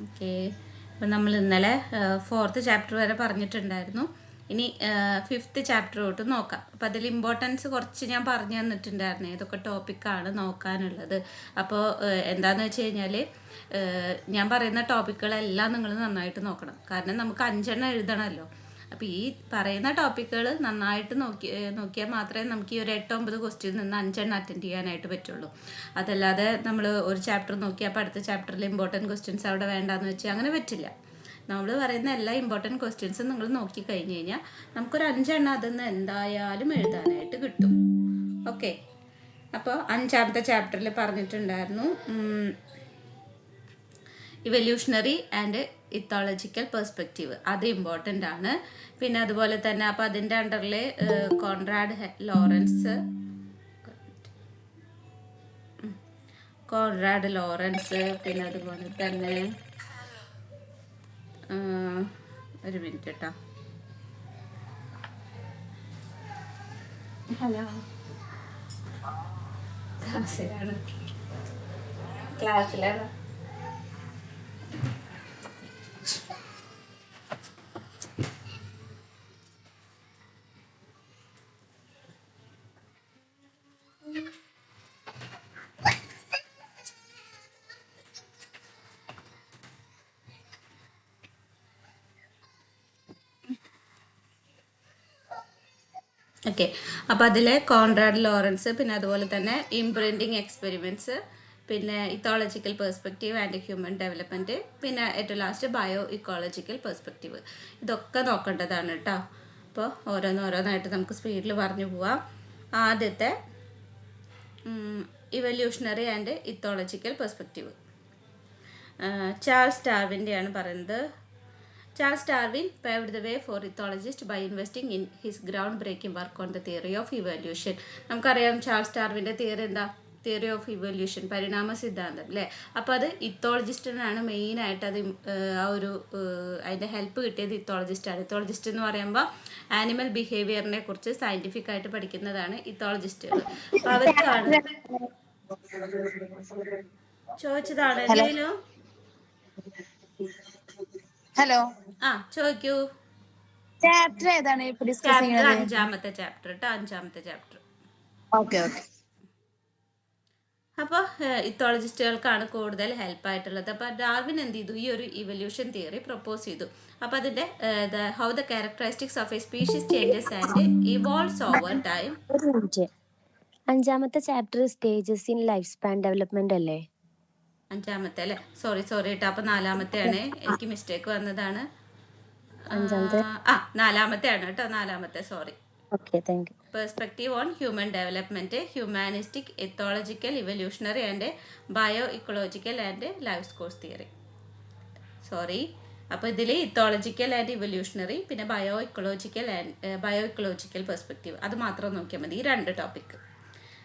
Okay, അപ്പം നമ്മൾ ഇന്നലെ 4th ചാപ്റ്റർ വരെ പറഞ്ഞിട്ടുണ്ടായിരുന്നു. ഇനി 5th ചാപ്റ്റർ തൊട്ട് നോക്കാം. അപ്പം അതിൽ ഇമ്പോർട്ടൻസ് കുറച്ച് ഞാൻ പറഞ്ഞു തന്നിട്ടുണ്ടായിരുന്നു, ഇതൊക്കെ ടോപ്പിക്കാണ് നോക്കാനുള്ളത്. അപ്പോൾ എന്താണെന്ന് വെച്ച് കഴിഞ്ഞാൽ ഞാൻ പറയുന്ന ടോപ്പിക്കുകളെല്ലാം നിങ്ങൾ നന്നായിട്ട് നോക്കണം. കാരണം നമുക്ക് 5 എഴുതണമല്ലോ. അപ്പോൾ ഈ പറയുന്ന ടോപ്പിക്കുകൾ നന്നായിട്ട് നോക്കിയാൽ മാത്രമേ നമുക്ക് ഈ ഒരു 8-9 ക്വസ്റ്റ്യൻ നിന്ന് 5 അറ്റൻഡ് ചെയ്യാനായിട്ട് പറ്റുള്ളൂ. അതല്ലാതെ നമ്മൾ ഒരു ചാപ്റ്റർ നോക്കിയാൽ അപ്പോൾ അടുത്ത ചാപ്റ്ററിൽ ഇമ്പോർട്ടൻറ്റ് ക്വസ്റ്റ്യൻസ് അവിടെ വേണ്ടാന്ന് വെച്ചാൽ അങ്ങനെ പറ്റില്ല. നമ്മൾ പറയുന്ന എല്ലാ ഇമ്പോർട്ടൻറ്റ് ക്വസ്റ്റ്യൻസും നിങ്ങൾ നോക്കി കഴിഞ്ഞ് കഴിഞ്ഞാൽ നമുക്കൊരു 5 അതിൽ നിന്ന് എന്തായാലും എഴുതാനായിട്ട് കിട്ടും. ഓക്കെ, അപ്പോൾ 5ാമത്തെ ചാപ്റ്ററിൽ പറഞ്ഞിട്ടുണ്ടായിരുന്നു ഇവല്യൂഷണറി ആൻഡ് ഇത്തോളജിക്കൽ പെർസ്പെക്റ്റീവ്, അത് ഇമ്പോർട്ടൻ്റ് ആണ്. പിന്നെ അതുപോലെ തന്നെ അപ്പോൾ അതിൻ്റെ അണ്ടറിൽ കോൺറാഡ് ലോറൻസ് പിന്നെ അതുപോലെ തന്നെ ഒരു മിനിറ്റ് കേട്ടോ. ഹലോ, ക്ലാസ്സിലാണ്. ഓക്കെ, അപ്പോൾ അതിൽ കോൺറാഡ് ലോറൻസ് പിന്നെ അതുപോലെ തന്നെ ഇംപ്രിൻറ്റിങ് എക്സ്പെരിമെൻറ്റ്സ് പിന്നെ ഇത്തോളജിക്കൽ പെർസ്പെക്റ്റീവ് ആൻഡ് ഹ്യൂമൻ ഡെവലപ്മെൻറ്റ് പിന്നെ ഏറ്റവും ലാസ്റ്റ് ബയോ ഇക്കോളജിക്കൽ പെർസ്പെക്റ്റീവ്, ഇതൊക്കെ നോക്കേണ്ടതാണ് കേട്ടോ. അപ്പോൾ ഓരോന്നായിട്ട് നമുക്ക് സ്പീഡിൽ പറഞ്ഞു പോവാം. ആദ്യത്തെ ഇവല്യൂഷണറി ആൻഡ് ഇത്തോളജിക്കൽ പെർസ്പെക്റ്റീവ് ചാൾസ് ഡാർവിൻ്റെയാണ് പറയുന്നത്. Charles Darwin paved the way for ethologists by investing in his groundbreaking work on the theory of evolution. നമുക്കറിയാം ചാൾസ് ഡാർവിൻ്റെ തിയറി എന്താ? തിയറി ഓഫ് ഇവല്യൂഷൻ, പരിണാമ സിദ്ധാന്തം അല്ലേ. അപ്പോൾ അത് ഇത്തോളജിസ്റ്റിനാണ് മെയിനായിട്ട് അത് ആ ഒരു അതിൻ്റെ ഹെൽപ്പ് കിട്ടിയത് ഇത്തോളജിസ്റ്റാണ്. ഇത്തോളജിസ്റ്റ് എന്ന് പറയുമ്പോൾ ആനിമൽ ബിഹേവിയറിനെ കുറിച്ച് സയൻറ്റിഫിക് ആയിട്ട് പഠിക്കുന്നതാണ് ഇത്തോളജിസ്റ്റുകൾ. അപ്പോൾ അവർക്കാണ് ചോദിച്ചതാണ് എന്തെങ്കിലും. ഹലോ, ചോദിക്കൂ. ചാപ്റ്റർ ഏതാണ് ഇപ്പോ ഡിസ്കസ് ചെയ്യുന്നത്? 5ാമത്തെ ചാപ്റ്റർ കേട്ടോ, 5ാമത്തെ ചാപ്റ്റർ. Okay okay. അപ്പോൾ ഇത്തോളജിസ്റ്റുകൾക്കാണ് കൂടുതൽ ഹെൽപ്പായിട്ടുള്ളത്. അപ്പോൾ ഡാർവിൻ എന്ത് ചെയ്തു? ഈ ഒരു ഇവല്യൂഷൻ തിയറി പ്രപ്പോസ് ചെയ്തു. അപ്പോൾ അതിൻ്റെ how the characteristics of a species changes and evolves over time. 5ാമത്തെ chapter stages in life span development അല്ലേ? 5ാമത്തെ അല്ലേ? സോറി കേട്ടോ. അപ്പോൾ 4ാമത്തെ ആണ്, എനിക്ക് മിസ്റ്റേക്ക് വന്നതാണ്. 4ാമത്തെ ആണ് കേട്ടോ, 4ാമത്തെ. Sorry. Okay, thank you. Perspective on human development, humanistic, ethological, evolutionary and bio ecological and life course theory. Sorry. അപ്പോൾ ഇതിൽ ഇത്തോളജിക്കൽ ആൻഡ് ഇവല്യൂഷണറി പിന്നെ ബയോ ഇക്കോളജിക്കൽ പെർസ്പെക്റ്റീവ് അത് മാത്രം നോക്കിയാൽ മതി, ഈ 2 ടോപ്പിക്ക്.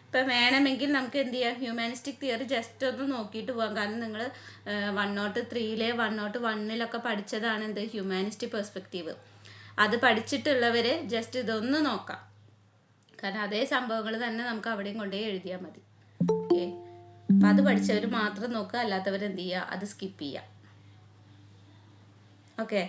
ഇപ്പം വേണമെങ്കിൽ നമുക്ക് എന്ത് ചെയ്യാം, ഹ്യൂമാനിസ്റ്റിക് തിയറി ജസ്റ്റ് ഒന്ന് നോക്കിയിട്ട് പോകാം. കാരണം നിങ്ങൾ 103 101 പഠിച്ചതാണ് എന്ത് ഹ്യൂമാനിസ്റ്റിക് പെർസ്പെക്റ്റീവ്. അത് പഠിച്ചിട്ടുള്ളവർ ജസ്റ്റ് ഇതൊന്ന് നോക്കാം. കാരണം അതേ സംഭവങ്ങൾ തന്നെ നമുക്ക് അവിടെയും കൊണ്ടേ എഴുതിയാൽ മതി. ഓക്കെ, അപ്പം അത് പഠിച്ചവർ മാത്രം നോക്കുക, അല്ലാത്തവർ എന്ത് ചെയ്യുക, അത് സ്കിപ്പ് ചെയ്യുക. ഓക്കെ,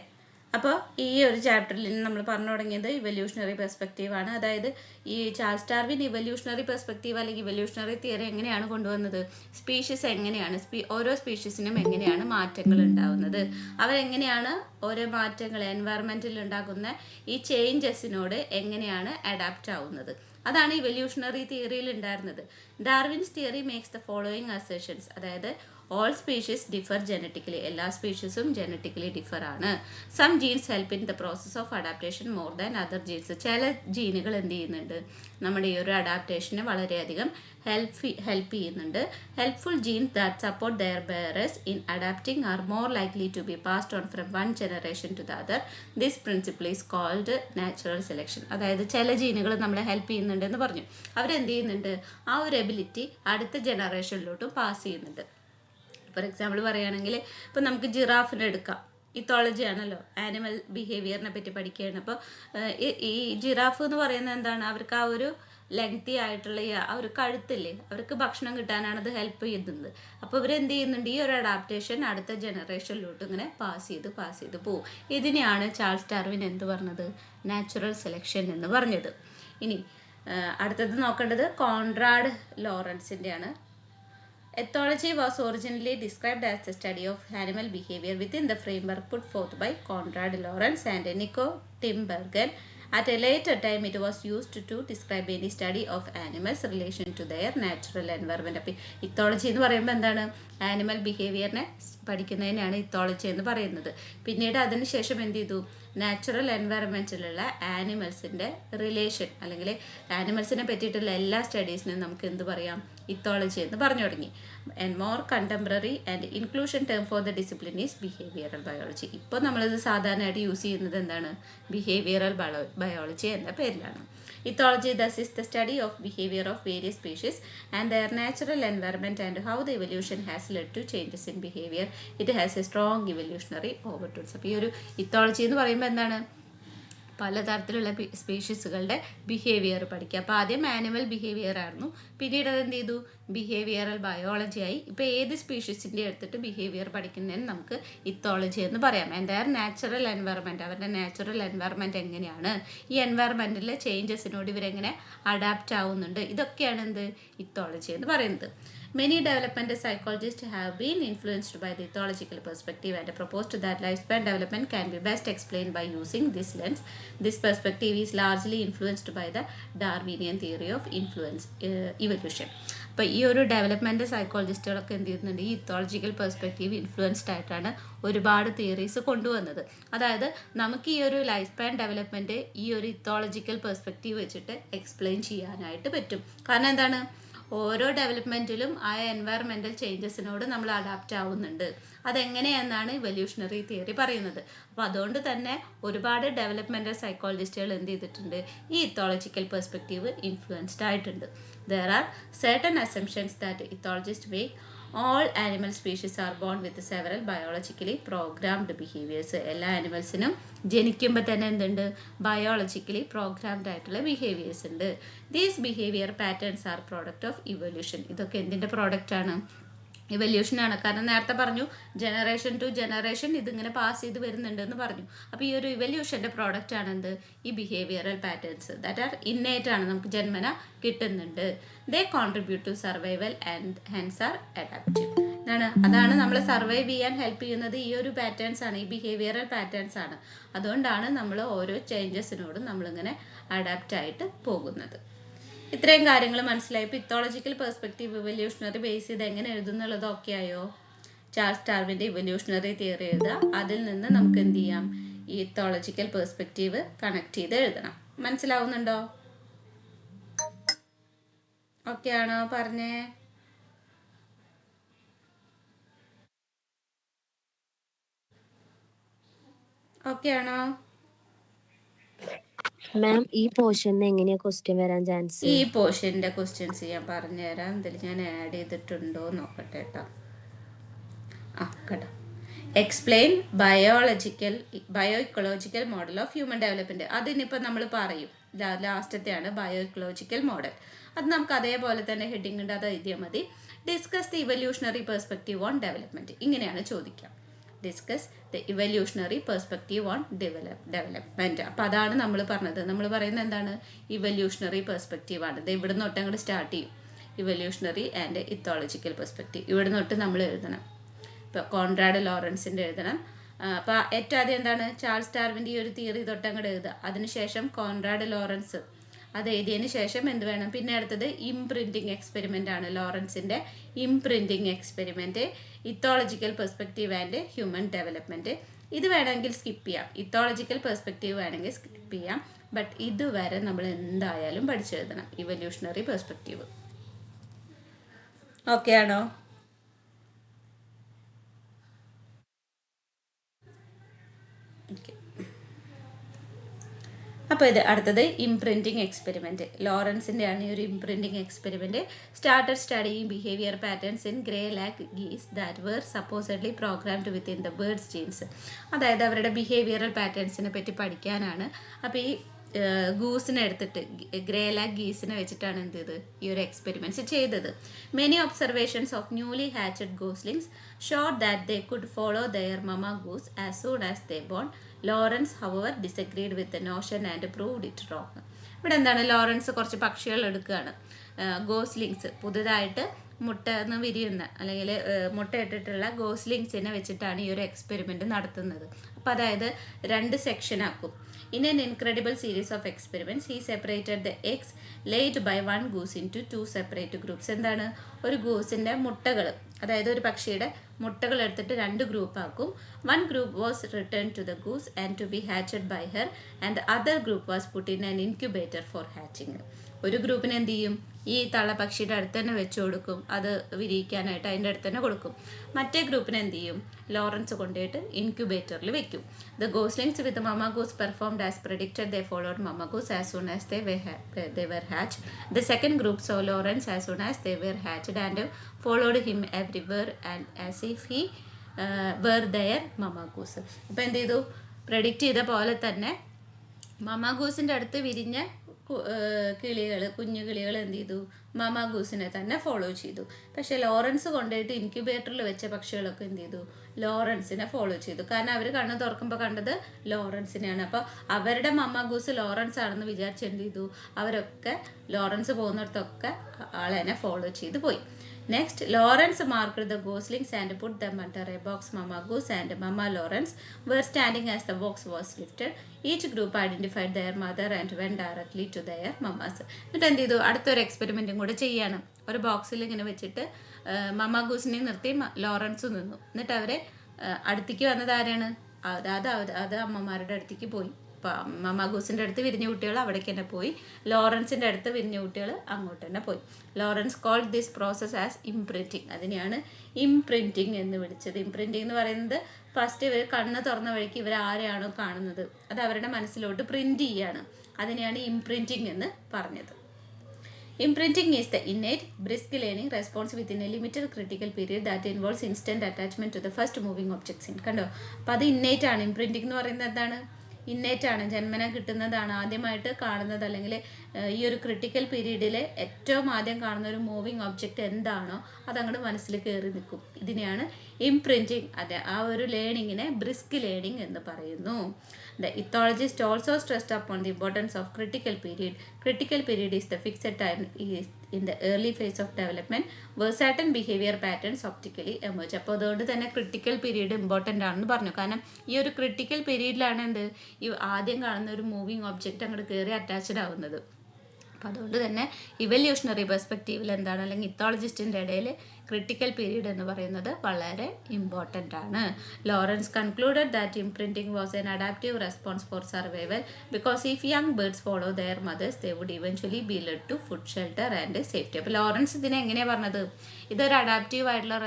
അപ്പോൾ ഈ ഒരു ചാപ്റ്ററിൽ നമ്മൾ പറഞ്ഞു തുടങ്ങിയത് ഇവല്യൂഷണറി പെർസ്പെക്റ്റീവാണ്. അതായത് ഈ ചാൾസ് ഡാർവിൻ ഇവല്യൂഷണറി പെർസ്പെക്റ്റീവ് അല്ലെങ്കിൽ ഇവല്യൂഷണറി തിയറി എങ്ങനെയാണ് കൊണ്ടുവന്നത്? സ്പീഷീസ് എങ്ങനെയാണ് ഓരോ സ്പീഷീസിനും എങ്ങനെയാണ് മാറ്റങ്ങൾ ഉണ്ടാകുന്നത്, അവരെങ്ങനെയാണ് ഓരോ മാറ്റങ്ങൾ എൻവയറമെൻറ്റിൽ ഉണ്ടാകുന്ന ഈ ചേഞ്ചസിനോട് എങ്ങനെയാണ് അഡാപ്റ്റ് ആവുന്നത്, അതാണ് ഇവല്യൂഷണറി തിയറിയിൽ ഉണ്ടായിരുന്നത്. Darwin's theory makes the following assertions, അതായത് ഓൾ സ്പീഷീസ് ഡിഫർ ജനറ്റിക്കലി, എല്ലാ സ്പീഷീസും ജനറ്റിക്കലി ഡിഫർ ആണ്. Some genes help in the process of adaptation more than other genes, ചില ജീനുകൾ എന്ത് ചെയ്യുന്നുണ്ട്, നമ്മുടെ ഈ ഒരു അഡാപ്റ്റേഷനെ വളരെയധികം ഹെൽപ്പ് ചെയ്യുന്നുണ്ട്. Helpful genes that support their bearers in adapting are more likely to be passed on from one generation to the other. This principle is called natural selection. അതായത് ചില ജീനുകൾ നമ്മളെ ഹെൽപ്പ് ചെയ്യുന്നുണ്ടെന്ന് പറഞ്ഞു, അവരെന്ത് ചെയ്യുന്നുണ്ട്, ആ ഒരു എബിലിറ്റി അടുത്ത ജനറേഷനിലോട്ടും പാസ് ചെയ്യുന്നുണ്ട്. ഫോർ എക്സാമ്പിൾ പറയുകയാണെങ്കിൽ ഇപ്പോൾ നമുക്ക് ജിറാഫിനെ എടുക്കാം. ഇത്തോളജി ആണല്ലോ, ആനിമൽ ബിഹേവിയറിനെ പറ്റി പഠിക്കുകയാണ്. അപ്പോൾ ഈ ജിറാഫ് എന്ന് പറയുന്നത് എന്താണ്, അവർക്ക് ആ ഒരു ലെങ്തി ആയിട്ടുള്ള ആ ഒരു കഴുത്തില്ലേ, അവർക്ക് ഭക്ഷണം കിട്ടാനാണ് അത് ഹെൽപ്പ് ചെയ്യുന്നത്. അപ്പോൾ ഇവരെന്ത് ചെയ്യുന്നുണ്ട്, ഈ ഒരു അഡാപ്റ്റേഷൻ അടുത്ത ജനറേഷനിലോട്ട് ഇങ്ങനെ പാസ് ചെയ്ത് പോകും. ഇതിനെയാണ് ചാൾസ് ഡാർവിൻ എന്ത് പറഞ്ഞത്, നാച്ചുറൽ സെലക്ഷൻ എന്ന് പറഞ്ഞത്. ഇനി അടുത്തത് നോക്കേണ്ടത് Conrad ലോറൻസിൻ്റെയാണ്. Ethology was originally described as the study of animal behavior within the framework put forth by Konrad Lorenz and Nico Tinbergen. At a later time, it was used to describe any study of animals' relation to their natural environment. അപ്പോൾ ethology എന്ന് പറയുമ്പോൾ എന്താണ്, animal ബിഹേവിയറിനെ പഠിക്കുന്നതിനാണ് ethology എന്ന് പറയുന്നത്. പിന്നീട് അതിനുശേഷം എന്ത് ചെയ്തു, നാച്ചുറൽ എൻവയറമെൻറ്റിലുള്ള ആനിമൽസിൻ്റെ റിലേഷൻ അല്ലെങ്കിൽ ആനിമൽസിനെ പറ്റിയിട്ടുള്ള എല്ലാ സ്റ്റഡീസിനും നമുക്ക് എന്ത് പറയാം, ഇത്തോളജി എന്ന് പറഞ്ഞു തുടങ്ങി. And more contemporary and inclusion term for the discipline is behavioural biology. ഇപ്പോൾ നമ്മളിത് സാധാരണയായിട്ട് യൂസ് ചെയ്യുന്നത് എന്താണ്, ബിഹേവിയറൽ ബയോളജി എന്ന പേരിലാണ്. Ethology thus is the study of behavior of various species and their natural environment and how the evolution has led to changes in behavior. It has a strong evolutionary overtones. അപ്പോൾ ഈ ഒരു ethology എന്ന് പറയുമ്പോൾ എന്താണ്, പലതരത്തിലുള്ള സ്പീഷീസുകളുടെ behaviour പഠിക്കുക. അപ്പോൾ ആദ്യം ആനിമൽ ബിഹേവിയർ ആയിരുന്നു, പിന്നീട് അത് എന്ത് ചെയ്തു, ബിഹേവിയറൽ ബയോളജി ആയി. ഇപ്പോൾ ഏത് സ്പീഷീസിൻ്റെ എടുത്തിട്ട് ബിഹേവിയർ പഠിക്കുന്നതിന് നമുക്ക് ഇത്തോളജി എന്ന് പറയാം. എൻ്റെ നാച്ചുറൽ എൻവയറമെൻറ്റ്, അവരുടെ നാച്ചുറൽ എൻവയറമെൻറ്റ് എങ്ങനെയാണ്, ഈ എൻവയറമെൻറ്റിലെ ചേഞ്ചസിനോട് ഇവരെങ്ങനെ അഡാപ്റ്റ് ആവുന്നുണ്ട്, ഇതൊക്കെയാണ് എന്ത്, ഇത്തോളജി എന്ന് പറയുന്നത്. Many developmental psychologists have been influenced by the ethological perspective and proposed that lifespan development can be best explained by using this lens. This perspective is largely influenced by the Darwinian theory of evolution. അപ്പോൾ ഈ ഒരു developmental സൈക്കോളജിസ്റ്റുകളൊക്കെ എന്ത് ചെയ്യുന്നുണ്ട്, ഈ ഇത്തോളജിക്കൽ perspective influenced ആയിട്ടാണ് ഒരുപാട് theories കൊണ്ടുവന്നത്. അതായത് നമുക്ക് ഈ ഒരു ലൈഫ് സ്പാൻ ഡെവലപ്മെൻറ്റ് ഈ ഒരു ഇത്തോളജിക്കൽ പെർസ്പെക്റ്റീവ് വെച്ചിട്ട് എക്സ്പ്ലെയിൻ ചെയ്യാനായിട്ട് പറ്റും. കാരണം എന്താണ്, ഓരോ ഡെവലപ്മെൻറ്റിലും ആ എൻവയറമെൻറ്റൽ ചേഞ്ചസിനോട് നമ്മൾ അഡാപ്റ്റ് ആവുന്നുണ്ട്. അതെങ്ങനെയെന്നാണ് ഇവല്യൂഷണറി തിയറി പറയുന്നത്. അപ്പോൾ അതുകൊണ്ട് തന്നെ ഒരുപാട് ഡെവലപ്മെൻറ്റൽ സൈക്കോളജിസ്റ്റുകൾ എന്ത് ചെയ്തിട്ടുണ്ട്, ഈ ഇത്തോളജിക്കൽ പെർസ്പെക്റ്റീവ് ഇൻഫ്ലുവൻസ്ഡ് ആയിട്ടുണ്ട്. There are certain assumptions that ethologists make. All animal species are born with several biologically programmed behaviors. എല്ലാ ആനിമൽസിനും ജനിക്കുമ്പോൾ തന്നെ എന്തുണ്ട്, ബയോളജിക്കലി പ്രോഗ്രാംഡ് ആയിട്ടുള്ള ബിഹേവിയേഴ്സ് ഉണ്ട്. These behaviour patterns R product of evolution. ഇതൊക്കെ എന്തിൻ്റെ പ്രോഡക്റ്റാണ്, ഇവല്യൂഷനാണ്. കാരണം നേരത്തെ പറഞ്ഞു ജനറേഷൻ ടു ജനറേഷൻ ഇതിങ്ങനെ പാസ് ചെയ്ത് വരുന്നുണ്ട് എന്ന് പറഞ്ഞു. അപ്പോൾ ഈ ഒരു ഇവല്യൂഷൻ്റെ പ്രോഡക്റ്റ് ആണ് എന്ത്, ഈ behavioural patterns that are innate ആണ്, നമുക്ക് ജന്മന കിട്ടുന്നുണ്ട്. They contribute to survival and hence are adaptive. അതാണ് നമ്മളെ സർവൈവ് ചെയ്യാൻ ഹെൽപ്പ് ചെയ്യുന്നത് ഈ ഒരു പാറ്റേൺസ് ആണ്, ഈ ബിഹേവിയറൽ പാറ്റേൺസ് ആണ്. അതുകൊണ്ടാണ് നമ്മൾ ഓരോ ചേഞ്ചസിനോടും നമ്മളിങ്ങനെ അഡാപ്റ്റ് ആയിട്ട് പോകുന്നത്. ഇത്രയും കാര്യങ്ങൾ മനസ്സിലായി. ഇപ്പോൾ ഇത്തോളജിക്കൽ പെർസ്പെക്റ്റീവ് ഇവല്യൂഷണറി ബേസ് ചെയ്ത് എങ്ങനെ എഴുതുന്നുള്ളതൊക്കെ ആയോ. ചാൾസ് ഡാർവിൻ്റെ ഇവല്യൂഷണറി തിയറി എഴുതുക, അതിൽ നിന്ന് നമുക്ക് എന്ത് ചെയ്യാം, ഈ ഇത്തോളജിക്കൽ പെർസ്പെക്റ്റീവ് കണക്ട് ചെയ്ത് എഴുതണം. മനസ്സിലാവുന്നുണ്ടോ? ഓക്കെ ആണോ, പറഞ്ഞേ. ഓക്കെ ആണോ? മാം ഈ പോർഷന് എങ്ങനെയാ ക്വസ്റ്റ്യൻ വരാൻ ചാൻസ്? ഈ പോർഷൻ്റെ ക്വസ്റ്റ്യൻസ് ഞാൻ പറഞ്ഞുതരാം. ഇതിൽ ഞാൻ ആഡ് ചെയ്തിട്ടുണ്ടോ നോക്കട്ടെ കേട്ടോ. കേട്ടോ, explain bio ecological model of human development. അതിനിപ്പോൾ നമ്മൾ പറയും, ലാസ്റ്റത്തെയാണ് ബയോ ഇക്കോളജിക്കൽ മോഡൽ. അത് നമുക്ക് അതേപോലെ തന്നെ ഹെഡിങ് ഉണ്ട്, അത് എഴുതിയാൽ മതി. Discuss the evolutionary perspective on development, ഇങ്ങനെയാണ് ചോദിക്കുക. Discuss the evolutionary perspective on development. അപ്പോൾ അതാണ് നമ്മൾ പറഞ്ഞത്. നമ്മൾ പറയുന്നത് എന്താണ്, ഇവല്യൂഷണറി പെർസ്പെക്റ്റീവാണ്. ഇത് ഇവിടെ തൊട്ട് അങ്ങോട്ട് സ്റ്റാർട്ട് ചെയ്യും, ഇവല്യൂഷണറി ആൻഡ് ഇത്തോളജിക്കൽ പെർസ്പെക്റ്റീവ്. ഇവിടെ തൊട്ട് നമ്മൾ എഴുതണം. ഇപ്പോൾ കോൺറാഡ് ലോറൻസിൻ്റെ എഴുതണം. അപ്പോൾ ഏറ്റവും ആദ്യം എന്താണ്, ചാൾസ് ഡാർവിൻ്റെ ഈ ഒരു തിയറി തൊട്ട് അങ്ങോട്ട് എഴുതുക. അതിനുശേഷം കോൺറാഡ് ലോറൻസ് അത് എഴുതിയതിന് ശേഷം എന്ത് വേണം, പിന്നെ അടുത്തത് ഇംപ്രിൻറ്റിങ് എക്സ്പെരിമെൻ്റ് ആണ്. ലോറൻസിൻ്റെ imprinting experiment, ethological perspective and human development. ഇത് വേണമെങ്കിൽ സ്കിപ്പ് ചെയ്യാം, ഇത്തോളജിക്കൽ പെർസ്പെക്റ്റീവ് വേണമെങ്കിൽ സ്കിപ്പ് ചെയ്യാം. ബട്ട് ഇതുവരെ നമ്മൾ എന്തായാലും പഠിച്ചെഴുതണം ഇവല്യൂഷണറി പെർസ്പെക്റ്റീവ്. ഓക്കെ ആണോ? ഓക്കെ. അപ്പോൾ ഇത് അടുത്തത് ഇംപ്രിൻറ്റിങ് എക്സ്പെരിമെൻറ്റ്. ലോറൻസിൻ്റെ ആണ് ഈ ഒരു imprinting experiment. Started studying behaviour patterns in greylag geese that were supposedly programmed within the birds' genes. അതായത് അവരുടെ ബിഹേവിയറൽ പാറ്റേൺസിനെ പറ്റി പഠിക്കാനാണ്. അപ്പോൾ ഈ ഗൂസിനെ എടുത്തിട്ട് ഗ്രേ ലാഗ് ഗീസിനെ വെച്ചിട്ടാണ് എന്ത് ചെയ്ത് ഈ ഒരു എക്സ്പെരിമെൻറ്റ്സ് ചെയ്തത്. Many observations of newly hatched goslings showed that they could follow their mama goose as soon as they born. Lorenz however disagreed with the notion and proved it wrong. ഇവിടെ എന്താണ്, Lawrence കുറച്ച് പക്ഷികൾ എടുക്കുകയാണ്, ഗോസ്ലിങ്സ്, പുതുതായിട്ട് മുട്ടന്ന് വിരിയുന്ന അല്ലെങ്കിൽ മുട്ടയിട്ടിട്ടുള്ള ഗോസ്ലിങ്സിനെ വെച്ചിട്ടാണ് ഈ ഒരു എക്സ്പെരിമെൻ്റ് നടത്തുന്നത്. അപ്പോൾ അതായത് 2 സെക്ഷനാക്കും. In an incredible series of experiments, he separated the eggs laid by one goose into 2 separate groups. എന്താണ്, ഒരു ഗൂസിൻ്റെ മുട്ടകൾ, അതായത് ഒരു പക്ഷിയുടെ മുട്ടകൾ എടുത്തിട്ട് 2 ഗ്രൂപ്പാക്കും. One group was returned to the goose and to be hatched by her, and the other group was put in an incubator for hatching. ഒരു ഗ്രൂപ്പിന് എന്ത് ചെയ്യും, ഈ തള്ളപ്പക്ഷിയുടെ അടുത്ത് തന്നെ വെച്ച് കൊടുക്കും, അത് വിരിയിക്കാനായിട്ട് അതിൻ്റെ അടുത്ത് തന്നെ കൊടുക്കും. മറ്റേ ഗ്രൂപ്പിന് എന്ത് ചെയ്യും, ലോറൻസ് കൊണ്ടുപോയിട്ട് ഇൻക്യുബേറ്ററിൽ വെക്കും. The goslings with mama goose performed as predicted. They followed mama goose as soon as they were hatched. The second group saw Lawrence as soon as they were hatched and followed him everywhere and as if he were their mama goose. അപ്പോൾ എന്ത് ചെയ്തു, predict ചെയ്ത പോലെ തന്നെ മമ ഗൂസിൻ്റെ അടുത്ത് വിരിഞ്ഞ കിളികൾ, കുഞ്ഞു കിളികൾ എന്ത് ചെയ്തു, മമ ഗൂസിനെ തന്നെ ഫോളോ ചെയ്തു. പക്ഷേ ലോറൻസ് കൊണ്ടുപോയിട്ട് ഇൻക്യുബേറ്ററിൽ വെച്ച പക്ഷികളൊക്കെ എന്ത് ചെയ്തു, ലോറൻസിനെ ഫോളോ ചെയ്തു. കാരണം അവർ കണ്ണ് തുറക്കുമ്പോൾ കണ്ടത് ലോറൻസിനെയാണ്. അപ്പോൾ അവരുടെ മമ ഗൂസ് ലോറൻസ് ആണെന്ന് വിചാരിച്ച് എന്ത് ചെയ്തു, അവരൊക്കെ ലോറൻസ് പോകുന്നിടത്തൊക്കെ ആളെന്നെ ഫോളോ ചെയ്ത് പോയി. Next, Lawrence marked the goslings and put them under a box. Mama Goose and Mama Lawrence were standing as the box was lifted. Each group identified their mother and went directly to their mamas. എന്നിട്ട് എന്ത് ചെയ്തു, അടുത്തൊരു എക്സ്പെരിമെൻറ്റും കൂടെ ചെയ്യാണ്. ഒരു ബോക്സിൽ ഇങ്ങനെ വെച്ചിട്ട് മമ ഗൂസിനെ നിർത്തി ലോറൻസ് നിന്നു. എന്നിട്ട് അവരെ അടുത്തേക്ക് വന്നത് ആരാണ്, അത് അമ്മമാരുടെ അടുത്തേക്ക് പോയി. മമ ഗൂസിൻ്റെ അടുത്ത് വിരിഞ്ഞ കുട്ടികൾ അവിടേക്ക് തന്നെ പോയി, ലോറൻസിൻ്റെ അടുത്ത് വിരിഞ്ഞ കുട്ടികൾ അങ്ങോട്ട് തന്നെ പോയി. Lorenz called this process as imprinting. അതിനെയാണ് ഇംപ്രിൻറ്റിങ് എന്ന് വിളിച്ചത്. ഇംപ്രിൻറ്റിങ് എന്ന് പറയുന്നത് ഫസ്റ്റ് ഇവർ കണ്ണ് തുറന്ന വഴിക്ക് ഇവർ ആരെയാണോ കാണുന്നത് അത് അവരുടെ മനസ്സിലോട്ട് പ്രിൻറ്റ് ചെയ്യാണ്. അതിനെയാണ് ഇംപ്രിൻറ്റിങ് എന്ന് പറഞ്ഞത്. Imprinting is the innate, brisk learning response within a limited critical period that involves instant attachment to the first moving objects. കണ്ടോ, അപ്പോൾ അത് ഇന്നേറ്റ് ആണ്. ഇംപ്രിൻറ്റിംഗ് എന്ന് പറയുന്നത് എന്താണ്, ഇന്നേറ്റ് ആണ്, ജന്മന കിട്ടുന്നതാണ്. ആദ്യമായിട്ട് കാണുന്നത് അല്ലെങ്കിൽ ഈ ഒരു ക്രിട്ടിക്കൽ പീരീഡിൽ ഏറ്റവും ആദ്യം കാണുന്ന ഒരു മൂവിങ് ഒബ്ജക്റ്റ് എന്താണോ അതങ്ങോട്ട് മനസ്സിൽ കയറി നിൽക്കും. ഇതിനെയാണ് ഇംപ്രിൻറ്റിങ്. അതെ, ആ ഒരു ലേണിങ്ങിനെ ബ്രിസ്ക് ലേണിംഗ് എന്ന് പറയുന്നു. The ethologist also stressed upon the importance of critical period. Critical period is the fixed time in the early phase of development where certain behavior patterns optically emerge. അപ്പോൾ അതുകൊണ്ട് തന്നെ critical period important ആണെന്ന് പറഞ്ഞു. കാരണം ഈ ഒരു critical പീരീഡിലാണ് എന്ത്, ഈ ആദ്യം കാണുന്ന ഒരു മൂവിങ് ഒബ്ജക്റ്റ് അങ്ങോട്ട് കയറി അറ്റാച്ച്ഡ് ആവുന്നത്. അപ്പോൾ അതുകൊണ്ട് തന്നെ ഇവല്യൂഷണറി പെർസ്പെക്റ്റീവിൽ എന്താണ്, അല്ലെങ്കിൽ ഇത്തോളജിസ്റ്റിൻ്റെ ഇടയിൽ ക്രിട്ടിക്കൽ പീരീഡ് എന്ന് പറയുന്നത് വളരെ ഇമ്പോർട്ടൻ്റ് ആണ്. Lorenz concluded that imprinting was an adaptive response for survival because if young birds follow their mothers they would eventually be led to food shelter and safety. അപ്പോൾ Lorenz ഇതിനെ എങ്ങനെയാണ് പറഞ്ഞത്, ഇതൊരു adaptive ആയിട്ടുള്ള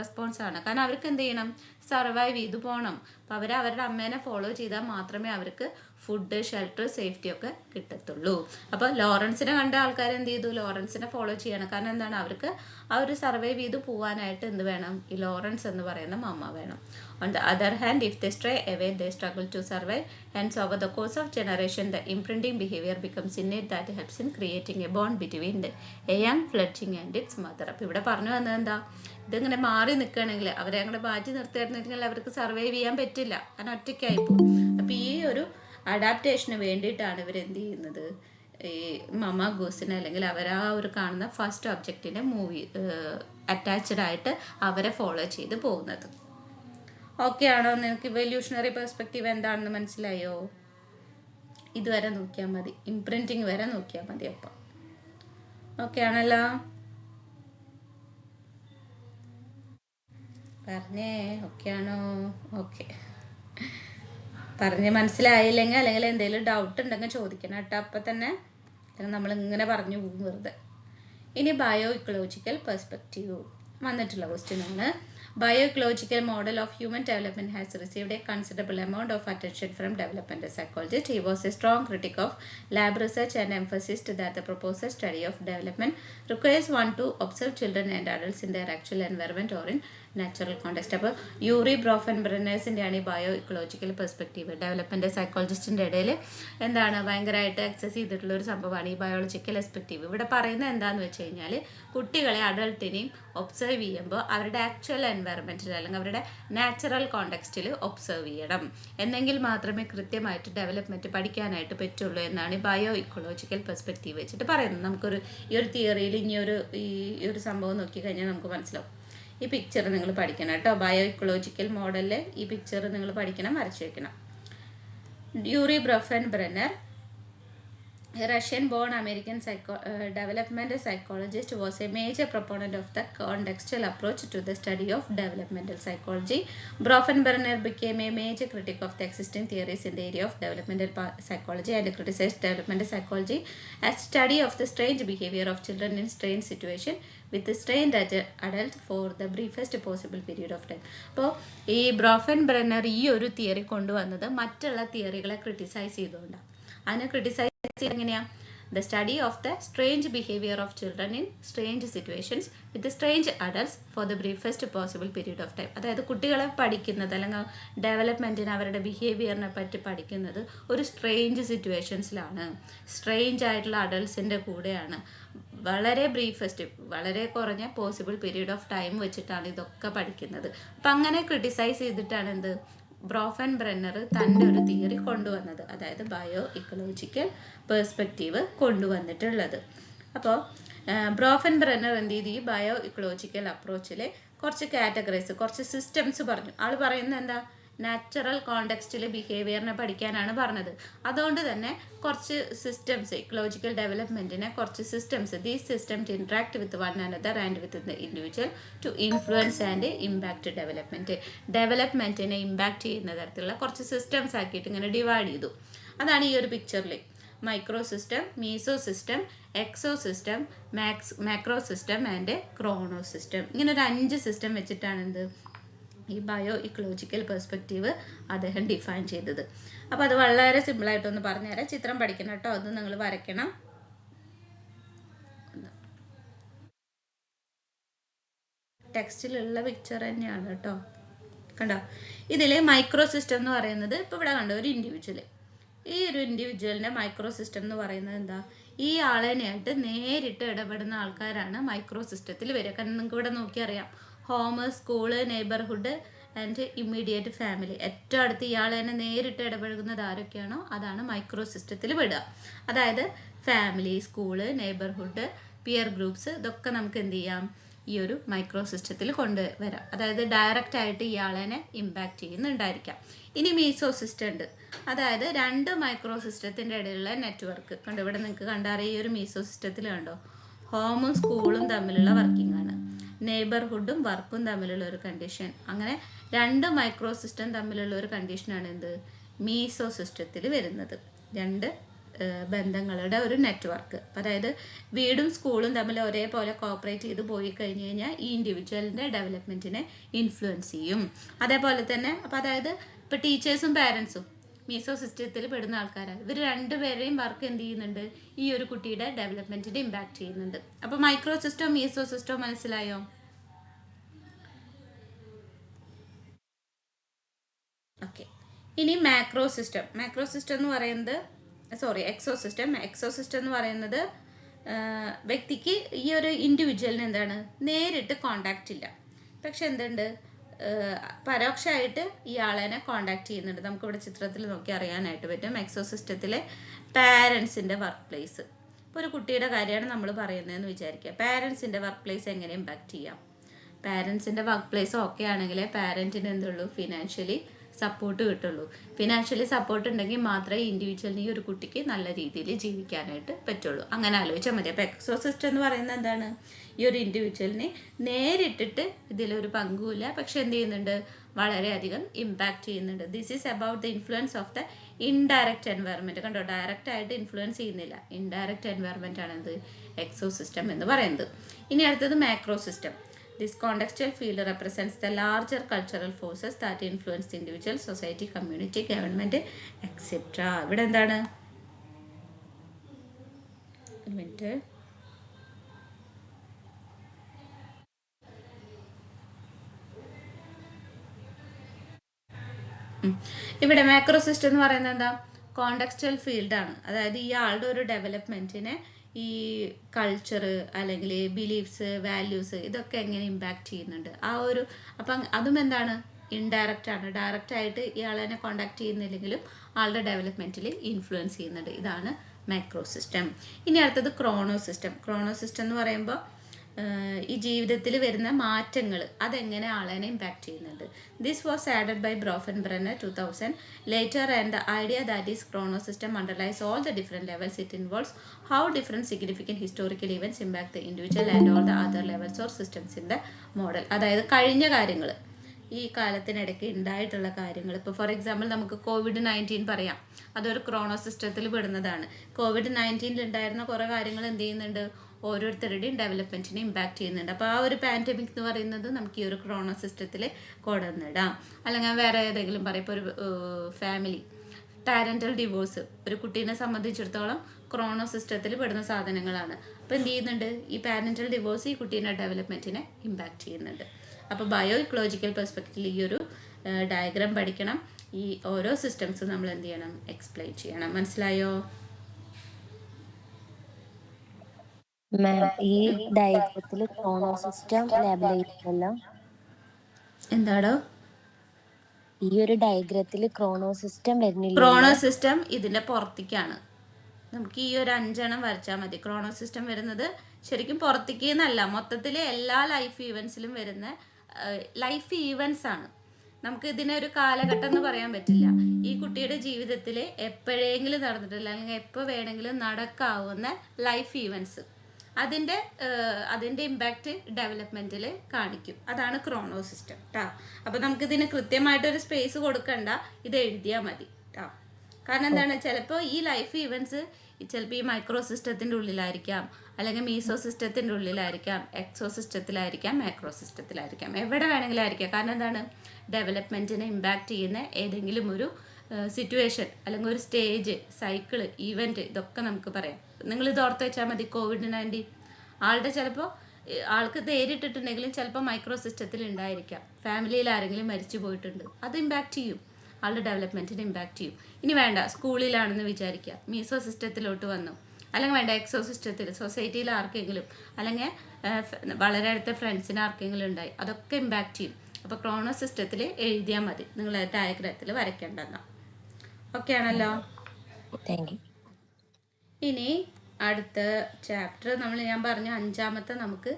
റെസ്പോൺസ് ആണ്. കാരണം അവർക്ക് എന്ത് ചെയ്യണം, സർവൈവ് ചെയ്ത് പോകണം. അപ്പോൾ അവരുടെ അമ്മേനെ ഫോളോ ചെയ്താൽ മാത്രമേ അവർക്ക് ഫുഡ്, ഷെൽട്ടർ, സേഫ്റ്റി ഒക്കെ കിട്ടത്തുള്ളൂ. അപ്പോൾ ലോറൻസിനെ കണ്ട ആൾക്കാർ എന്ത് ചെയ്തു, ലോറൻസിനെ ഫോളോ ചെയ്യണം. കാരണം എന്താണ്, അവർക്ക് ആ ഒരു സർവൈവ് ചെയ്ത് പോകാനായിട്ട് എന്ത് വേണം, ഈ ലോറൻസ് എന്ന് പറയുന്ന മമ്മ വേണം. On the other hand, if they stray away, they struggle to survive. Hence, over the course of generation, the imprinting behavior becomes innate that helps in creating a bond between a young fledgling and its mother. അപ്പോൾ ഇവിടെ പറഞ്ഞു വന്നത് എന്താ, ഇതിങ്ങനെ മാറി നിൽക്കുകയാണെങ്കിൽ, അവരെ അങ്ങനെ മാറ്റി നിർത്തിയിരുന്നെങ്കിൽ അവർക്ക് സർവൈവ് ചെയ്യാൻ പറ്റില്ല, കാരണം ഒറ്റയ്ക്കായി പോകും. അപ്പോൾ ഈ ഒരു അഡാപ്റ്റേഷന് വേണ്ടിയിട്ടാണ് ഇവരെന്ത് ചെയ്യുന്നത്, ഈ മമ ഗൂസിനെ അല്ലെങ്കിൽ അവർ ആ ഒരു കാണുന്ന ഫസ്റ്റ് ഒബ്ജക്റ്റിനെ അറ്റാച്ച്ഡ് ആയിട്ട് അവരെ ഫോളോ ചെയ്ത് പോകുന്നത്. ഓക്കെ ആണോ, നിങ്ങൾക്ക് ഇവല്യൂഷണറി പെർസ്പെക്റ്റീവ് എന്താണെന്ന് മനസ്സിലായോ? ഇതുവരെ നോക്കിയാൽ മതി, ഇംപ്രിൻറ്റിങ് വരെ നോക്കിയാൽ മതി. അപ്പം ഓക്കെ ആണല്ലോ, പറഞ്ഞേ ഓക്കെ ആണോ? ഓക്കെ, പറഞ്ഞ് മനസ്സിലായില്ലെങ്കിൽ അല്ലെങ്കിൽ എന്തെങ്കിലും ഡൗട്ട് ഉണ്ടെങ്കിൽ ചോദിക്കണം കേട്ടോ. അപ്പം തന്നെ നമ്മളിങ്ങനെ പറഞ്ഞു പോകും വെറുതെ. ഇനി ബയോ ഇക്കോളജിക്കൽ പെർസ്പെക്റ്റീവ് വന്നിട്ടുള്ള ക്വസ്റ്റ്യനാണ്. Bioecological model of human development has received a considerable amount of attention from developmental psychologists. He was a strong critic of lab research and emphasized that the proposed study of development requires one to observe children and adults in their actual environment or in natural context. അപ്പോൾ Yuri ബ്രോഫൻ ബ്രന്നേഴ്സിൻ്റെയാണ് ഈ bio ecological perspective. Development സൈക്കോളജിസ്റ്റിൻ്റെ ഇടയിൽ എന്താണ് ഭയങ്കരമായിട്ട് access ചെയ്തിട്ടുള്ള ഒരു സംഭവമാണ് ഈ biological perspective. ഇവിടെ പറയുന്നത് എന്താണെന്ന് വെച്ച് കഴിഞ്ഞാൽ കുട്ടികളെ അഡൾട്ടിനെയും ഒബ്സർവ് ചെയ്യുമ്പോൾ അവരുടെ ആക്ച്വൽ എൻവയറമെൻറ്റിൽ അല്ലെങ്കിൽ അവരുടെ നാച്ചുറൽ കോണ്ടെക്സ്റ്റിൽ ഒബ്സർവ് ചെയ്യണം. എന്നെങ്കിൽ മാത്രമേ കൃത്യമായിട്ട് ഡെവലപ്മെൻറ്റ് പഠിക്കാനായിട്ട് പറ്റുള്ളൂ എന്നാണ് ഈ ബയോ ഇക്കോളജിക്കൽ പെർസ്പെക്റ്റീവ് വെച്ചിട്ട് പറയുന്നത്. നമുക്കൊരു ഈ ഒരു തിയറിയിൽ ഈ ഒരു സംഭവം നോക്കിക്കഴിഞ്ഞാൽ നമുക്ക് മനസ്സിലാവും. ഈ പിക്ചർ നിങ്ങൾ പഠിക്കണം കേട്ടോ. ബയോ ഇക്കോളജിക്കൽ മോഡലിൽ ഈ പിക്ചർ നിങ്ങൾ പഠിക്കണം, വരച്ചു വയ്ക്കണം. Urie Bronfenbrenner, a Russian-born American developmental psychologist, was a major proponent of the contextual approach to the study of developmental psychology. Bronfenbrenner became a major critic of the existing theories in the area of developmental psychology and criticized developmental psychology as study of the strange behavior of children in strange situation with a strained adult for the briefest possible period of time. അപ്പോൾ ഈ ബ്രോഫൻബ്രെന്നർ ഈ ഒരു theory കൊണ്ടുവന്നത് മറ്റുള്ള തിയറികളെ criticise ചെയ്തുകൊണ്ടാണ്. അതിനെ criticise എങ്ങനെയാണ്? The study of the strange behaviour of children in strange situations with strange adults for the briefest possible period of time. അതായത് കുട്ടികളെ പഠിക്കുന്നത് അല്ലെങ്കിൽ ഡെവലപ്മെൻറ്റിന് അവരുടെ ബിഹേവിയറിനെ പറ്റി പഠിക്കുന്നത് ഒരു സ്ട്രേഞ്ച് സിറ്റുവേഷൻസിലാണ്, സ്ട്രേഞ്ച് ആയിട്ടുള്ള അഡൾട്ട്സിൻ്റെ കൂടെയാണ്, വളരെ ബ്രീഫസ്റ്റ് വളരെ കുറഞ്ഞ പോസിബിൾ പീരീഡ് ഓഫ് ടൈം വെച്ചിട്ടാണ് ഇതൊക്കെ പഠിക്കുന്നത്. അപ്പം അങ്ങനെ ക്രിട്ടിസൈസ് ചെയ്തിട്ടാണ് എന്ത് ബ്രോഫൻബ്രെന്നർ തൻ്റെ ഒരു തിയറി കൊണ്ടുവന്നത്, അതായത് ബയോ ഇക്കോളജിക്കൽ പെർസ്പെക്റ്റീവ് കൊണ്ടുവന്നിട്ടുള്ളത്. അപ്പോൾ ബ്രോഫൻബ്രെന്നർ എന്ത് ചെയ്തു? ഈ ബയോ ഇക്കോളജിക്കൽ അപ്രോച്ചിൽ കുറച്ച് കാറ്റഗറീസ്, കുറച്ച് സിസ്റ്റംസ് പറഞ്ഞു. ആൾ പറയുന്നത് എന്താ? നാച്ചുറൽ കോണ്ടെക്സ്റ്റിൽ ബിഹേവിയറിനെ പഠിക്കാനാണ് പറഞ്ഞത്. അതുകൊണ്ട് തന്നെ കുറച്ച് സിസ്റ്റംസ്, ഇക്കോളജിക്കൽ ഡെവലപ്മെൻറ്റിനെ കുറച്ച് systems, these systems interact with one another and with the individual to influence and impact ഡെവലപ്മെൻറ്റിനെ ഇമ്പാക്റ്റ് ചെയ്യുന്ന തരത്തിലുള്ള കുറച്ച് സിസ്റ്റംസ് ആക്കിയിട്ട് ഇങ്ങനെ ഡിവൈഡ് ചെയ്തു. അതാണ് ഈ ഒരു പിക്ചറിൽ micro system, meso system, exo system, macro system and chrono system. ഇങ്ങനെ ഒരു 5 സിസ്റ്റം വെച്ചിട്ടാണ് എന്ത് ഈ ബയോ ഇക്കോളജിക്കൽ പെർസ്പെക്റ്റീവ് അദ്ദേഹം ഡിഫൈൻ ചെയ്തത്. അപ്പോൾ അത് വളരെ സിമ്പിളായിട്ടൊന്ന് പറഞ്ഞുതരാം. ചിത്രം പഠിക്കണം കേട്ടോ, അത് നിങ്ങൾ വരയ്ക്കണം. ടെക്സ്റ്റിലുള്ള പിക്ചർ തന്നെയാണ് കേട്ടോ, കണ്ടോ? ഇതിൽ മൈക്രോ സിസ്റ്റം എന്ന് പറയുന്നത് ഇപ്പോൾ ഇവിടെ കണ്ടോ ഒരു ഇൻഡിവിജ്വൽ. ഈ ഒരു ഇൻഡിവിജ്വലിൻ്റെ മൈക്രോ സിസ്റ്റം എന്ന് പറയുന്നത് എന്താ? ഈ ആളിനായിട്ട് നേരിട്ട് ഇടപെടുന്ന ആൾക്കാരാണ് മൈക്രോ സിസ്റ്റത്തിൽ വരിക. കാരണം നിങ്ങൾക്ക് ഇവിടെ നോക്കിയറിയാം, home, school, neighbourhood and immediate family. ഏറ്റവും അടുത്ത് ഇയാൾ തന്നെ നേരിട്ട് ഇടപഴകുന്നത് ആരൊക്കെയാണോ അതാണ് മൈക്രോ സിസ്റ്റത്തിൽ വിടുക. അതായത് family, school, neighbourhood, peer groups, ഇതൊക്കെ നമുക്ക് എന്ത് ചെയ്യാം? ഈ ഒരു മൈക്രോ സിസ്റ്റത്തിൽ കൊണ്ടുവരാം. അതായത് ഡയറക്റ്റ് ആയിട്ട് ഇയാളെ ഇമ്പാക്റ്റ് ചെയ്യുന്നുണ്ടായിരിക്കാം. ഇനി മീസോ സിസ്റ്റം ഉണ്ട്, അതായത് 2 മൈക്രോ സിസ്റ്റത്തിൻ്റെ ഇടയിലുള്ള നെറ്റ്വർക്ക്. കണ്ടോ ഇവിടെ നിങ്ങൾക്ക് കണ്ടറിയാം, ഈ ഒരു മീസോ സിസ്റ്റത്തിൽ കണ്ടോ ഹോമും സ്കൂളും തമ്മിലുള്ള വർക്കിംഗ് ആണ്, നെയ്ബർഹുഡും വർക്കും തമ്മിലുള്ള ഒരു കണ്ടീഷൻ. അങ്ങനെ 2 മൈക്രോ സിസ്റ്റം തമ്മിലുള്ള ഒരു കണ്ടീഷനാണ് എന്ത് മീസോ സിസ്റ്റത്തിൽ വരുന്നത്. 2 ബന്ധങ്ങളുടെ ഒരു നെറ്റ്വർക്ക്. അതായത് വീടും സ്കൂളും തമ്മിൽ ഒരേപോലെ കോപ്പറേറ്റ് ചെയ്ത് പോയി കഴിഞ്ഞ് കഴിഞ്ഞാൽ ഈ ഇൻഡിവിജ്വലിൻ്റെ ഡെവലപ്മെൻറ്റിനെ ഇൻഫ്ലുവൻസ് ചെയ്യും. അതേപോലെ തന്നെ അപ്പോൾ അതായത് ഇപ്പോൾ ടീച്ചേഴ്സും പാരൻസും മീസോ സിസ്റ്റത്തിൽ പെടുന്ന ആൾക്കാരാണ്. ഇവർ 2 പേരെയും വർക്ക് എന്ത് ചെയ്യുന്നുണ്ട്? ഈ ഒരു കുട്ടിയുടെ ഡെവലപ്മെൻറ്റിനെ ഇമ്പാക്റ്റ് ചെയ്യുന്നുണ്ട്. അപ്പോൾ മൈക്രോ സിസ്റ്റം, മീസോ സിസ്റ്റം മനസ്സിലായോ? ഓക്കെ. ഇനി മാക്രോ സിസ്റ്റം. മാക്രോ സിസ്റ്റം എന്ന് പറയുന്നത് എക്സോ സിസ്റ്റം എന്ന് പറയുന്നത് വ്യക്തിക്ക് ഈ ഒരു ഇൻഡിവിജ്വലിന് എന്താണ് നേരിട്ട് കോണ്ടാക്റ്റ് ഇല്ല, പക്ഷെ എന്തുണ്ട് പരോക്ഷമായിട്ട് ഇയാളെ കോണ്ടാക്ട് ചെയ്യുന്നുണ്ട്. നമുക്കിവിടെ ചിത്രത്തിൽ നോക്കി അറിയാനായിട്ട് പറ്റും. എക്സോ സിസ്റ്റത്തിലെ പാരൻസിൻ്റെ വർക്ക് പ്ലേസ്. ഇപ്പോൾ ഒരു കുട്ടിയുടെ കാര്യമാണ് നമ്മൾ പറയുന്നതെന്ന് വിചാരിക്കുക. പാരൻസിൻ്റെ വർക്ക് പ്ലേസ് എങ്ങനെ ഇമ്പാക്റ്റ് ചെയ്യാം? പാരൻസിൻ്റെ വർക്ക് പ്ലേസ് ഓക്കെ ആണെങ്കിൽ പാരൻറ്റിന് എന്തുള്ളൂ? ഫിനാൻഷ്യലി സപ്പോർട്ട് കിട്ടുള്ളൂ. ഫിനാൻഷ്യലി സപ്പോർട്ട് ഉണ്ടെങ്കിൽ മാത്രമേ ഇൻഡിവിജ്വലിന് ഈ ഒരു കുട്ടിക്ക് നല്ല രീതിയിൽ ജീവിക്കാനായിട്ട് പറ്റുള്ളൂ. അങ്ങനെ ആലോചിച്ചാൽ മതി. അപ്പോൾ എക്സോ സിസ്റ്റം എന്ന് പറയുന്നത് എന്താണ്? ഈ ഒരു ഇൻഡിവിജ്വലിനെ നേരിട്ടിട്ട് ഇതിലൊരു പങ്കുമില്ല, പക്ഷെ എന്ത് ചെയ്യുന്നുണ്ട്? വളരെയധികം ഇമ്പാക്റ്റ് ചെയ്യുന്നുണ്ട്. This is about the influence of the indirect environment. കണ്ടോ, ഡയറക്റ്റ് ആയിട്ട് ഇൻഫ്ലുവൻസ് ചെയ്യുന്നില്ല, ഇൻഡയറക്റ്റ് എൻവയറമെൻറ്റ് ആണെന്ത് എക്സോ സിസ്റ്റം എന്ന് പറയുന്നത്. ഇനി അടുത്തത് macro system. This contextual field represents the larger cultural forces that influence the individual, society, community, government, etc. ഇവിടെ എന്താണ്? ഒരു മിനിറ്റ്. ഇവിടെ മാക്രോ സിസ്റ്റം എന്ന് പറയുന്നത് എന്താ? കോണ്ടക്സ്റ്റൽ ഫീൽഡാണ്. അതായത് ഈ ആളുടെ ഒരു ഡെവലപ്മെൻറ്റിനെ ഈ കൾച്ചർ അല്ലെങ്കിൽ ബിലീഫ്സ്, വാല്യൂസ് ഇതൊക്കെ എങ്ങനെ ഇമ്പാക്റ്റ് ചെയ്യുന്നുണ്ട് ആ ഒരു. അപ്പം അതും എന്താണ്? ഇൻഡയറക്റ്റ് ആണ്. ഡയറക്റ്റായിട്ട് ഇയാളെ കോണ്ടാക്ട് ചെയ്യുന്നില്ലെങ്കിലും ആളുടെ ഡെവലപ്മെൻറ്റിൽ ഇൻഫ്ലുവൻസ് ചെയ്യുന്നുണ്ട്. ഇതാണ് മാക്രോ സിസ്റ്റം. ഇനി അടുത്തത് ക്രോണോ സിസ്റ്റം. ക്രോണോ സിസ്റ്റം എന്ന് പറയുമ്പോൾ ഈ ജീവിതത്തിൽ വരുന്ന മാറ്റങ്ങൾ അതെങ്ങനെ ആളെനെ ഇമ്പാക്റ്റ് ചെയ്യുന്നുണ്ട്. This was added by Bronfenbrenner 2000 later. And the idea that is chronosystem underlies all the different levels. It involves how different significant historical events impact the individual and all the other levels or systems in the model. അതായത് കഴിഞ്ഞ കാര്യങ്ങൾ, ഈ കാലത്തിനിടയ്ക്ക് ഉണ്ടായിട്ടുള്ള കാര്യങ്ങൾ. ഇപ്പോൾ for example നമുക്ക് COVID-19 പറയാം. അതൊരു ക്രോണോ സിസ്റ്റത്തിൽ പെടുന്നതാണ്. COVID-19 ഉണ്ടായിരുന്ന കുറേ കാര്യങ്ങൾ എന്ത് ചെയ്യുന്നുണ്ട്? ഓരോരുത്തരുടെയും ഡെവലപ്മെൻറ്റിനെ ഇമ്പാക്റ്റ് ചെയ്യുന്നുണ്ട്. അപ്പോൾ ആ ഒരു പാൻഡമിക് എന്ന് പറയുന്നത് നമുക്ക് ഈ ഒരു ക്രോണോ സിസ്റ്റത്തിൽ കൊണ്ടുവന്നിടാം. അല്ലെങ്കിൽ വേറെ ഏതെങ്കിലും പറയാം. ഇപ്പോൾ ഒരു ഫാമിലി പാരൻ്റൽ ഡിവോഴ്സ് ഒരു കുട്ടീനെ സംബന്ധിച്ചിടത്തോളം ക്രോണോ സിസ്റ്റത്തിൽ പെടുന്ന സാധനങ്ങളാണ്. അപ്പോൾ എന്ത് ചെയ്യുന്നുണ്ട്? ഈ പാരൻ്റൽ ഡിവോഴ്സ് ഈ കുട്ടീൻ്റെ ഡെവലപ്മെൻറ്റിനെ ഇമ്പാക്റ്റ് ചെയ്യുന്നുണ്ട്. അപ്പോൾ ബയോ ഇക്കോളജിക്കൽ പെർസ്പെക്റ്റീവിൽ ഈ ഒരു ഡയഗ്രാം പഠിക്കണം. ഈ ഓരോ സിസ്റ്റംസും നമ്മൾ എന്ത് ചെയ്യണം? എക്സ്പ്ലെയിൻ ചെയ്യണം. മനസ്സിലായോ? മാം, ഈ ഡയഗ്രത്തിൽ ക്രോണോ സിസ്റ്റം ലേബൽ ചെയ്യുന്നല്ലോ. എന്താടോ? ഈ ഒരു ഡയഗ്രത്തിൽ ക്രോണോ സിസ്റ്റം വരുന്നില്ല. ക്രോണോ സിസ്റ്റം ഇതിൻ്റെ പുറത്തേക്കാണ്. നമുക്ക് ഈ ഒരു 5 വരച്ചാൽ മതി. ക്രോണോ സിസ്റ്റം വരുന്നത് ശരിക്കും പുറത്തേക്ക് എന്നല്ല, മൊത്തത്തിൽ എല്ലാ ലൈഫ് ഈവൻസിലും വരുന്ന ലൈഫ് ഈവൻസ് ആണ്. നമുക്ക് ഇതിനൊരു കാലഘട്ടം എന്ന് പറയാൻ പറ്റില്ല. ഈ കുട്ടിയുടെ ജീവിതത്തിൽ എപ്പോഴെങ്കിലും നടന്നിട്ടില്ല അല്ലെങ്കിൽ എപ്പോൾ വേണമെങ്കിലും നടക്കാവുന്ന ലൈഫ് ഈവൻസ് അതിൻ്റെ ഇമ്പാക്റ്റ് ഡെവലപ്മെൻറ്റിൽ കാണിക്കും. അതാണ് ക്രോണോ സിസ്റ്റം കേട്ടോ. അപ്പോൾ നമുക്കിതിന് കൃത്യമായിട്ടൊരു സ്പേസ് കൊടുക്കണ്ട, ഇത് എഴുതിയാൽ മതി കേട്ടോ. കാരണം എന്താണ്? ചിലപ്പോൾ ഈ ലൈഫ് ഈവൻസ് ചിലപ്പോൾ ഈ മൈക്രോ സിസ്റ്റത്തിൻ്റെ ഉള്ളിലായിരിക്കാം, അല്ലെങ്കിൽ മീസോ സിസ്റ്റത്തിൻ്റെ ഉള്ളിലായിരിക്കാം, എക്സോ സിസ്റ്റത്തിലായിരിക്കാം, മാക്രോ സിസ്റ്റത്തിലായിരിക്കാം, എവിടെ വേണമെങ്കിലും ആയിരിക്കാം. കാരണം എന്താണ്? ഡെവലപ്മെൻറ്റിനെ ഇമ്പാക്റ്റ് ചെയ്യുന്ന ഏതെങ്കിലും ഒരു സിറ്റുവേഷൻ അല്ലെങ്കിൽ ഒരു സ്റ്റേജ്, സൈക്കിള്, ഈവൻറ്റ് ഇതൊക്കെ നമുക്ക് പറയാം. നിങ്ങളിത് ഓർത്ത് വെച്ചാൽ മതി. COVID-19 ആളുടെ ചിലപ്പോൾ ആൾക്ക് നേരിട്ടിട്ടുണ്ടെങ്കിലും ചിലപ്പോൾ മൈക്രോ സിസ്റ്റത്തിൽ ഉണ്ടായിരിക്കാം. ഫാമിലിയിൽ ആരെങ്കിലും മരിച്ചു പോയിട്ടുണ്ട്, അത് ഇമ്പാക്റ്റ് ചെയ്യും, ആളുടെ ഡെവലപ്മെൻറ്റിനെ ഇമ്പാക്റ്റ് ചെയ്യും. ഇനി വേണ്ട, സ്കൂളിലാണെന്ന് വിചാരിക്കുക, മീസോ സിസ്റ്റത്തിലോട്ട് വന്നു. അല്ലെങ്കിൽ വേണ്ട, എക്സോ സിസ്റ്റത്തിൽ സൊസൈറ്റിയിൽ ആർക്കെങ്കിലും, അല്ലെങ്കിൽ വളരെ അടുത്ത ഫ്രണ്ട്സിന് ആർക്കെങ്കിലും ഉണ്ടായി, അതൊക്കെ ഇമ്പാക്റ്റ് ചെയ്യും. അപ്പോൾ ക്രോണോ സിസ്റ്റത്തിൽ എഴുതിയാൽ മതി, നിങ്ങൾ ഡയഗ്രത്തിൽ വരയ്ക്കേണ്ടെന്നാ. ഓക്കെ ആണല്ലോ? Thank you. ഇനി അടുത്ത ചാപ്റ്റർ ഞാൻ പറഞ്ഞു 5ാമത്തെ. നമുക്ക്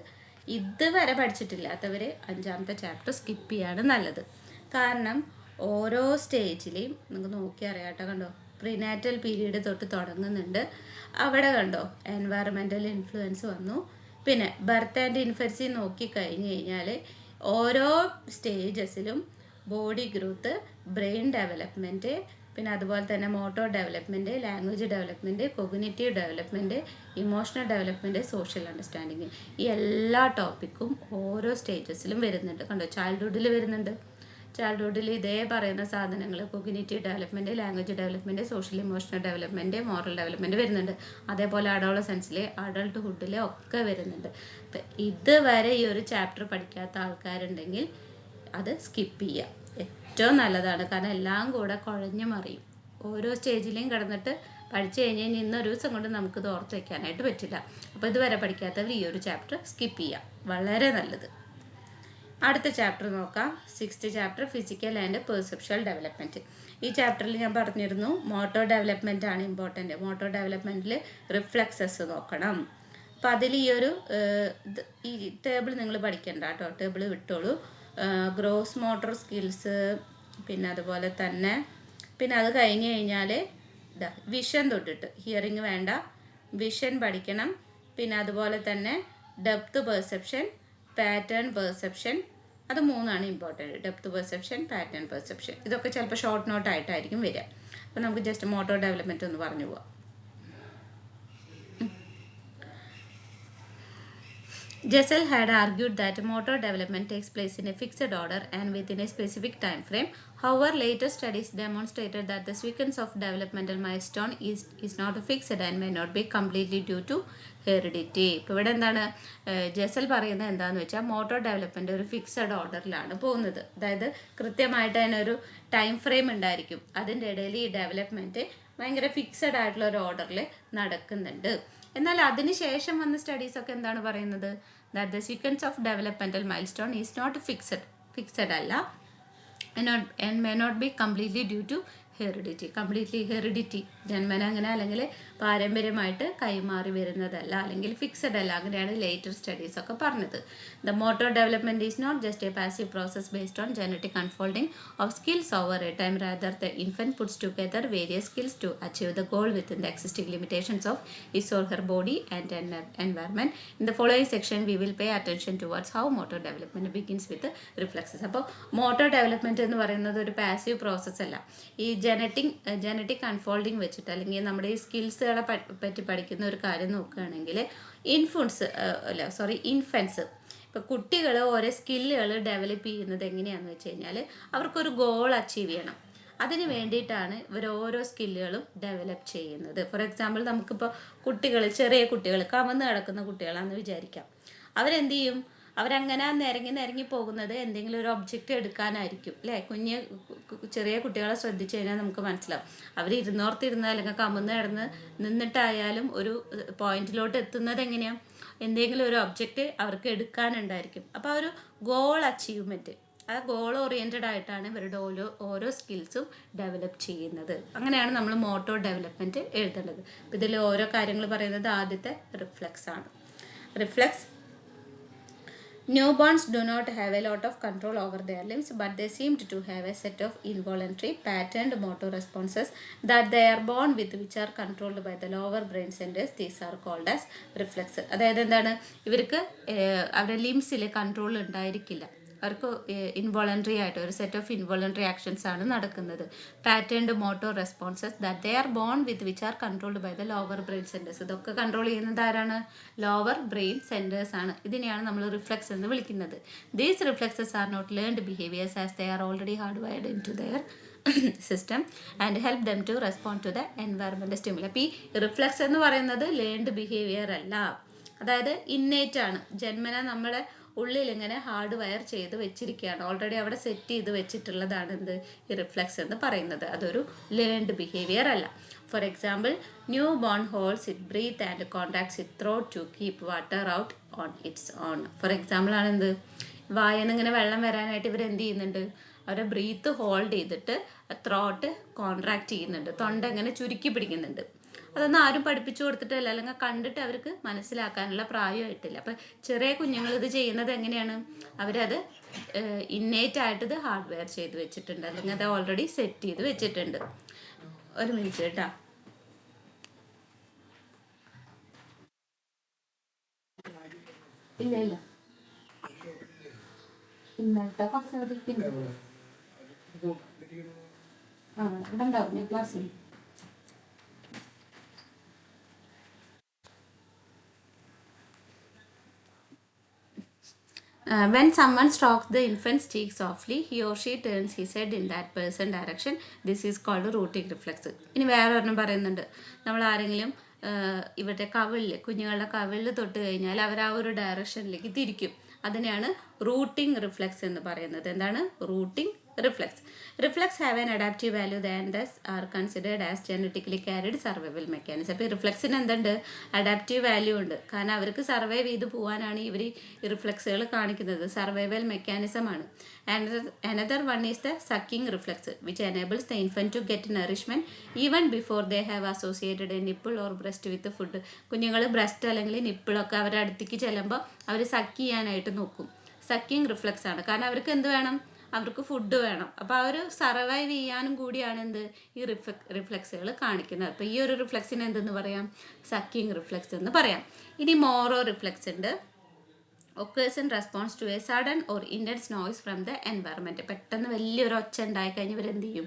ഇതുവരെ പഠിച്ചിട്ടില്ലാത്തവർ 5ാമത്തെ ചാപ്റ്റർ സ്കിപ്പ് ചെയ്യാണ് നല്ലത്. കാരണം ഓരോ സ്റ്റേജിലെയും നിങ്ങൾക്ക് നോക്കി അറിയാം കേട്ടോ. കണ്ടോ, പ്രീനാറ്റൽ പീരീഡ് തൊട്ട് തുടങ്ങുന്നുണ്ട്. അവിടെ കണ്ടോ എൻവയറമെൻ്റൽ ഇൻഫ്ലുവൻസ് വന്നു. പിന്നെ ബർത്ത് ആൻഡ് ഇൻഫൻസി നോക്കിക്കഴിഞ്ഞ് കഴിഞ്ഞാൽ ഓരോ സ്റ്റേജസിലും ബോഡി ഗ്രോത്ത്, ബ്രെയിൻ ഡെവലപ്മെൻറ്റ്, പിന്നെ അതുപോലെ തന്നെ motor development, language development, cognitive development, emotional development, social understanding, ഈ എല്ലാ ടോപ്പിക്കും ഓരോ സ്റ്റേജസിലും വരുന്നുണ്ട്. കണ്ടോ, ചൈൽഡ്ഹുഡിൽ വരുന്നുണ്ട്. ചൈൽഡ്ഹുഡിൽ ഇതേ പറയുന്ന സാധനങ്ങൾ cognitive development, language development, social emotional development, moral development വരുന്നുണ്ട്. അതേപോലെ അഡോളസെൻസിൽ, അഡൾട്ട്ഹുഡിൽ ഒക്കെ വരുന്നുണ്ട്. അപ്പം ഇതുവരെ ഈ ഒരു ചാപ്റ്റർ പഠിക്കാത്ത ആൾക്കാരുണ്ടെങ്കിൽ അത് സ്കിപ്പ് ചെയ്യുക, ഏറ്റവും നല്ലതാണ്. കാരണം എല്ലാം കൂടെ കുഴഞ്ഞു മറിയും. ഓരോ സ്റ്റേജിലെയും കിടന്നിട്ട് പഠിച്ചു കഴിഞ്ഞ് കഴിഞ്ഞാൽ ഇന്നൊരു ദിവസം കൊണ്ട് നമുക്കിത് ഓർത്ത് വയ്ക്കാനായിട്ട് പറ്റില്ല. അപ്പോൾ ഇതുവരെ പഠിക്കാത്തവർ ഈ ഒരു ചാപ്റ്റർ സ്കിപ്പ് ചെയ്യാം, വളരെ നല്ലത്. അടുത്ത ചാപ്റ്റർ നോക്കാം. 6th chapter physical and perceptual development. ഈ ചാപ്റ്ററിൽ ഞാൻ പറഞ്ഞിരുന്നു മോട്ടോർ ഡെവലപ്മെൻ്റ് ആണ് ഇമ്പോർട്ടൻ്റ്. മോട്ടോർ ഡെവലപ്മെൻറ്റിൽ റിഫ്ലെക്സസ് നോക്കണം. അപ്പോൾ അതിൽ ഈ ടേബിൾ നിങ്ങൾ പഠിക്കണ്ട കേട്ടോ, ടേബിൾ വിട്ടോളൂ. ഗ്രോസ് മോട്ടോർ സ്കിൽസ്, പിന്നെ അതുപോലെ തന്നെ അത് കഴിഞ്ഞ് കഴിഞ്ഞാൽ വിഷൻ തൊട്ടിട്ട്, ഹിയറിങ് വേണ്ട, വിഷൻ പഠിക്കണം. പിന്നെ അതുപോലെ തന്നെ ഡെപ്ത് പെർസെപ്ഷൻ, പാറ്റേൺ പെർസെപ്ഷൻ, അത് 3 important. Depth perception, pattern perception, ഇതൊക്കെ ചിലപ്പോൾ ഷോർട്ട് നോട്ടായിട്ടായിരിക്കും വരിക. അപ്പോൾ നമുക്ക് ജസ്റ്റ് മോട്ടോർ ഡെവലപ്മെൻറ്റ് ഒന്ന് പറഞ്ഞു പോവാം. Jessel had argued that motor development takes place in a fixed order and within a specific time frame. However, later studies demonstrated that the sequence of developmental milestone is not fixed and may not be completely due to heredity. ഇപ്പോൾ ഇവിടെ എന്താണ് ജെസൽ പറയുന്നത് എന്താണെന്ന് വെച്ചാൽ motor development ഒരു fixed ഓർഡറിലാണ് പോകുന്നത്. അതായത് കൃത്യമായിട്ട് അതിനൊരു ടൈം ഫ്രെയിം ഉണ്ടായിരിക്കും. അതിൻ്റെ ഇടയിൽ ഈ ഡെവലപ്മെൻറ്റ് ഭയങ്കര ഫിക്സഡ് ആയിട്ടുള്ള ഒരു ഓർഡറിൽ നടക്കുന്നുണ്ട്. എന്നാൽ അതിന് ശേഷം വന്ന സ്റ്റഡീസൊക്കെ എന്താണ് പറയുന്നത്? That the sequence of developmental milestone is not fixed അല്ല and may not be completely due to heredity ജന്മന അങ്ങനെ അല്ലെങ്കിൽ പാരമ്പര്യമായിട്ട് കൈമാറി വരുന്നതല്ല, അല്ലെങ്കിൽ ഫിക്സഡ് അല്ല. അങ്ങനെയാണ് ലേറ്റർ സ്റ്റഡീസ് ഒക്കെ പറഞ്ഞത്. The motor development is not just a passive process based on genetic unfolding of skills over a time. Rather the infant puts together various skills to achieve the goal within the existing limitations of his or her body and environment. In the following section we will pay attention towards how motor development begins with reflexes. അപ്പോൾ motor development എന്ന് പറയുന്നത് ഒരു passive process അല്ല. ഈ genetic unfolding വെച്ചിട്ട് അല്ലെങ്കിൽ നമ്മുടെ ഈ സ്കിൽസുകളെ പറ്റി പഠിക്കുന്ന ഒരു കാര്യം നോക്കുകയാണെങ്കിൽ ഇൻഫൻസ് ഇപ്പോൾ കുട്ടികൾ ഓരോ സ്കില്ലുകൾ ഡെവലപ്പ് ചെയ്യുന്നത് എങ്ങനെയാണെന്ന് വെച്ച് കഴിഞ്ഞാൽ അവർക്കൊരു ഗോൾ അച്ചീവ് ചെയ്യണം. അതിന് വേണ്ടിയിട്ടാണ് ഇവർ ഓരോ സ്കില്ലുകളും ഡെവലപ്പ് ചെയ്യുന്നത്. ഫോർ എക്സാമ്പിൾ നമുക്കിപ്പോൾ ചെറിയ കുട്ടികൾ കമന്ന് കിടക്കുന്ന കുട്ടികളാണെന്ന് വിചാരിക്കാം. അവരെന്ത് ചെയ്യും? അവരങ്ങനെ നിരങ്ങി പോകുന്നത് എന്തെങ്കിലും ഒരു ഒബ്ജക്റ്റ് എടുക്കാനായിരിക്കും അല്ലേ? ചെറിയ കുട്ടികളെ ശ്രദ്ധിച്ചു കഴിഞ്ഞാൽ നമുക്ക് മനസ്സിലാവും. അവർ ഇരുന്നോർത്തിരുന്ന് അല്ലെങ്കിൽ കമന്ന് കിടന്ന് നിന്നിട്ടായാലും ഒരു പോയിന്റിലോട്ട് എത്തുന്നത് എങ്ങനെയാണ്? എന്തെങ്കിലും ഒരു ഒബ്ജക്റ്റ് അവർക്ക് എടുക്കാനുണ്ടായിരിക്കും. അപ്പോൾ ആ ഒരു ഗോൾ അച്ചീവ്മെൻറ്റ്, ആ ഗോൾ ഓറിയൻറ്റഡ് ആയിട്ടാണ് ഇവരുടെ ഓരോ സ്കിൽസും ഡെവലപ്പ് ചെയ്യുന്നത്. അങ്ങനെയാണ് നമ്മൾ മോട്ടോർ ഡെവലപ്മെൻറ്റ് എഴുതേണ്ടത്. അപ്പോൾ ഇതിൽ ഓരോ കാര്യങ്ങൾ പറയുന്നത് ആദ്യത്തെ റിഫ്ലെക്സ് ആണ്. Reflex: Newborns do not have a lot of control over their limbs, but they seemed to have a set of involuntary patterned motor responses that they are born with, which are controlled by the lower brain centers. These are called as reflexes. അതായത് എന്താണ്? ഇവർക്ക് അവരുടെ ലിംസിൽ control ഉണ്ടായിരിക്കില്ല. അവർക്ക് involuntary ആയിട്ട് ഒരു set of involuntary actions ആണ് നടക്കുന്നത്. Patterned motor responses that they are born with which are controlled by the lower brain centres. ഇതൊക്കെ കൺട്രോൾ ചെയ്യുന്നത് ആരാണ്? ലോവർ ബ്രെയിൻ സെൻറ്റേഴ്സ് ആണ്. ഇതിനെയാണ് നമ്മൾ റിഫ്ലെക്സ് എന്ന് വിളിക്കുന്നത്. These reflexes are not learned behaviours as they are already hard wired in to their system and help them to respond to the environment stimuli. അപ്പോൾ ഈ റിഫ്ലെക്സ് എന്ന് പറയുന്നത് ലേൺഡ് ബിഹേവിയർ അല്ല. അതായത് ഇന്നേറ്റ് ആണ്. ജന്മന നമ്മുടെ ഉള്ളിൽ ഇങ്ങനെ ഹാർഡ് വയർ ചെയ്ത് വെച്ചിരിക്കുകയാണ്. ഓൾറെഡി അവിടെ സെറ്റ് ചെയ്ത് വെച്ചിട്ടുള്ളതാണ് എന്ത്? ഈ റിഫ്ലെക്സ് എന്ന് പറയുന്നത്. അതൊരു ലേൺഡ് ബിഹേവിയർ അല്ല. For example, new born holds it breath and contracts it throat to keep water out on its own. For example ആണ് എന്ത്? വായന്ന് ഇങ്ങനെ വെള്ളം വരാനായിട്ട് ഇവരെന്ത് ചെയ്യുന്നുണ്ട്? അവരെ ബ്രീത്ത് ഹോൾഡ് ചെയ്തിട്ട് ത്രോട്ട് കോൺട്രാക്ട് ചെയ്യുന്നുണ്ട്. തൊണ്ട ഇങ്ങനെ ചുരുക്കി പിടിക്കുന്നുണ്ട്. അതൊന്നും ആരും പഠിപ്പിച്ചു കൊടുത്തിട്ടില്ല, അല്ലെങ്കിൽ കണ്ടിട്ട് അവർക്ക് മനസ്സിലാക്കാനുള്ള പ്രായമായിട്ടില്ല. അപ്പം ചെറിയ കുഞ്ഞുങ്ങൾ ഇത് ചെയ്യുന്നത് എങ്ങനെയാണ്? അവരത് ഇന്നേറ്റ് ആയിട്ട് ഇത് ഹാർഡ്വെയർ ചെയ്ത് വെച്ചിട്ടുണ്ട്, അല്ലെങ്കിൽ അത് ഓൾറെഡി സെറ്റ് ചെയ്ത് വെച്ചിട്ടുണ്ട്. ഒരു മിനിറ്റ് കേട്ടോ. ഇല്ല ഇന്നത്തെ ഇവിടെ ഉണ്ടാവും ഞാൻ ക്ലാസ്സിൽ. When someone strokes the infant's cheek softly, he or she turns his head in that person's direction. This is called a rooting reflex. ഇനി വേറൊരെണ്ണം പറയുന്നുണ്ട്. നമ്മൾ ആരെങ്കിലും ഇവരുടെ കുഞ്ഞുങ്ങളുടെ കവിളിൽ തൊട്ട് കഴിഞ്ഞാൽ അവർ ആ ഒരു ഡയറക്ഷനിലേക്ക് തിരിക്കും. അതിനെയാണ് റൂട്ടിംഗ് റിഫ്ലെക്സ് എന്ന് പറയുന്നത്. എന്താണ് rooting reflex? Reflex have an adaptive value and thus are considered as genetically carried survival mechanism. അപ്പോൾ ഈ റിഫ്ലെക്സിന് എന്തുണ്ട്? അഡാപ്റ്റീവ് വാല്യൂ ഉണ്ട്. കാരണം അവർക്ക് സർവൈവ് ചെയ്ത് പോകാനാണ് ഇവർ ഈ റിഫ്ലെക്സുകൾ കാണിക്കുന്നത്. Survival മെക്കാനിസമാണ്. Another one is the sucking reflex, which enables the infant to get nourishment even before they have associated a nipple or breast with the food. കുഞ്ഞുങ്ങൾ ബ്രസ്റ്റ് അല്ലെങ്കിൽ നിപ്പിളൊക്കെ അവരുടെ അടുത്തേക്ക് ചെല്ലുമ്പോൾ അവർ സക്ക് ചെയ്യാനായിട്ട് നോക്കും. സക്കിങ് റിഫ്ലെക്സ് ആണ്. കാരണം അവർക്ക് എന്ത് വേണം? അവർക്ക് ഫുഡ് വേണം. അപ്പോൾ അവർ സർവൈവ് ചെയ്യാനും കൂടിയാണ് എന്ത്? ഈ റിഫ്ലെക്സുകൾ കാണിക്കുന്നത്. അപ്പോൾ ഈ ഒരു റിഫ്ലെക്സിന് എന്തെന്ന് പറയാം? സക്കിങ് റിഫ്ലെക്സ് എന്ന് പറയാം. ഇനി മോറോ റിഫ്ലെക്സ് ഉണ്ട്. occurs in response to a sudden or intense noise from the environment. പെട്ടെന്ന് വലിയൊരു ഒച്ച ഉണ്ടായി കഴിഞ്ഞ് ഇവരെന്ത് ചെയ്യും?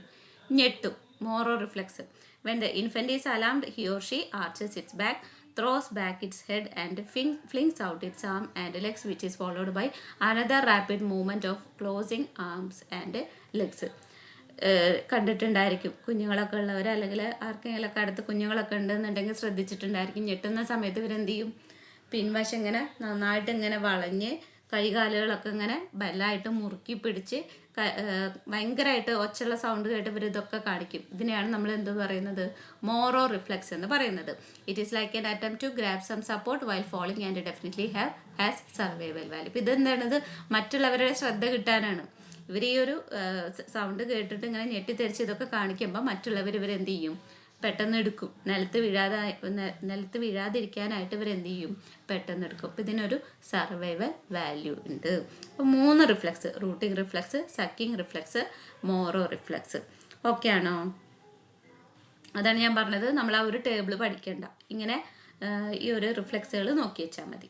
ഞെട്ടും. മോറോ reflex. When the infant is alarmed, he or she arches its back, throws back its head and flings out its arm and legs, which is followed by another rapid movement of closing arms and legs. കണ്ടിട്ടുണ്ടായിരിക്കും കുഞ്ഞുങ്ങളൊക്കെ ഉള്ളവർ, അല്ലെങ്കിൽ ആർക്കെങ്കിലൊക്കെ അടുത്ത് കുഞ്ഞുങ്ങളൊക്കെ ഉണ്ടെന്നുണ്ടെങ്കിൽ ശ്രദ്ധിച്ചിട്ടുണ്ടായിരിക്കും. ഞെട്ടുന്ന സമയത്ത് ഇവരെന്ത് ചെയ്യും, പിൻവശം ഇങ്ങനെ നന്നായിട്ട് ഇങ്ങനെ വളഞ്ഞ് കൈകാലുകളൊക്കെ ഇങ്ങനെ ബലമായിട്ട് മുറുക്കി പിടിച്ച് ഭയങ്കരമായിട്ട് ഒച്ചയുള്ള സൗണ്ട് കേട്ട് ഇവർ ഇതൊക്കെ കാണിക്കും. ഇതിനെയാണ് നമ്മൾ എന്ത് പറയുന്നത്, മോറോ റിഫ്ലെക്സ് എന്ന് പറയുന്നത്. It is like an attempt to grab some support while falling and definitely has survival value. ഇപ്പം ഇതെന്താണത്, മറ്റുള്ളവരുടെ ശ്രദ്ധ കിട്ടാനാണ്. ഇവർ ഈ ഒരു സൗണ്ട് കേട്ടിട്ട് ഇങ്ങനെ ഞെട്ടിത്തെറിച്ച് ഇതൊക്കെ കാണിക്കുമ്പോൾ മറ്റുള്ളവർ ഇവരെന്ത് ചെയ്യും, പെട്ടെന്ന് എടുക്കും. നിലത്ത് വീഴാതിരിക്കാനായിട്ട് ഇവരെന്ത് ചെയ്യും, പെട്ടെന്ന് എടുക്കും. അപ്പം ഇതിനൊരു സർവൈവൽ വാല്യൂ ഉണ്ട്. അപ്പോൾ 3 reflex, rooting reflex, sucking reflex, Moro reflex. Okay ആണോ? അതാണ് ഞാൻ പറഞ്ഞത്, നമ്മൾ ആ ഒരു ടേബിൾ പഠിക്കണ്ട, ഇങ്ങനെ ഈ ഒരു റിഫ്ലെക്സുകൾ നോക്കി വെച്ചാൽ മതി.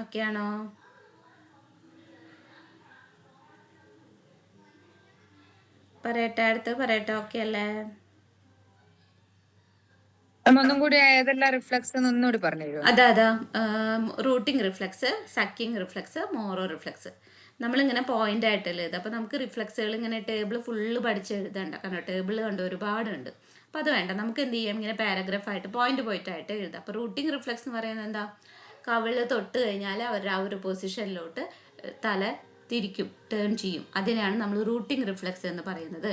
ഓക്കെ ആണോ? അടുത്ത് പറയട്ടെ, ഓക്കെ അല്ലേ? ഒന്നും കൂടി ഏതെല്ലാം റിഫ്ലക്സ് ഒന്നുകൂടി പറഞ്ഞു. അതാ rooting reflex, sucking reflex, Moro reflex. നമ്മളിങ്ങനെ പോയിന്റ് ആയിട്ടല്ലേ എഴുതുക. അപ്പോൾ നമുക്ക് റിഫ്ലെക്സുകൾ ഇങ്ങനെ ടേബിൾ ഫുള്ള് പഠിച്ച് എഴുതണ്ട, കാരണം ടേബിൾ കണ്ട് ഒരുപാടുണ്ട്. അപ്പോൾ അത് വേണ്ട, നമുക്ക് എന്ത് ചെയ്യാം, ഇങ്ങനെ പാരഗ്രാഫായിട്ട് പോയിന്റായിട്ട് എഴുതാം. അപ്പോൾ റൂട്ടിംഗ് റിഫ്ലെക്സ് എന്ന് പറയുന്നത് എന്താ, കവിള് തൊട്ട് കഴിഞ്ഞാൽ അവരുടെ ആ ഒരു പൊസിഷനിലോട്ട് തല തിരിക്കും, ടേൺ ചെയ്യും. അതിനാണ് നമ്മൾ റൂട്ടിംഗ് റിഫ്ലെക്സ് എന്ന് പറയുന്നത്.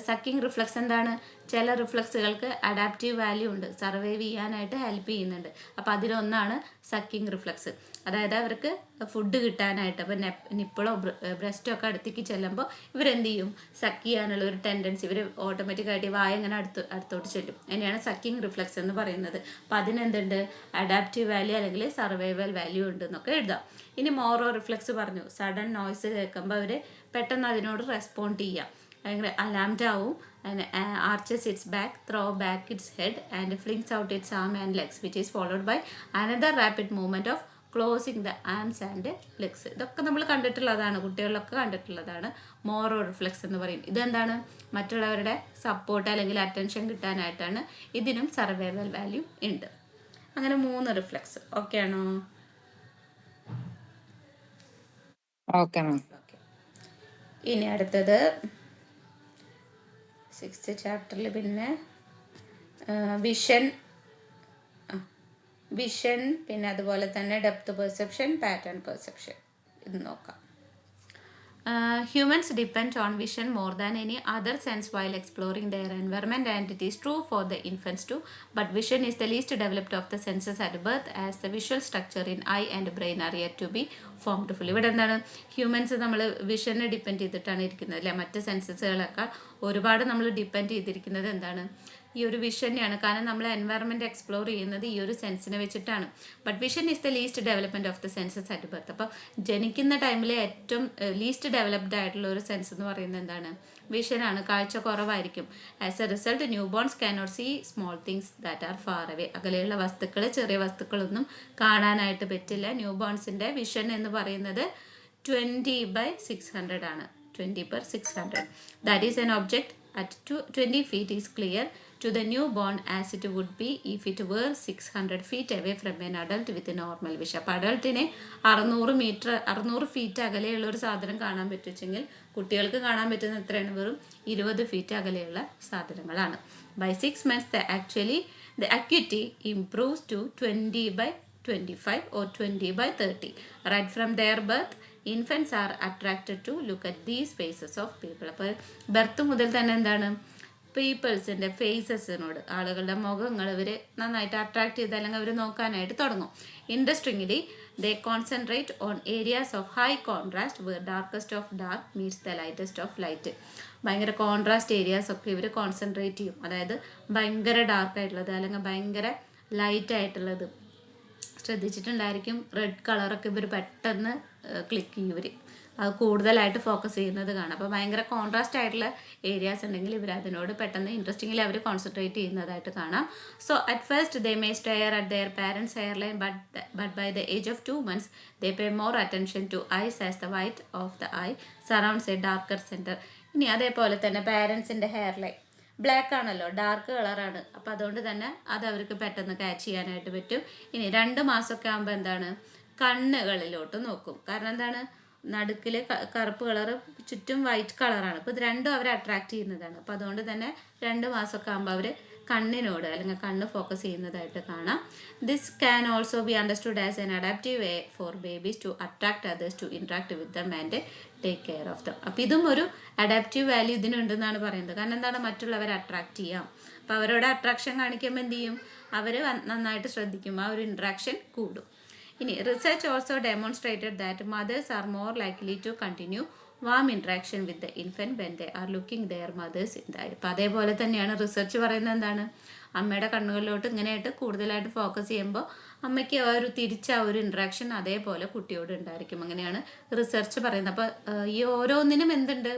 സക്കിംഗ് റിഫ്ലെക്സ് എന്താണ്, ചില റിഫ്ലെക്സുകൾക്ക് അഡാപ്റ്റീവ് വാല്യൂ ഉണ്ട്, സർവൈവ് ചെയ്യാനായിട്ട് ഹെൽപ്പ് ചെയ്യുന്നുണ്ട്. അപ്പോൾ അതിലൊന്നാണ് സക്കിംഗ് റിഫ്ലെക്സ്. അതായത് അവർക്ക് ഫുഡ് കിട്ടാനായിട്ട്, അപ്പോൾ നിപ്പിളോ ബ്രസ്റ്റോ ഒക്കെ അടുത്തേക്ക് ചെല്ലുമ്പോൾ ഇവരെന്ത് ചെയ്യും, സക്ക് ചെയ്യാനുള്ള ഒരു ടെൻഡൻസി, ഇവർ ഓട്ടോമാറ്റിക്കായിട്ട് വായ ഇങ്ങനെ അടുത്തോട്ട് ചെല്ലും. അതിനെയാണ് സക്കിംഗ് റിഫ്ലെക്സ് എന്ന് പറയുന്നത്. അപ്പോൾ അതിനെന്തുണ്ട്, അഡാപ്റ്റീവ് വാല്യൂ അല്ലെങ്കിൽ സർവൈവൽ വാല്യൂ ഉണ്ട് എന്നൊക്കെ എഴുതാം. ഇനി മോറോ റിഫ്ലെക്സ് പറഞ്ഞു, സഡൻ നോയ്സ് കേൾക്കുമ്പോൾ അവർ പെട്ടെന്ന് അതിനോട് റെസ്പോണ്ട് ചെയ്യാം. ഭയങ്കര അലാംഡ് ആവും. Arches its back, throw back its head and flings out its arm and legs, which is followed by another rapid movement of closing the arms and legs. ഇതൊക്കെ നമ്മൾ കണ്ടിട്ടുള്ളതാണ്, കുട്ടികളിലൊക്കെ കണ്ടിട്ടുള്ളതാണ്. മോറോ റിഫ്ലെക്സ് എന്ന് പറയും. ഇതെന്താണ്, മറ്റുള്ളവരുടെ സപ്പോർട്ട് അല്ലെങ്കിൽ അറ്റൻഷൻ കിട്ടാനായിട്ടാണ്. ഇതിനും സർവൈവൽ വാല്യൂ ഉണ്ട്. അങ്ങനെ 3 റിഫ്ലെക്സ്. ഓക്കെ ആണോ? ഓക്കെ. ഇനി അടുത്തത് 6th ചാപ്റ്ററിൽ പിന്നെ വിഷൻ, പിന്നെ അതുപോലെ തന്നെ ഡെപ്ത് പെർസെപ്ഷൻ, പാറ്റേൺ പെർസെപ്ഷൻ, ഇത് നോക്കാം. Humans depend on vision more than any other sense while exploring their environment, and it is true for the infants too. But vision is the least developed of the senses at birth, as the visual structure in eye and brain are yet to be formed fully. ഇവിടെ എന്താണ്, humans നമ്മൾ വിഷനെ depend ചെയ്തിട്ടാണ് ഇരിക്കുന്നത് അല്ലേ. മറ്റ് സെൻസസുകളൊക്കെ ഒരുപാട് നമ്മൾ depend ചെയ്തിരിക്കുന്നത് എന്താണ്, ഈ ഒരു വിഷനെയാണ്. കാരണം നമ്മൾ എൻവയറമെൻറ്റ് എക്സ്പ്ലോർ ചെയ്യുന്നത് ഈ ഒരു സെൻസിനെ വെച്ചിട്ടാണ്. But vision is the least development of the census at birth. അപ്പോൾ ജനിക്കുന്ന ടൈമിൽ ഏറ്റവും ലീസ്റ്റ് ഡെവലപ്ഡ് ആയിട്ടുള്ള ഒരു സെൻസ് എന്ന് പറയുന്നത് എന്താണ്, വിഷനാണ്. കാഴ്ച കുറവായിരിക്കും. As a result newborns cannot see small things that are far away. അകലെയുള്ള വസ്തുക്കൾ, ചെറിയ വസ്തുക്കളൊന്നും കാണാനായിട്ട് പറ്റില്ല. ന്യൂ ബോൺസിൻ്റെ വിഷൻ എന്ന് പറയുന്നത് 20/600 ആണ്. 20/600. That is N object at 20 feet is clear to the newborn as it would be if it were 600 feet away from an adult with a normal vision. അപ്പോൾ അഡൾട്ടിനെ 600 feet അകലെയുള്ള ഒരു സാധനം കാണാൻ പറ്റുമെങ്കിൽ കുട്ടികൾക്ക് കാണാൻ പറ്റുന്ന എത്രയാണ്, വെറും 20 ഫീറ്റ് അകലെയുള്ള സാധനങ്ങളാണ്. By 6 months the acuity improves to 20/25 or 20/30. Right from their birth, infants are attracted to look at these faces of people. അപ്പോൾ ബർത്ത് മുതൽ തന്നെ എന്താണ്, പീപ്പിൾസിൻ്റെ ഫേസസിനോട്, ആളുകളുടെ മുഖങ്ങൾ ഇവർ നന്നായിട്ട് അട്രാക്ട് ചെയ്ത് അല്ലെങ്കിൽ അവർ നോക്കാനായിട്ട് തുടങ്ങും. Interestingly they concentrate on areas of high contrast where darkest of dark meets the lightest of light. ഭയങ്കര കോൺട്രാസ്റ്റ് ഏരിയാസ് ഒക്കെ ഇവർ കോൺസെൻട്രേറ്റ് ചെയ്യും. അതായത് ഭയങ്കര ഡാർക്കായിട്ടുള്ളത് അല്ലെങ്കിൽ ഭയങ്കര ലൈറ്റായിട്ടുള്ളത്. ശ്രദ്ധിച്ചിട്ടുണ്ടായിരിക്കും, റെഡ് കളറൊക്കെ ഇവർ പെട്ടെന്ന് ക്ലിക്ക് ചെയ്യും. ഇവർ അത് കൂടുതലായിട്ട് ഫോക്കസ് ചെയ്യുന്നത് കാണാം. അപ്പോൾ ഭയങ്കര കോൺട്രാസ്റ്റ് ആയിട്ടുള്ള ഏരിയാസ് ഉണ്ടെങ്കിൽ ഇവർ അതിനോട് പെട്ടെന്ന് ഇൻട്രസ്റ്റിംഗിൽ അവർ കോൺസെൻട്രേറ്റ് ചെയ്യുന്നതായിട്ട് കാണാം. So at first they may stare at their parents hairline, but by the age of 2 months they pay more attention to eyes as the white of the eye surrounds a darker centre. ഇനി അതേപോലെ തന്നെ പാരൻസിൻ്റെ hairline, black ആണല്ലോ, dark കളറാണ്. അപ്പം അതുകൊണ്ട് തന്നെ അത് അവർക്ക് പെട്ടെന്ന് ക്യാച്ച് ചെയ്യാനായിട്ട് പറ്റും. ഇനി 2 മാസമൊക്കെ ആകുമ്പോൾ എന്താണ്, കണ്ണുകളിലോട്ട് നോക്കും. കാരണം എന്താണ്, നടുക്കിൽ കറുപ്പ് കളറ്, ചുറ്റും വൈറ്റ് കളറാണ്. അപ്പോൾ ഇത് രണ്ടും അവരെ അട്രാക്ട് ചെയ്യുന്നതാണ്. അപ്പോൾ അതുകൊണ്ട് തന്നെ 2 മാസമൊക്കെ ആകുമ്പോൾ അവർ കണ്ണിനോട് അല്ലെങ്കിൽ കണ്ണ് ഫോക്കസ് ചെയ്യുന്നതായിട്ട് കാണാം. This can also be understood as an adaptive way for babies to attract others to interact with them and take care of them. അപ്പോൾ ഇതും ഒരു അഡാപ്റ്റീവ് വാല്യൂ ഇതിനുണ്ടെന്നാണ് പറയുന്നത്. കാരണം എന്താണ്, മറ്റുള്ളവരെ അട്രാക്ട് ചെയ്യാം. അപ്പോൾ അവരോട് അട്രാക്ഷൻ കാണിക്കുമ്പോൾ എന്ത് ചെയ്യും, അവർ നന്നായിട്ട് ശ്രദ്ധിക്കും, ആ ഒരു ഇൻട്രാക്ഷൻ കൂടും. ഇനി research also demonstrated that mothers are more likely to continue warm interaction with the infant when they are looking their mothers in the eye. അപ്പോൾ അതേപോലെ തന്നെയാണ് റിസർച്ച് പറയുന്നത് എന്താണ്, അമ്മയുടെ കണ്ണുകളിലോട്ട് ഇങ്ങനെയായിട്ട് കൂടുതലായിട്ട് ഫോക്കസ് ചെയ്യുമ്പോൾ അമ്മയ്ക്ക് ആ ഒരു തിരിച്ച ആ ഒരു ഇൻട്രാക്ഷൻ അതേപോലെ കുട്ടിയോട് ഉണ്ടായിരിക്കും. അങ്ങനെയാണ് റിസർച്ച് പറയുന്നത്. അപ്പോൾ ഈ ഓരോന്നിനും എന്തുണ്ട്,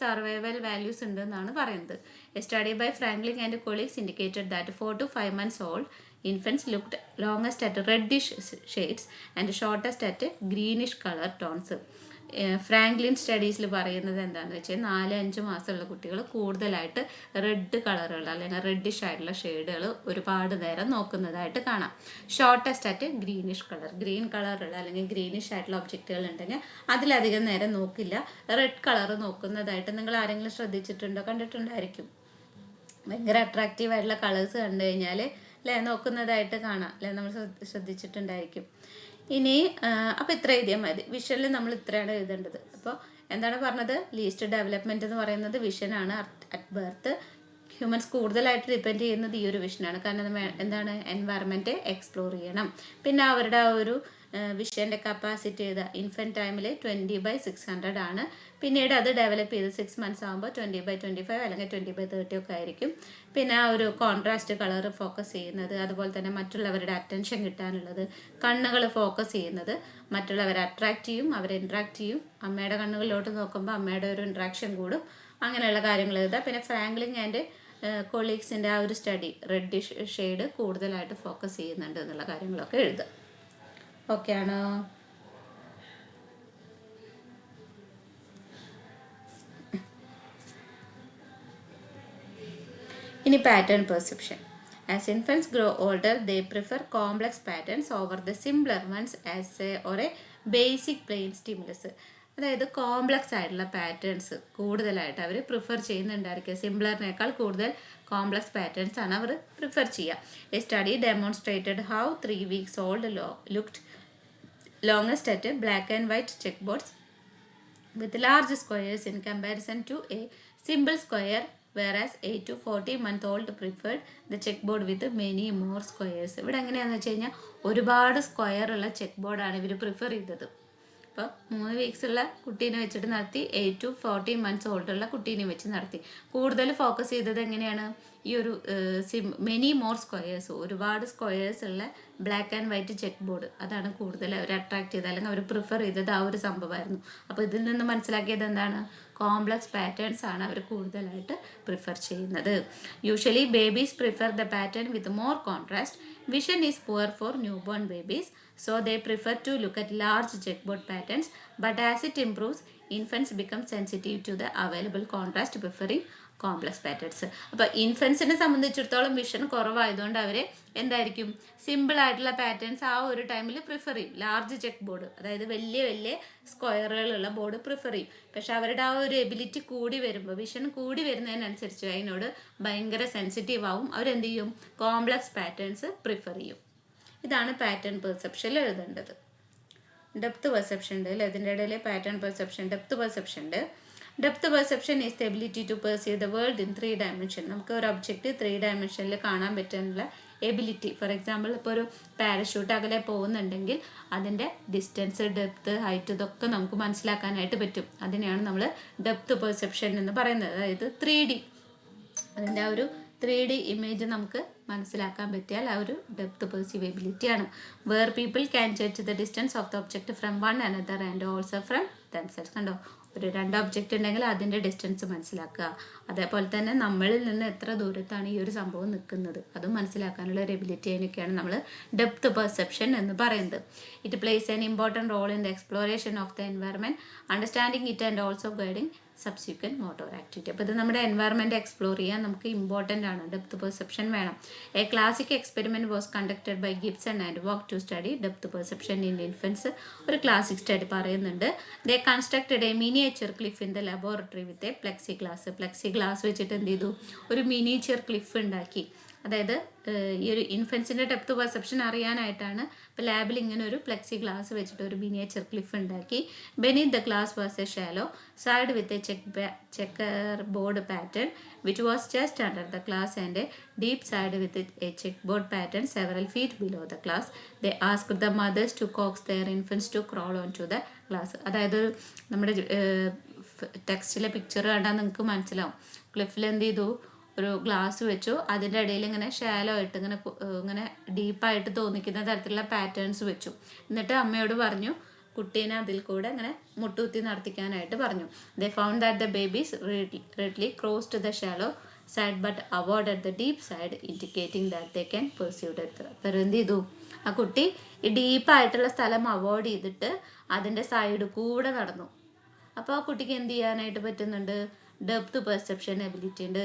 സർവൈവൽ വാല്യൂസ് ഉണ്ട് എന്നാണ് പറയുന്നത്. A study by Franklin and colleagues indicated that 4 to 5 months old infants looked longest at reddish shades and shortest at greenish color tones. Franklin സ്റ്റഡീസിൽ പറയുന്നത് എന്താണെന്ന് വെച്ചാൽ 4-5 മാസമുള്ള കുട്ടികൾ കൂടുതലായിട്ട് റെഡ് കളറുകൾ അല്ലെങ്കിൽ റെഡിഷ് ആയിട്ടുള്ള ഷെയ്ഡുകൾ ഒരുപാട് നേരം നോക്കുന്നതായിട്ട് കാണാം. ഷോർട്ടസ്റ്റ് ആയിട്ട് ഗ്രീനിഷ് കളർ, ഗ്രീൻ കളറുള്ള അല്ലെങ്കിൽ ഗ്രീനിഷ് ആയിട്ടുള്ള ഒബ്ജക്റ്റുകൾ ഉണ്ടെങ്കിൽ അതിലധികം നേരം നോക്കില്ല. റെഡ് കളർ നോക്കുന്നതായിട്ട് നിങ്ങൾ ആരെങ്കിലും ശ്രദ്ധിച്ചിട്ടുണ്ടോ, കണ്ടിട്ടുണ്ടായിരിക്കും. ഭയങ്കര അട്രാക്റ്റീവ് ആയിട്ടുള്ള കളേഴ്സ് കണ്ടു കഴിഞ്ഞാൽ അല്ലേ നോക്കുന്നതായിട്ട് കാണാം അല്ലേ, നമ്മൾ ശ്രദ്ധിച്ചിട്ടുണ്ടായിരിക്കും. ഇനി അപ്പോൾ ഇത്ര എഴുതിയാൽ മതി. വിഷനിൽ നമ്മൾ ഇത്രയാണ് എഴുതേണ്ടത്. അപ്പോൾ എന്താണ് പറഞ്ഞത്, ലീസ്റ്റ് ഡെവലപ്മെൻറ്റ് എന്ന് പറയുന്നത് വിഷനാണ്. അറ്റ് ബർത്ത് ഹ്യൂമൻസ് കൂടുതലായിട്ട് ഡിപ്പെൻഡ് ചെയ്യുന്നത് ഈ ഒരു വിഷനാണ്. കാരണം എന്താണ്, എൻവയറമെൻറ്റ് എക്സ്പ്ലോർ ചെയ്യണം. പിന്നെ അവരുടെ ആ ഒരു വിഷൻ്റെ കപ്പാസിറ്റി ചെയ്ത ഇൻഫൻറ്റ് ടൈമിൽ 20/600 ആണ്. പിന്നീട് അത് ഡെവലപ്പ് ചെയ്ത് 6 months ആകുമ്പോൾ 20/25 അല്ലെങ്കിൽ 20/30 ഒക്കെ ആയിരിക്കും. പിന്നെ ആ ഒരു കോൺട്രാസ്റ്റ് കളർ ഫോക്കസ് ചെയ്യുന്നത്, അതുപോലെ തന്നെ മറ്റുള്ളവരുടെ അറ്റൻഷൻ കിട്ടാനുള്ളത്, കണ്ണുകൾ ഫോക്കസ് ചെയ്യുന്നത് മറ്റുള്ളവരെ അട്രാക്റ്റ് ചെയ്യും, അവരെ ഇൻട്രാക്ട് ചെയ്യും. അമ്മയുടെ കണ്ണുകളിലോട്ട് നോക്കുമ്പോൾ അമ്മയുടെ ഒരു ഇൻട്രാക്ഷൻ കൂടും. അങ്ങനെയുള്ള കാര്യങ്ങൾ എഴുതുക. പിന്നെ ഫ്രാങ്ക്ലിൻ ആൻഡ് കൊളീഗ്സിൻ്റെ ആ ഒരു സ്റ്റഡി റെഡിഷ് ഷെയ്ഡ് കൂടുതലായിട്ട് ഫോക്കസ് ചെയ്യുന്നുണ്ട് എന്നുള്ള കാര്യങ്ങളൊക്കെ എഴുതുക. ഓക്കെ ആണോ? ഇനി pattern perception. As infants grow older, they prefer complex patterns over the simpler ones as a basic brain stimulus. അതായത് കോംപ്ലക്സ് ആയിട്ടുള്ള പാറ്റേൺസ് കൂടുതലായിട്ട് അവർ പ്രിഫർ ചെയ്യുന്നുണ്ടായിരിക്കും. സിംപ്ലറിനേക്കാൾ കൂടുതൽ കോംപ്ലക്സ് പാറ്റേൺസ് ആണ് അവർ പ്രിഫർ ചെയ്യുക. A study demonstrated how 3 weeks old looked longest at black and white checkboards with large squares in comparison to a simple square, whereas 8 to 14-month-old preferred the checkboard with many more squares. ഇവിടെ എങ്ങനെയാണെന്ന് വെച്ച് കഴിഞ്ഞാൽ ഒരുപാട് square ഉള്ള check ബോർഡാണ് ഇവർ prefer ചെയ്തത്. അപ്പോൾ 3 weeks ഉള്ള കുട്ടീനെ വെച്ചിട്ട് നടത്തി, 8 to 14 months ഓൾഡുള്ള കുട്ടീനെ വെച്ച് നടത്തി. കൂടുതൽ ഫോക്കസ് ചെയ്തത് എങ്ങനെയാണ്, ഈ ഒരു മെനി മോർ സ്ക്വയേഴ്സ്, ഒരുപാട് സ്ക്വയേഴ്സ് ഉള്ള black and white check board, അതാണ് കൂടുതൽ അവർ അട്രാക്ട് ചെയ്തത് അല്ലെങ്കിൽ അവർ പ്രിഫർ ചെയ്തത് ആ ഒരു സംഭവമായിരുന്നു. അപ്പോൾ ഇതിൽ നിന്ന് മനസ്സിലാക്കിയത് എന്താണ്, കോംപ്ലക്സ് പാറ്റേൺസ് ആണ് അവർ കൂടുതലായിട്ട് പ്രിഫർ ചെയ്യുന്നത്. Usually babies prefer the pattern with more contrast. Vision is poor for newborn babies, so they prefer to look at large checkboard patterns, but as it improves, infants become sensitive to the available contrast, preferring complex patterns. അപ്പോൾ ഇൻഫൻസിനെ സംബന്ധിച്ചിടത്തോളം vision കുറവായതുകൊണ്ട് അവർ എന്തായിരിക്കും, simple ആയിട്ടുള്ള patterns ആ ഒരു ടൈമിൽ prefer ചെയ്യും. Large check board, അതായത് വലിയ വലിയ സ്ക്വയറുകളുള്ള ബോർഡ് പ്രിഫർ ചെയ്യും. പക്ഷെ അവരുടെ ആ ഒരു എബിലിറ്റി കൂടി വരുമ്പോൾ, വിഷൻ കൂടി വരുന്നതിനനുസരിച്ച് അതിനോട് ഭയങ്കര സെൻസിറ്റീവ് ആവും. അവരെന്ത് ചെയ്യും, കോംപ്ലക്സ് പാറ്റേൺസ് പ്രിഫർ ചെയ്യും. ഇതാണ് പാറ്റേൺ പെർസെപ്ഷനിൽ എഴുതേണ്ടത്. ഡെപ്ത് പെർസെപ്ഷൻ ഉണ്ട് അല്ലേ, ഇതിൻ്റെ ഇടയിൽ പാറ്റേൺ പെർസെപ്ഷൻ, ഡെപ്ത് പെർസെപ്ഷൻ ഉണ്ട്. Depth perception is the ability to perceive the world in 3 dimensions. നമുക്ക് ഒരു ഒബ്ജക്റ്റ് 3 dimensions കാണാൻ പറ്റാനുള്ള എബിലിറ്റി. ഫോർ എക്സാമ്പിൾ, ഇപ്പോൾ ഒരു പാരഷൂട്ട് അകലെ പോകുന്നുണ്ടെങ്കിൽ അതിൻ്റെ ഡിസ്റ്റൻസ്, ഡെപ്ത്, ഹൈറ്റ് ഇതൊക്കെ നമുക്ക് മനസ്സിലാക്കാനായിട്ട് പറ്റും. അതിനെയാണ് നമ്മൾ ഡെപ്ത് പെർസെപ്ഷൻ എന്ന് പറയുന്നത്. അതായത് 3D, അതിൻ്റെ ആ ഒരു 3D ഇമേജ് നമുക്ക് മനസ്സിലാക്കാൻ പറ്റിയാൽ ആ ഒരു ഡെപ്ത് പെർസീവബിലിറ്റിയാണ്. Where people can judge the distance of the object from one another and also from themselves. കണ്ടോ, ഒരു 2 ഒബ്ജക്റ്റ് ഉണ്ടെങ്കിൽ അതിൻ്റെ ഡിസ്റ്റൻസ് മനസ്സിലാക്കുക. അതേപോലെ തന്നെ നമ്മളിൽ നിന്ന് എത്ര ദൂരത്താണ് ഈ ഒരു സംഭവം നിൽക്കുന്നത് അതും മനസ്സിലാക്കാനുള്ള ഒരു എബിലിറ്റി അതിനൊക്കെയാണ് നമ്മൾ ഡെപ്ത് പെർസെപ്ഷൻ എന്ന് പറയുന്നത്. It plays an important role in the exploration of the environment, understanding it and also guiding subsequent motor activity. അപ്പോൾ ഇത് നമ്മുടെ എൻവയറമെൻറ്റ് എക്സ്പ്ലോർ ചെയ്യാൻ നമുക്ക് ഇമ്പോർട്ടൻ്റ് ആണ്. ഡെപ്ത് പെർസെപ്ഷൻ വേണം. A classic experiment was conducted by Gibson and Walk to study depth perception in infants. ഒരു classic study പറയുന്നുണ്ട്. They constructed a miniature cliff in the laboratory with a plexiglass വെച്ചിട്ട് എന്ത് ചെയ്തു, ഒരു miniature cliff ഉണ്ടാക്കി. അതായത് ഈ ഒരു ഇൻഫൻസിൻ്റെ ഡെപ്ത് പെർസെപ്ഷൻ അറിയാനായിട്ടാണ് ഇപ്പോൾ ലാബിൽ ഇങ്ങനെ ഒരു പ്ലെക്സി ഗ്ലാസ് വെച്ചിട്ട് ഒരു മിനിയേച്ചർ ക്ലിഫ് ഉണ്ടാക്കി. Beneath the glass was a shallow side with a checkerboard pattern which was just under the glass and a deep side with a check board pattern several feet below the glass. They asked the mothers to coax their infants to crawl on to the glass. അതായത് നമ്മുടെ ടെക്സ്റ്റിലെ picture കണ്ടാൽ നിങ്ങൾക്ക് മനസ്സിലാവും. ക്ലിഫിൽ എന്ത് ചെയ്തു, ഒരു glass വെച്ചു, അതിൻ്റെ ഇടയിൽ ഇങ്ങനെ ഷാലോ ആയിട്ട് ഇങ്ങനെ ഡീപ്പായിട്ട് തോന്നിക്കുന്ന തരത്തിലുള്ള പാറ്റേൺസ് വെച്ചു. എന്നിട്ട് അമ്മയോട് പറഞ്ഞു കുട്ടീനെ അതിൽ കൂടെ ഇങ്ങനെ മുട്ടുകുത്തി നടത്തിക്കാനായിട്ട് പറഞ്ഞു. ദേ found that the babies readily crossed the shallow side but avoided the deep side indicating that they can perceive depth. അപ്പോൾ എന്ത് ചെയ്തു, ആ കുട്ടി ഈ ഡീപ്പായിട്ടുള്ള സ്ഥലം അവോയ്ഡ് ചെയ്തിട്ട് അതിൻ്റെ സൈഡ് കൂടെ നടന്നു. അപ്പോൾ ആ കുട്ടിക്ക് എന്ത് ചെയ്യാനായിട്ട് പറ്റുന്നുണ്ട്, ഡെപ്ത് പെർസെപ്ഷൻ എബിലിറ്റി ഉണ്ട്.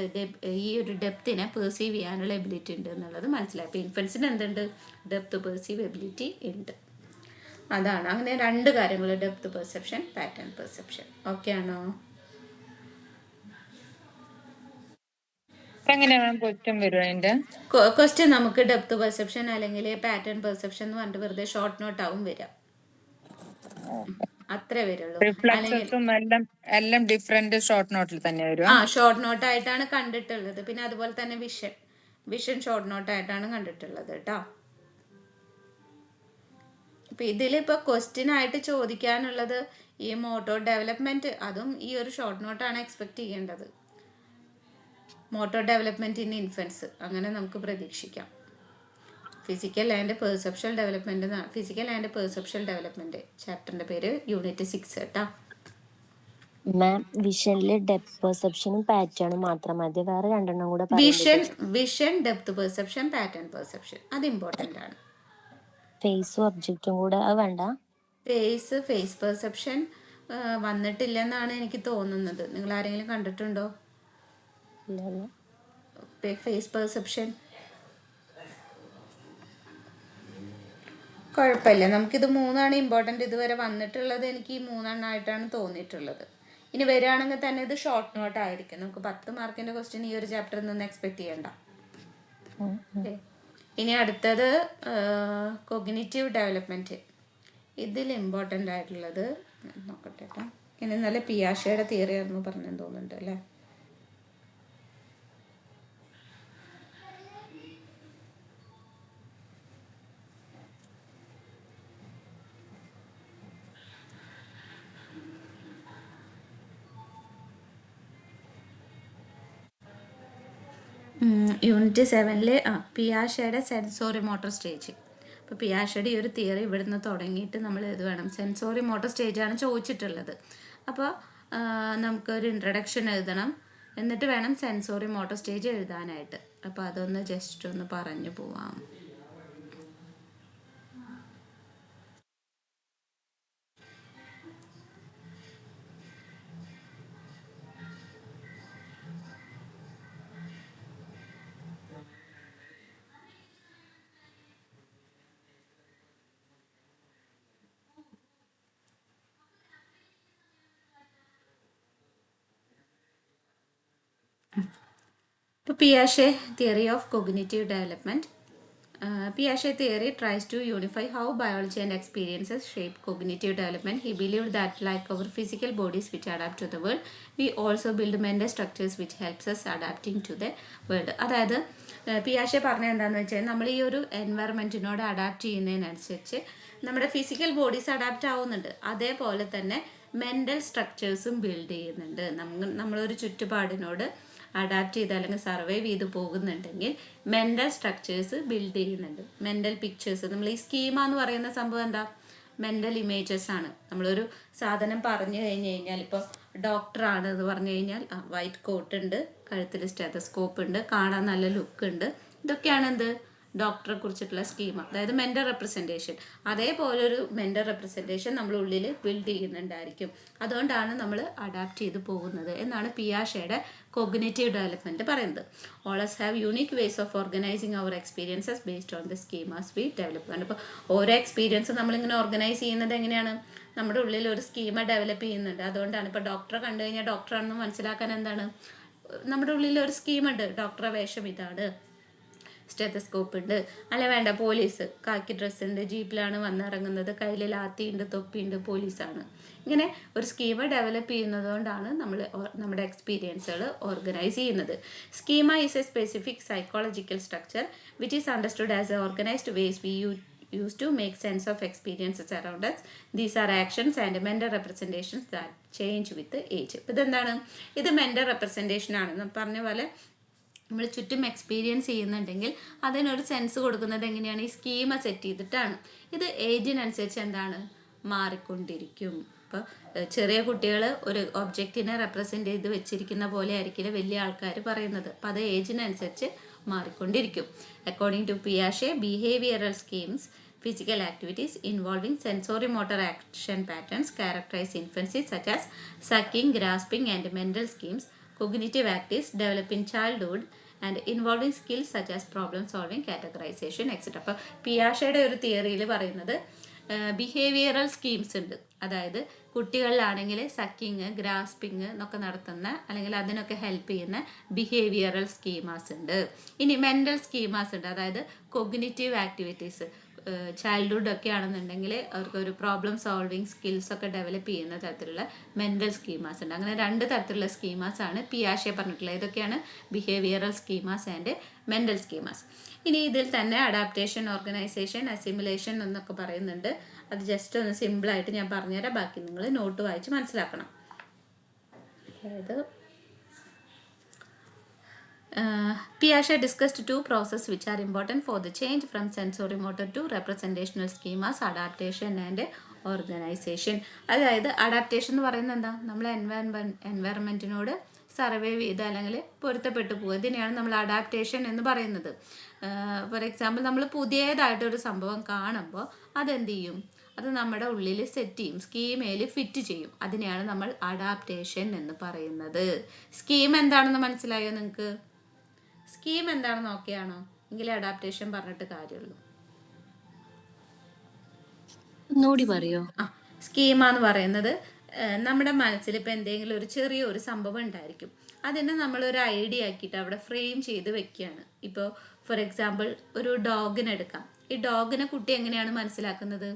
ഈ ഒരു ഡെപ്തിനെ പെർസീവ് ചെയ്യാനുള്ള എബിലിറ്റി ഉണ്ട് എന്നുള്ളത് മനസ്സിലായി. അപ്പോൾ ഇൻഫൻസിന് എന്തുണ്ട്, ഡെപ്ത് പെർസീവ് എബിലിറ്റി ഉണ്ട്. അതാണ് അങ്ങനെ രണ്ട് കാര്യങ്ങൾ, depth perception, pattern perception. Okay ആണോ? ക്വസ്റ്റ്യൻ നമുക്ക് ഡെപ്ത് പെർസെപ്ഷൻ അല്ലെങ്കിൽ പാറ്റേൺ പെർസെപ്ഷൻ എന്ന് പറഞ്ഞിട്ട് വെറുതെ ഷോർട്ട് നോട്ട് ആവും വരിക. അത്രേ വരുള്ളൂ. എല്ലാം ഡിഫറെന്റ് ഷോർട്ട് നോട്ടിൽ തന്നെ വരും. ഷോർട്ട് നോട്ട് ആയിട്ടാണ് കണ്ടിട്ടുള്ളത്. പിന്നെ അതുപോലെ തന്നെ വിഷൻ ഷോർട്ട് നോട്ട് ആയിട്ടാണ് കണ്ടിട്ടുള്ളത് കേട്ടോ. അപ്പൊ ഇതിലിപ്പോ ക്വസ്റ്റ്യൻ ആയിട്ട് ചോദിക്കാനുള്ളത് ഈ മോട്ടോർ ഡെവലപ്മെന്റ്, അതും ഈ ഒരു ഷോർട്ട് നോട്ടാണ് എക്സ്പെക്ട് ചെയ്യേണ്ടത്. മോട്ടോർ ഡെവലപ്മെന്റ് ഇൻ ഇൻഫൻസ് അങ്ങനെ നമുക്ക് പ്രതീക്ഷിക്കാം. ഫിസിക്കൽ ആൻഡ് പെർസെപ്ഷൻ ഡെവലപ്മെന്റ് ചാപ്റ്ററിന്റെ പേര് യൂണിറ്റ് 6 കേട്ടോ. മാം വിഷനില് ഡെപ്ത് പെർസെപ്ഷനും പാറ്റേണും മാത്രം മതി, വേറെ രണ്ടെണ്ണം കൂടെ vision depth perception, pattern perception അത് ഇമ്പോർട്ടൻ്റ് ആണ്. ഫേസും ഒബ്ജക്റ്റും കൂടെ അത് വേണ്ട. ഫേസ് പെർസെപ്ഷൻ വന്നിട്ടില്ലെന്നാണ് എനിക്ക് തോന്നുന്നത്. നിങ്ങൾ ആരെങ്കിലും കണ്ടിട്ടുണ്ടോ ഫേസ് പെർസെപ്ഷൻ? കുഴപ്പമില്ല, നമുക്കിത് 3 ഇമ്പോർട്ടൻ്റ് ഇതുവരെ വന്നിട്ടുള്ളത്. എനിക്ക് ഈ 3 തോന്നിയിട്ടുള്ളത്. ഇനി വരികയാണെങ്കിൽ തന്നെ ഇത് ഷോർട്ട് നോട്ട് ആയിരിക്കും. നമുക്ക് 10 മാർക്കിൻ്റെ ക്വസ്റ്റ്യൻ ഈ ഒരു ചാപ്റ്ററിൽ നിന്ന് എക്സ്പെക്ട് ചെയ്യണ്ട. ഇനി അടുത്തത് കോഗ്നിറ്റീവ് ഡെവലപ്മെൻറ്റ്. ഇതിൽ ഇമ്പോർട്ടൻ്റ് ആയിട്ടുള്ളത് നോക്കട്ടെ കേട്ടോ. ഇനി ഇന്നലെ പിയാഷയുടെ തിയറി ആയിരുന്നു പറഞ്ഞെന്ന് തോന്നുന്നുണ്ട് അല്ലേ. യൂണിറ്റ് 7 പിയാഷയുടെ സെൻസോറി മോട്ടോർ സ്റ്റേജ്. അപ്പോൾ പിയാഷയുടെ ഈ ഒരു തിയറി ഇവിടുന്ന് തുടങ്ങിയിട്ട് നമ്മൾ ഇത് വേണം, സെൻസോറി മോട്ടോർ സ്റ്റേജാണ് ചോദിച്ചിട്ടുള്ളത്. അപ്പോൾ നമുക്കൊരു ഇൻട്രഡക്ഷൻ എഴുതണം, എന്നിട്ട് വേണം സെൻസോറി മോട്ടോർ സ്റ്റേജ് എഴുതാനായിട്ട്. അപ്പോൾ അതൊന്ന് ജസ്റ്റ് ഒന്ന് പറഞ്ഞു പോവാം. ഇപ്പോൾ പിയാഷെ theory of cognitive development. Piaget theory tries to unify how biology and experiences shape cognitive development. He believed that like our physical bodies which adapt to the world, we also build mental structures which helps us adapting to the world. അതായത് പിയാഷെ പറഞ്ഞ എന്താണെന്ന് വെച്ചാൽ നമ്മൾ ഈ ഒരു എൻവയറമെൻറ്റിനോട് adapt ചെയ്യുന്നതിനനുസരിച്ച് നമ്മുടെ physical bodies adapt ആവുന്നുണ്ട്, അതേപോലെ തന്നെ മെൻ്റൽ സ്ട്രക്ചേഴ്സും ബിൽഡ് ചെയ്യുന്നുണ്ട്. നമ്മളൊരു ചുറ്റുപാടിനോട് അഡാപ്റ്റ് ചെയ്ത് അല്ലെങ്കിൽ സർവൈവ് ചെയ്ത് പോകുന്നുണ്ടെങ്കിൽ മെൻ്റൽ സ്ട്രക്ചേഴ്സ് ബിൽഡ് ചെയ്യുന്നുണ്ട്. മെൻ്റൽ പിക്ചേഴ്സ്, നമ്മൾ ഈ സ്കീമ എന്ന് പറയുന്ന സംഭവം എന്താ, മെൻ്റൽ ഇമേജസ് ആണ്. നമ്മളൊരു സാധനം പറഞ്ഞു കഴിഞ്ഞ് കഴിഞ്ഞാൽ, ഇപ്പോൾ ഡോക്ടറാണ് എന്ന് പറഞ്ഞു കഴിഞ്ഞാൽ വൈറ്റ് കോട്ട് ഉണ്ട്, കഴുത്തിൽ സ്റ്റെതസ്കോപ്പ് ഉണ്ട്, കാണാൻ നല്ല ലുക്ക് ഉണ്ട്. ഇതൊക്കെയാണ് എന്ത്, ഡോക്ടറെ കുറിച്ചിട്ടുള്ള സ്കീമ, അതായത് മെൻ്റൽ റെപ്രസെൻറ്റേഷൻ. അതേപോലെ ഒരു മെൻ്റൽ റെപ്രസെൻറ്റേഷൻ നമ്മൾ ഉള്ളിൽ ബിൽഡ് ചെയ്യുന്നുണ്ടായിരിക്കും. അതുകൊണ്ടാണ് നമ്മൾ അഡാപ്റ്റ് ചെയ്ത് പോകുന്നത് എന്നാണ് പിയാഷയുടെ കോഗ്നിറ്റീവ് ഡെവലപ്മെൻറ്റ് പറയുന്നത്. All us have unique ways of organising our experiences based on the schemas we development. അപ്പോൾ ഓരോ എക്സ്പീരിയൻസ് നമ്മളിങ്ങനെ ഓർഗനൈസ് ചെയ്യുന്നത് എങ്ങനെയാണ്? നമ്മുടെ ഉള്ളിൽ ഒരു സ്കീമ ഡെവലപ്പ് ചെയ്യുന്നുണ്ട്. അതുകൊണ്ടാണ് ഇപ്പോൾ ഡോക്ടറെ കണ്ടു കഴിഞ്ഞാൽ ഡോക്ടറാണെന്ന് മനസ്സിലാക്കാൻ എന്താണ്, നമ്മുടെ ഉള്ളിൽ ഒരു സ്കീമുണ്ട്. ഡോക്ടറെ വേഷം ഇതാണ്, സ്റ്റെത്തസ്കോപ്പ് ഉണ്ട്, അല്ല വേണ്ട പോലീസ് കാക്കി ഡ്രസ്സ് ഉണ്ട്, ജീപ്പിലാണ് വന്നിറങ്ങുന്നത്, കയ്യിൽ ലാത്തിയുണ്ട്, തൊപ്പിയുണ്ട്, പോലീസാണ്. ഇങ്ങനെ ഒരു സ്കീമ ഡെവലപ്പ് ചെയ്യുന്നത് കൊണ്ടാണ് നമ്മൾ നമ്മുടെ എക്സ്പീരിയൻസുകൾ ഓർഗനൈസ് ചെയ്യുന്നത്. Schema is a specific psychological structure which is understood as a organised ways we used to make sense of experiences around us. These are actions and mental representations that change with age. ഇതെന്താണ്? ഇത് mental representation ആണ്. പറഞ്ഞ പോലെ നമ്മൾ ചുറ്റും experience ചെയ്യുന്നുണ്ടെങ്കിൽ അതിനൊരു sense കൊടുക്കുന്നത് എങ്ങനെയാണ്? ഈ സ്കീമ സെറ്റ് ചെയ്തിട്ടാണ്. ഇത് ഏജിനനുസരിച്ച് എന്താണ്, മാറിക്കൊണ്ടിരിക്കും. ഇപ്പോൾ ചെറിയ കുട്ടികൾ ഒരു ഒബ്ജക്റ്റിനെ റെപ്രസെൻ്റ് ചെയ്ത് വെച്ചിരിക്കുന്ന പോലെ ആയിരിക്കില്ല വലിയ ആൾക്കാർ പറയുന്നത്. അപ്പോൾ അത് ഏജിനനുസരിച്ച് മാറിക്കൊണ്ടിരിക്കും. അക്കോർഡിംഗ് ടു പിയാഷെ, behavioural schemes physical activities involving sensory-motor action patterns characterize infancy, such as sucking, grasping, and mental schemes. Cognitive activities develop in childhood and involving skills such as problem solving, categorization, etc. അപ്പോൾ പിയാഷയുടെ ഒരു തിയറിയിൽ പറയുന്നത് behavioural schemes ഉണ്ട്. അതായത് കുട്ടികളിലാണെങ്കിൽ sucking, ഗ്രാസ്പിങ് എന്നൊക്കെ നടത്തുന്ന അല്ലെങ്കിൽ അതിനൊക്കെ ഹെൽപ്പ് ചെയ്യുന്ന ബിഹേവിയറൽ സ്കീമാസ് ഉണ്ട്. ഇനി മെൻ്റൽ സ്കീമാസ് ഉണ്ട്. അതായത് കൊഗ്നിറ്റീവ് ആക്ടിവിറ്റീസ്, ചൈൽഡ്ഹുഡ് ഒക്കെ ആണെന്നുണ്ടെങ്കിൽ അവർക്കൊരു പ്രോബ്ലം സോൾവിങ് സ്കിൽസ് ഒക്കെ ഡെവലപ്പ് ചെയ്യുന്ന തരത്തിലുള്ള മെൻ്റൽ സ്കീമാസ് ഉണ്ട്. അങ്ങനെ 2 തരത്തിലുള്ള സ്കീമാസ് ആണ് പിയാഷെ പറഞ്ഞിട്ടുള്ളത്. ഇതൊക്കെയാണ് behavioural schemas and mental schemas. ഇനി ഇതിൽ തന്നെ അഡാപ്റ്റേഷൻ, ഓർഗനൈസേഷൻ, അസിമുലേഷൻ എന്നൊക്കെ പറയുന്നുണ്ട്. അത് ജസ്റ്റ് ഒന്ന് സിമ്പിളായിട്ട് ഞാൻ പറഞ്ഞുതരാം, ബാക്കി നിങ്ങൾ നോട്ട് വായിച്ച് മനസ്സിലാക്കണം. അതായത് Piaget discussed 2 processes which are important for the change from sensory-motor to representational schemas, adaptation and organization. അതായത് അഡാപ്റ്റേഷൻ എന്ന് പറയുന്നത് എന്താ? നമ്മൾ എൻവയറമെൻറ്റിനോട് സർവൈവ് ചെയ്ത് അല്ലെങ്കിൽ പൊരുത്തപ്പെട്ടു പോകുക. ഇതിനെയാണ് നമ്മൾ അഡാപ്റ്റേഷൻ എന്ന് പറയുന്നത്. ഫോർ എക്സാമ്പിൾ, നമ്മൾ പുതിയതായിട്ടൊരു സംഭവം കാണുമ്പോൾ അതെന്ത് ചെയ്യും? അത് നമ്മുടെ ഉള്ളിൽ സെറ്റ് ചെയ്യും, സ്കീമയിൽ ഫിറ്റ് ചെയ്യും. അതിനെയാണ് നമ്മൾ അഡാപ്റ്റേഷൻ എന്ന് പറയുന്നത്. സ്കീം എന്താണെന്ന് മനസ്സിലായോ നിങ്ങൾക്ക്? സ്കീം എന്താണെന്ന് ഓക്കെയാണോ? എങ്കിലേ അഡാപ്റ്റേഷൻ പറഞ്ഞിട്ട് കാര്യമുള്ളൂ. ഒന്നുകൂടി പറയോ? സ്കീമ എന്ന് പറയുന്നത് നമ്മുടെ മനസ്സിൽ ഇപ്പോൾ എന്തെങ്കിലും ഒരു ചെറിയൊരു സംഭവം ഉണ്ടായിരിക്കും. അതിനെ നമ്മളൊരു ഐഡിയ ആക്കിയിട്ട് അവിടെ ഫ്രെയിം ചെയ്ത് വെക്കുകയാണ്. ഇപ്പോൾ ഫോർ എക്സാമ്പിൾ ഒരു ഡോഗിനെ എടുക്കാം. ഈ ഡോഗിനെ കുട്ടി എങ്ങനെയാണ് മനസ്സിലാക്കുന്നത്?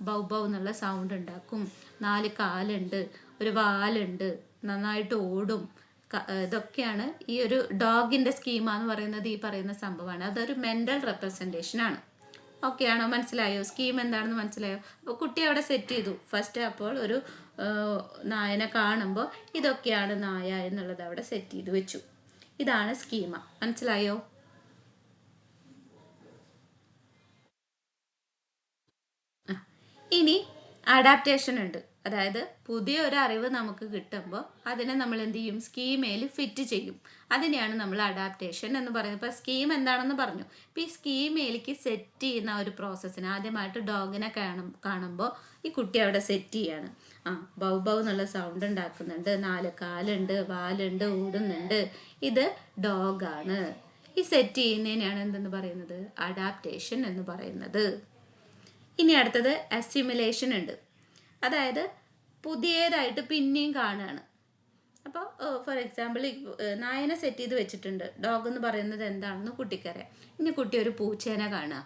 ബൗ ബൗ എന്നുള്ള സൗണ്ട് ഉണ്ടാക്കും, 4 കാലുണ്ട്, ഒരു വാലുണ്ട്, നന്നായിട്ട് ഓടും. ഇതൊക്കെയാണ് ഈ ഒരു ഡോഗിൻ്റെ സ്കീമ എന്ന് പറയുന്നത്. ഈ പറയുന്ന സംഭവമാണ്. അതൊരു മെൻ്റൽ റെപ്രസെൻറ്റേഷനാണ്. ഓക്കെ ആണോ? മനസ്സിലായോ? സ്കീം എന്താണെന്ന് മനസ്സിലായോ? അപ്പോൾ കുട്ടി അവിടെ സെറ്റ് ചെയ്തു ഫസ്റ്റ്. അപ്പോൾ ഒരു നായനെ കാണുമ്പോൾ ഇതൊക്കെയാണ് നായ എന്നുള്ളത് അവിടെ സെറ്റ് ചെയ്ത് വെച്ചു. ഇതാണ് സ്കീമ. മനസ്സിലായോ? ഇനി അഡാപ്റ്റേഷൻ ഉണ്ട്. അതായത് പുതിയ ഒരു അറിവ് നമുക്ക് കിട്ടുമ്പോൾ അതിനെ നമ്മൾ എന്ത് ചെയ്യും? സ്കീമയിൽ ഫിറ്റ് ചെയ്യും. അതിനെയാണ് നമ്മൾ അഡാപ്റ്റേഷൻ എന്ന് പറയുന്നത്. ഇപ്പോൾ സ്കീം എന്താണെന്ന് പറഞ്ഞു. ഇപ്പോൾ ഈ സ്കീമയിലേക്ക് സെറ്റ് ചെയ്യുന്ന ഒരു പ്രോസസ്സിന് ആദ്യമായിട്ട് ഡോഗിനെ കാണുമ്പോൾ ഈ കുട്ടി അവിടെ സെറ്റ് ചെയ്യാണ്. ബൗ ബൗ എന്നുള്ള സൗണ്ട് ഉണ്ടാക്കുന്നുണ്ട്, 4 കാലുണ്ട്, വാലുണ്ട്, ഓടുന്നുണ്ട്, ഇത് ഡോഗാണ്. ഈ സെറ്റ് ചെയ്യുന്നതിനാണ് എന്തെന്ന് പറയുന്നത്? അഡാപ്റ്റേഷൻ എന്ന് പറയുന്നത്. ഇനി അടുത്തത് അസിമുലേഷൻ ഉണ്ട്. അതായത് പുതിയതായിട്ട് പിന്നെയും കാണുകയാണ്. അപ്പോൾ ഫോർ എക്സാമ്പിൾ, നായനെ സെറ്റ് ചെയ്ത് വെച്ചിട്ടുണ്ട്. ഡോഗ് എന്ന് പറയുന്നത് എന്താണെന്ന് കുട്ടിക്കറിയാം. ഇനി കുട്ടി ഒരു പൂച്ചേനെ കാണുക.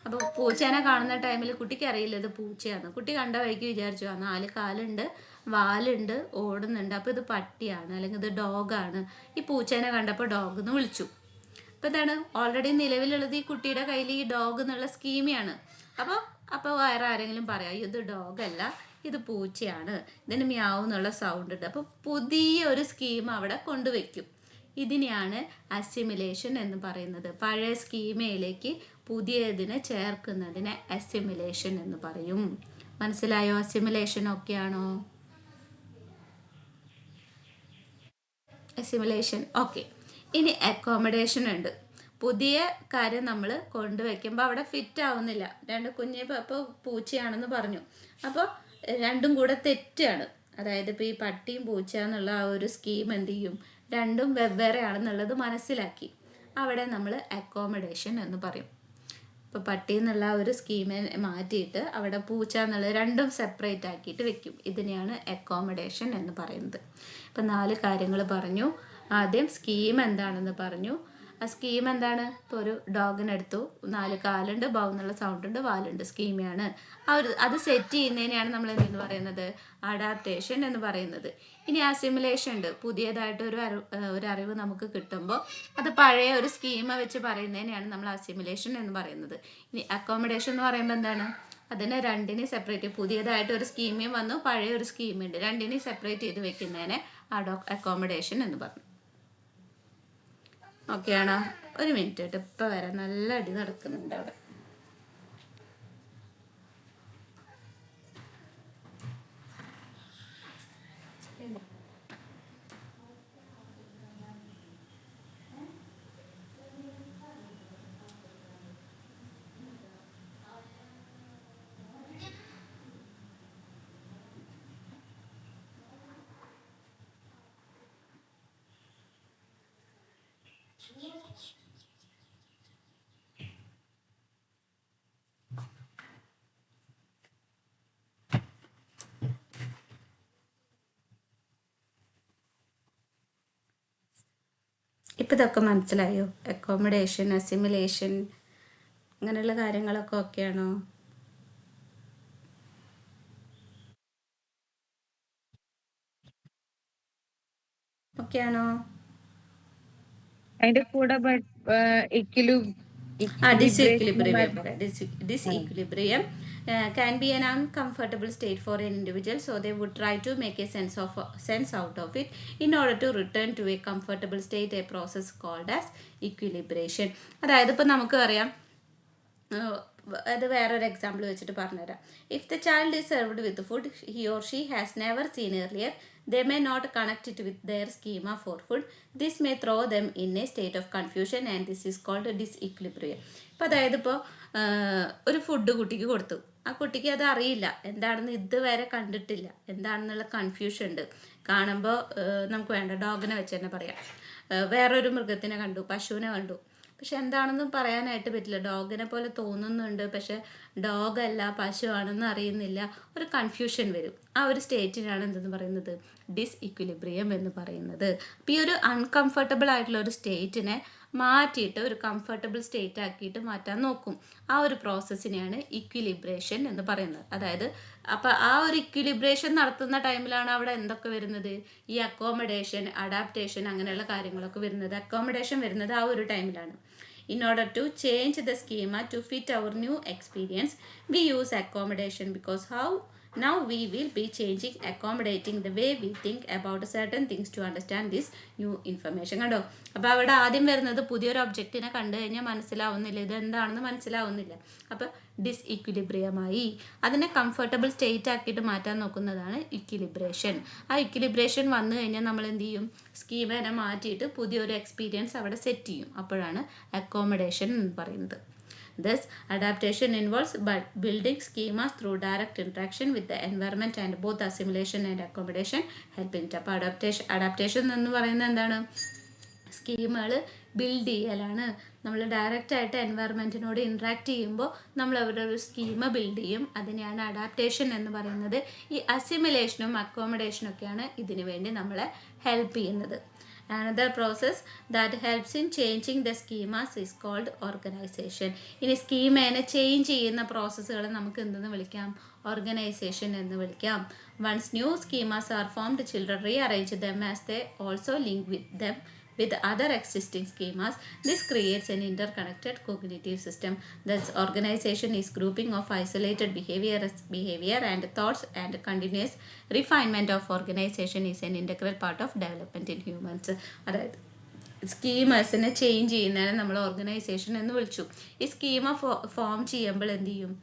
അപ്പോൾ പൂച്ചേനെ കാണുന്ന ടൈമിൽ കുട്ടിക്ക് അറിയില്ല ഇത് പൂച്ചയാണ്. കുട്ടി കണ്ട വഴിക്ക് വിചാരിച്ചു 4 കാലുണ്ട്, വാലുണ്ട്, ഓടുന്നുണ്ട്, അപ്പോൾ ഇത് പട്ടിയാണ് അല്ലെങ്കിൽ ഇത് ഡോഗാണ്. ഈ പൂച്ചേനെ കണ്ടപ്പോൾ ഡോഗ് എന്ന് വിളിച്ചു. അപ്പോൾ ഇതാണ് ഓൾറെഡി നിലവിലുള്ളത്. ഈ കുട്ടിയുടെ കയ്യിൽ ഈ ഡോഗ് എന്നുള്ള സ്കീമയാണ്. അപ്പോൾ വേറെ ആരെങ്കിലും പറയാം ഇത് ഡോഗല്ല, ഇത് പൂച്ചയാണ്, ഇതിന് മ്യാവ് എന്നുള്ള സൗണ്ട് ഉണ്ട്. അപ്പോൾ പുതിയ ഒരു സ്കീം അവിടെ കൊണ്ടുവയ്ക്കും. ഇതിനെയാണ് അസിമുലേഷൻ എന്ന് പറയുന്നത്. പഴയ സ്കീമയിലേക്ക് പുതിയതിനെ ചേർക്കുന്നതിനെ അസിമുലേഷൻ എന്ന് പറയും. മനസ്സിലായോ? അസിമുലേഷൻ ഒക്കെയാണോ? Assimilation okay. ഇനി അക്കോമഡേഷൻ ഉണ്ട്. പുതിയ കാര്യം നമ്മൾ കൊണ്ടുവയ്ക്കുമ്പോൾ അവിടെ ഫിറ്റ് ആവുന്നില്ല. രണ്ട് കുഞ്ഞ് ഇപ്പോൾ പൂച്ചയാണെന്ന് പറഞ്ഞു, അപ്പോൾ രണ്ടും കൂടെ തെറ്റാണ്. അതായത് ഇപ്പോൾ ഈ പട്ടിയും പൂച്ച എന്നുള്ള ആ ഒരു സ്കീം എന്ത് ചെയ്യും, രണ്ടും വെവ്വേറെ ആണെന്നുള്ളത് മനസ്സിലാക്കി അവിടെ നമ്മൾ അക്കോമഡേഷൻ എന്ന് പറയും. ഇപ്പോൾ പട്ടി എന്നുള്ള ഒരു സ്കീമെ മാറ്റിയിട്ട് അവിടെ പൂച്ച എന്നുള്ളത് രണ്ടും സെപ്പറേറ്റ് ആക്കിയിട്ട് വെക്കും. ഇതിനെയാണ് അക്കോമഡേഷൻ എന്ന് പറയുന്നത്. ഇപ്പം 4 കാര്യങ്ങൾ പറഞ്ഞു. ആദ്യം സ്കീം എന്താണെന്ന് പറഞ്ഞു. ആ സ്കീം എന്താണ്? ഇപ്പോൾ ഒരു ഡോഗിനെടുത്തു, 4 കാലുണ്ട്, ബൗ എന്നുള്ള സൗണ്ട് ഉണ്ട്, വാലുണ്ട്, സ്കീമയാണ്. അത് സെറ്റ് ചെയ്യുന്നതിനെയാണ് നമ്മൾ എന്തെന്ന് പറയുന്നത്, അഡാപ്റ്റേഷൻ എന്ന് പറയുന്നത്. ഇനി അസിമുലേഷൻ ഉണ്ട്. പുതിയതായിട്ട് ഒരു അറിവ് നമുക്ക് കിട്ടുമ്പോൾ അത് പഴയ ഒരു സ്കീമ വെച്ച് പറയുന്നതിനെയാണ് നമ്മൾ അസിമുലേഷൻ എന്ന് പറയുന്നത്. ഇനി അക്കോമഡേഷൻ എന്ന് പറയുമ്പോൾ എന്താണ്? അതിനെ രണ്ടിനെ സെപ്പറേറ്റ്, പുതിയതായിട്ട് ഒരു സ്കീമയും വന്നു, പഴയ ഒരു സ്കീമുണ്ട്, രണ്ടിനെ സെപ്പറേറ്റ് ചെയ്ത് വെക്കുന്നതിനെ അക്കോമഡേഷൻ എന്ന് പറഞ്ഞു. ഓക്കെ ആണോ? ഒരു മിനിറ്റ് കേട്ടോ, ഇപ്പം വരാം. നല്ല അടി നടക്കുന്നുണ്ട് അവിടെ. ഇപ്പം ഇതൊക്കെ മനസ്സിലായോ? അക്കോമഡേഷൻ, അസിമുലേഷൻ, അങ്ങനെയുള്ള കാര്യങ്ങളൊക്കെ ഓക്കെയാണോ? ഓക്കെയാണോ? അതിന്റെ കൂടെ disequilibrium. Disequilibrium can be an uncomfortable state for an individual, so they would try to make a sense out of it in order to return to a comfortable state, a process called as equilibration. അതായത് ഇപ്പോൾ നമുക്ക് അറിയാം, അത് വേറൊരു example വെച്ചിട്ട് പറഞ്ഞുതരാം. If the child is served with food he or she has never seen earlier, they may not connect it with their schema for food. This may throw them in a state of confusion and this is called disequilibrium. ഇപ്പോൾ അതായത് ഇപ്പോൾ ഒരു food കുട്ടിക്ക് കൊടുത്തു, ആ കുട്ടിക്ക് അത് അറിയില്ല, എന്താണെന്ന് ഇതുവരെ കണ്ടിട്ടില്ല, എന്താണെന്നുള്ള കൺഫ്യൂഷൻ ഉണ്ട്. കാണുമ്പോൾ നമുക്ക് വേണ്ട ഡോഗിനെ വെച്ച് തന്നെ പറയാം. വേറൊരു മൃഗത്തിനെ കണ്ടു, പശുവിനെ കണ്ടു, പക്ഷെ എന്താണെന്നും പറയാനായിട്ട് പറ്റില്ല. ഡോഗിനെ പോലെ തോന്നുന്നുണ്ട്, പക്ഷെ ഡോഗല്ല പശുവാണെന്ന് അറിയുന്നില്ല, ഒരു കൺഫ്യൂഷൻ വരും. ആ ഒരു സ്റ്റേറ്റിനാണ് എന്തെന്ന് പറയുന്നത്, ഡിസ്ഇക്വിലിബ്രിയം എന്ന് പറയുന്നത്. അപ്പോൾ ഈ ഒരു അൺകംഫർട്ടബിൾ ആയിട്ടുള്ള ഒരു സ്റ്റേറ്റിനെ മാറ്റിയിട്ട് ഒരു കംഫർട്ടബിൾ സ്റ്റേറ്റ് ആക്കിയിട്ട് മാറ്റാൻ നോക്കും. ആ ഒരു പ്രോസസ്സിനെയാണ് ഇക്വിലിബ്രേഷൻ എന്ന് പറയുന്നത്. അതായത് അപ്പോൾ ആ ഒരു ഇക്വിലിബ്രേഷൻ നടത്തുന്ന ടൈമിലാണ് അവിടെ എന്തൊക്കെ വരുന്നത്, ഈ അക്കോമഡേഷൻ, അഡാപ്റ്റേഷൻ, അങ്ങനെയുള്ള കാര്യങ്ങളൊക്കെ വരുന്നത്. അക്കോമഡേഷൻ വരുന്നത് ആ ഒരു ടൈമിലാണ്. In order to change the schema to fit our new experience, we use accommodation, because now we will be accommodating the way we think about certain things to understand this new information. കണ്ടോ? അപ്പോൾ അവിടെ ആദ്യം വരുന്നത് പുതിയൊരു ഒബ്ജക്റ്റിനെ കണ്ടു കഴിഞ്ഞാൽ മനസ്സിലാവുന്നില്ല, ഇത് എന്താണെന്ന് മനസ്സിലാവുന്നില്ല. അപ്പോൾ ഡിസ്ഇക്വിലിബ്രിയമായി അതിനെ കംഫർട്ടബിൾ സ്റ്റേറ്റ് ആക്കിയിട്ട് മാറ്റാൻ നോക്കുന്നതാണ് ഇക്വിലിബ്രേഷൻ. ആ ഇക്വിലിബ്രേഷൻ വന്നു കഴിഞ്ഞാൽ നമ്മൾ എന്ത് ചെയ്യും, സ്കീമേനെ മാറ്റിയിട്ട് പുതിയൊരു എക്സ്പീരിയൻസ് അവിടെ സെറ്റ് ചെയ്യും. അപ്പോഴാണ് അക്കോമഡേഷൻ എന്ന് പറയുന്നത്. Thus, adaptation involves building schemas through direct interaction with the environment, and both assimilation and accommodation help in it. അപ്പോൾ അഡാപ്റ്റേഷൻ എന്ന് പറയുന്നത് എന്താണ്, സ്കീമുകൾ ബിൽഡ് ചെയ്യലാണ്. നമ്മൾ ഡയറക്റ്റായിട്ട് എൻവയറമെൻറ്റിനോട് ഇൻട്രാക്ട് ചെയ്യുമ്പോൾ നമ്മൾ അവരുടെ ഒരു സ്കീമ ബിൽഡ് ചെയ്യും. അതിനെയാണ് അഡാപ്റ്റേഷൻ എന്ന് പറയുന്നത്. ഈ അസിമിലേഷനും അക്കോമഡേഷനും ഒക്കെയാണ് ഇതിനു വേണ്ടി നമ്മളെ ഹെൽപ്പ് ചെയ്യുന്നത്. Another process that helps in changing the schemas is called organization. ഇനി സ്കീമേനെ ചേഞ്ച് ചെയ്യുന്ന പ്രോസസ്സുകളെ നമുക്ക് എന്തെന്ന് വിളിക്കാം, ഓർഗനൈസേഷൻ എന്ന് വിളിക്കാം. Once new schemas are formed, children rearrange them as they also link with other existing schemas. This creates an interconnected cognitive system. Thus, organization is grouping of isolated behavior and thoughts, and continuous refinement of organization is an integral part of development in humans. അതായത് സ്കീമേഴ്സിനെ change ചെയ്യുന്നതിനെ നമ്മൾ organisation എന്ന് വിളിച്ചു. ഈ schema form ചെയ്യുമ്പോൾ എന്ത് ചെയ്യും,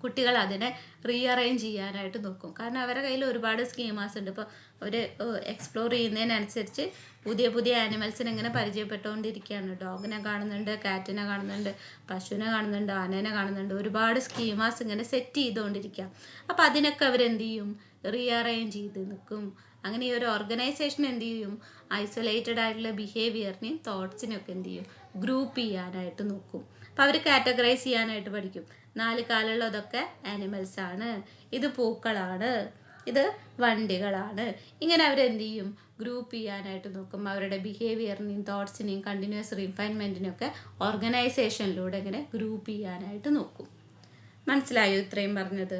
കുട്ടികൾ അതിനെ റീഅറേഞ്ച് ചെയ്യാനായിട്ട് നോക്കും. കാരണം അവരുടെ കയ്യിൽ ഒരുപാട് സ്കീമാസ് ഉണ്ട്. ഇപ്പോൾ അവർ എക്സ്പ്ലോർ ചെയ്യുന്നതിനനുസരിച്ച് പുതിയ പുതിയ ആനിമൽസിനെ ഇങ്ങനെ പരിചയപ്പെട്ടുകൊണ്ടിരിക്കുകയാണ്. ഡോഗിനെ കാണുന്നുണ്ട്, കാറ്റിനെ കാണുന്നുണ്ട്, പശുവിനെ കാണുന്നുണ്ട്, ആനേനെ കാണുന്നുണ്ട്. ഒരുപാട് സ്കീമാസ് ഇങ്ങനെ സെറ്റ് ചെയ്തുകൊണ്ടിരിക്കുക. അപ്പോൾ അതിനൊക്കെ അവരെന്ത് ചെയ്യും? റീഅറേഞ്ച് ചെയ്ത് നിൽക്കും. അങ്ങനെ ഈ ഒരു ഓർഗനൈസേഷൻ എന്ത് ചെയ്യും? ഐസൊലേറ്റഡ് ആയിട്ടുള്ള ബിഹേവിയറിനെയും തോട്ട്സിനെയൊക്കെ എന്ത് ചെയ്യും? ഗ്രൂപ്പ് ചെയ്യാനായിട്ട് നോക്കും. അപ്പോൾ അവർ കാറ്റഗറൈസ് ചെയ്യാനായിട്ട് പഠിക്കും. 4 കാലുള്ളതൊക്കെ ആനിമൽസ് ആണ്, ഇത് പൂക്കളാണ്, ഇത് വണ്ടികളാണ്. ഇങ്ങനെ അവരെന്ത് ചെയ്യും? ഗ്രൂപ്പ് ചെയ്യാനായിട്ട് നോക്കും. അവരുടെ ബിഹേവിയറിനെയും തോട്ട്സിനെയും കണ്ടിന്യൂസ് റിഫൈൻമെൻറ്റിനെയൊക്കെ ഓർഗനൈസേഷനിലൂടെ ഇങ്ങനെ ഗ്രൂപ്പ് ചെയ്യാനായിട്ട് നോക്കും. മനസ്സിലായോ ഇത്രയും പറഞ്ഞത്?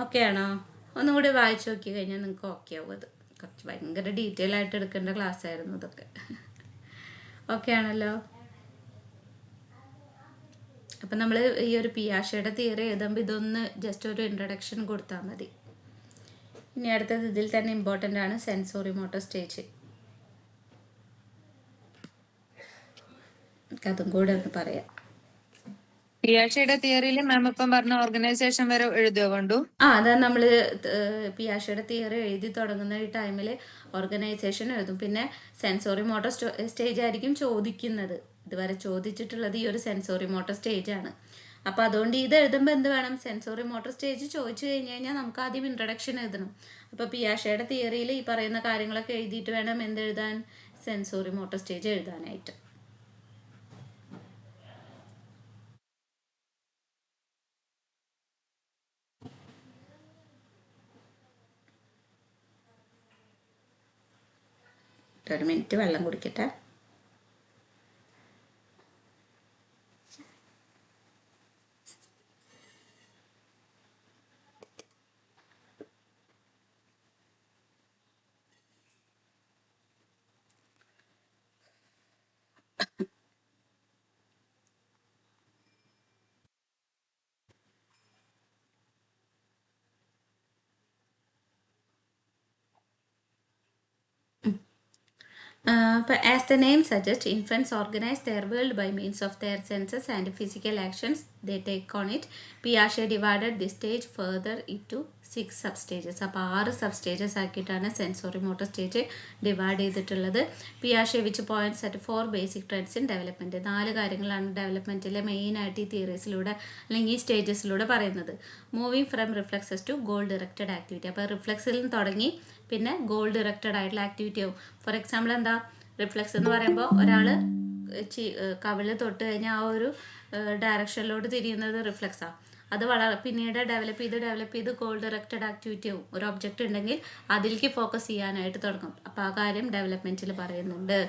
ഓക്കെ ആണോ? ഒന്നും കൂടി വായിച്ചു നോക്കി കഴിഞ്ഞാൽ നിങ്ങൾക്ക് ഓക്കെ ആവും. അത് കുറച്ച് ഭയങ്കര ഡീറ്റെയിൽ ആയിട്ട് എടുക്കേണ്ട ക്ലാസ് ആയിരുന്നു ഇതൊക്കെ. ഓക്കെ ആണല്ലോ? അപ്പം നമ്മൾ ഈ ഒരു പിയാഷയുടെ തിയറി എഴുതുമ്പോൾ ഇതൊന്ന് ജസ്റ്റ് ഒരു ഇൻട്രഡക്ഷൻ കൊടുത്താൽ മതി. ഇനി അടുത്തത് ഇതിൽ തന്നെ ഇമ്പോർട്ടൻ്റ് ആണ് സെൻസോറി മോട്ടോർ സ്റ്റേജ്. അതും കൂടെ ഒന്ന് പറയാം. പിയാഷയുടെ തിയറിയിൽ മാം ഇപ്പം പറഞ്ഞ ഓർഗനൈസേഷൻ വരെ എഴുതുക വേണ്ടു. അതാ നമ്മൾ പിയാഷയുടെ തിയറി എഴുതി തുടങ്ങുന്ന ഈ ടൈമിൽ ഓർഗനൈസേഷൻ എഴുതും. പിന്നെ സെൻസോറി മോട്ടോർ സ്റ്റേജ് ആയിരിക്കും ചോദിക്കുന്നത്. ഇതുവരെ ചോദിച്ചിട്ടുള്ളത് ഈ ഒരു സെൻസോറി മോട്ടോർ സ്റ്റേജ് ആണ്. അപ്പോൾ അതുകൊണ്ട് ഇത് എഴുതുമ്പോൾ എന്ത് വേണം? സെൻസോറി മോട്ടോർ സ്റ്റേജ് ചോദിച്ചു കഴിഞ്ഞാൽ നമുക്ക് ആദ്യം ഇൻട്രഡക്ഷൻ എഴുതണം. അപ്പോൾ പിയാഷയുടെ തിയറിയിൽ ഈ പറയുന്ന കാര്യങ്ങളൊക്കെ എഴുതിയിട്ട് വേണം എന്തെഴുതാൻ? സെൻസോറി മോട്ടോർ സ്റ്റേജ് എഴുതാനായിട്ട്. ഒരു മിനിറ്റ് വെള്ളം കുടിക്കട്ടെ. As the name suggests, infants organize their world by means of their senses and physical actions they take on it. Piaget divided this stage further into 6 substages. അപ്പോൾ 6 substages ആക്കിയിട്ടാണ് സെൻസോറി motor stage divide ചെയ്തിട്ടുള്ളത്. പിയാഷെ which points at 4 basic trends in development. 4 കാര്യങ്ങളാണ് ഡെവലപ്മെൻറ്റിലെ മെയിനായിട്ട് ഈ തിയറീസിലൂടെ അല്ലെങ്കിൽ ഈ സ്റ്റേജസിലൂടെ പറയുന്നത്. Moving from reflexes to goal directed activity. അപ്പോൾ റിഫ്ലക്സിൽ നിന്ന് തുടങ്ങി പിന്നെ ഗോൾ ഡയറക്റ്റഡ് ആയിട്ടുള്ള ആക്ടിവിറ്റി ആവും. ഫോർ എക്സാമ്പിൾ എന്താ? റിഫ്ലക്സ് എന്ന് പറയുമ്പോൾ ഒരാൾ കവിള് തൊട്ട് കഴിഞ്ഞാൽ ആ ഒരു ഡയറക്ഷനിലോട്ട് തിരിയുന്നത് റിഫ്ലക്സാണ്. അത് പിന്നീട് ഡെവലപ്പ് ചെയ്ത് ഗോൾ ഡയറക്റ്റഡ് ആക്ടിവിറ്റി ആവും. ഒരു ഒബ്ജക്റ്റ് ഉണ്ടെങ്കിൽ അതിലേക്ക് ഫോക്കസ് ചെയ്യാനായിട്ട് തുടങ്ങും. അപ്പോൾ ആ കാര്യം ഡെവലപ്മെൻറ്റിൽ പറയുന്നുണ്ട്.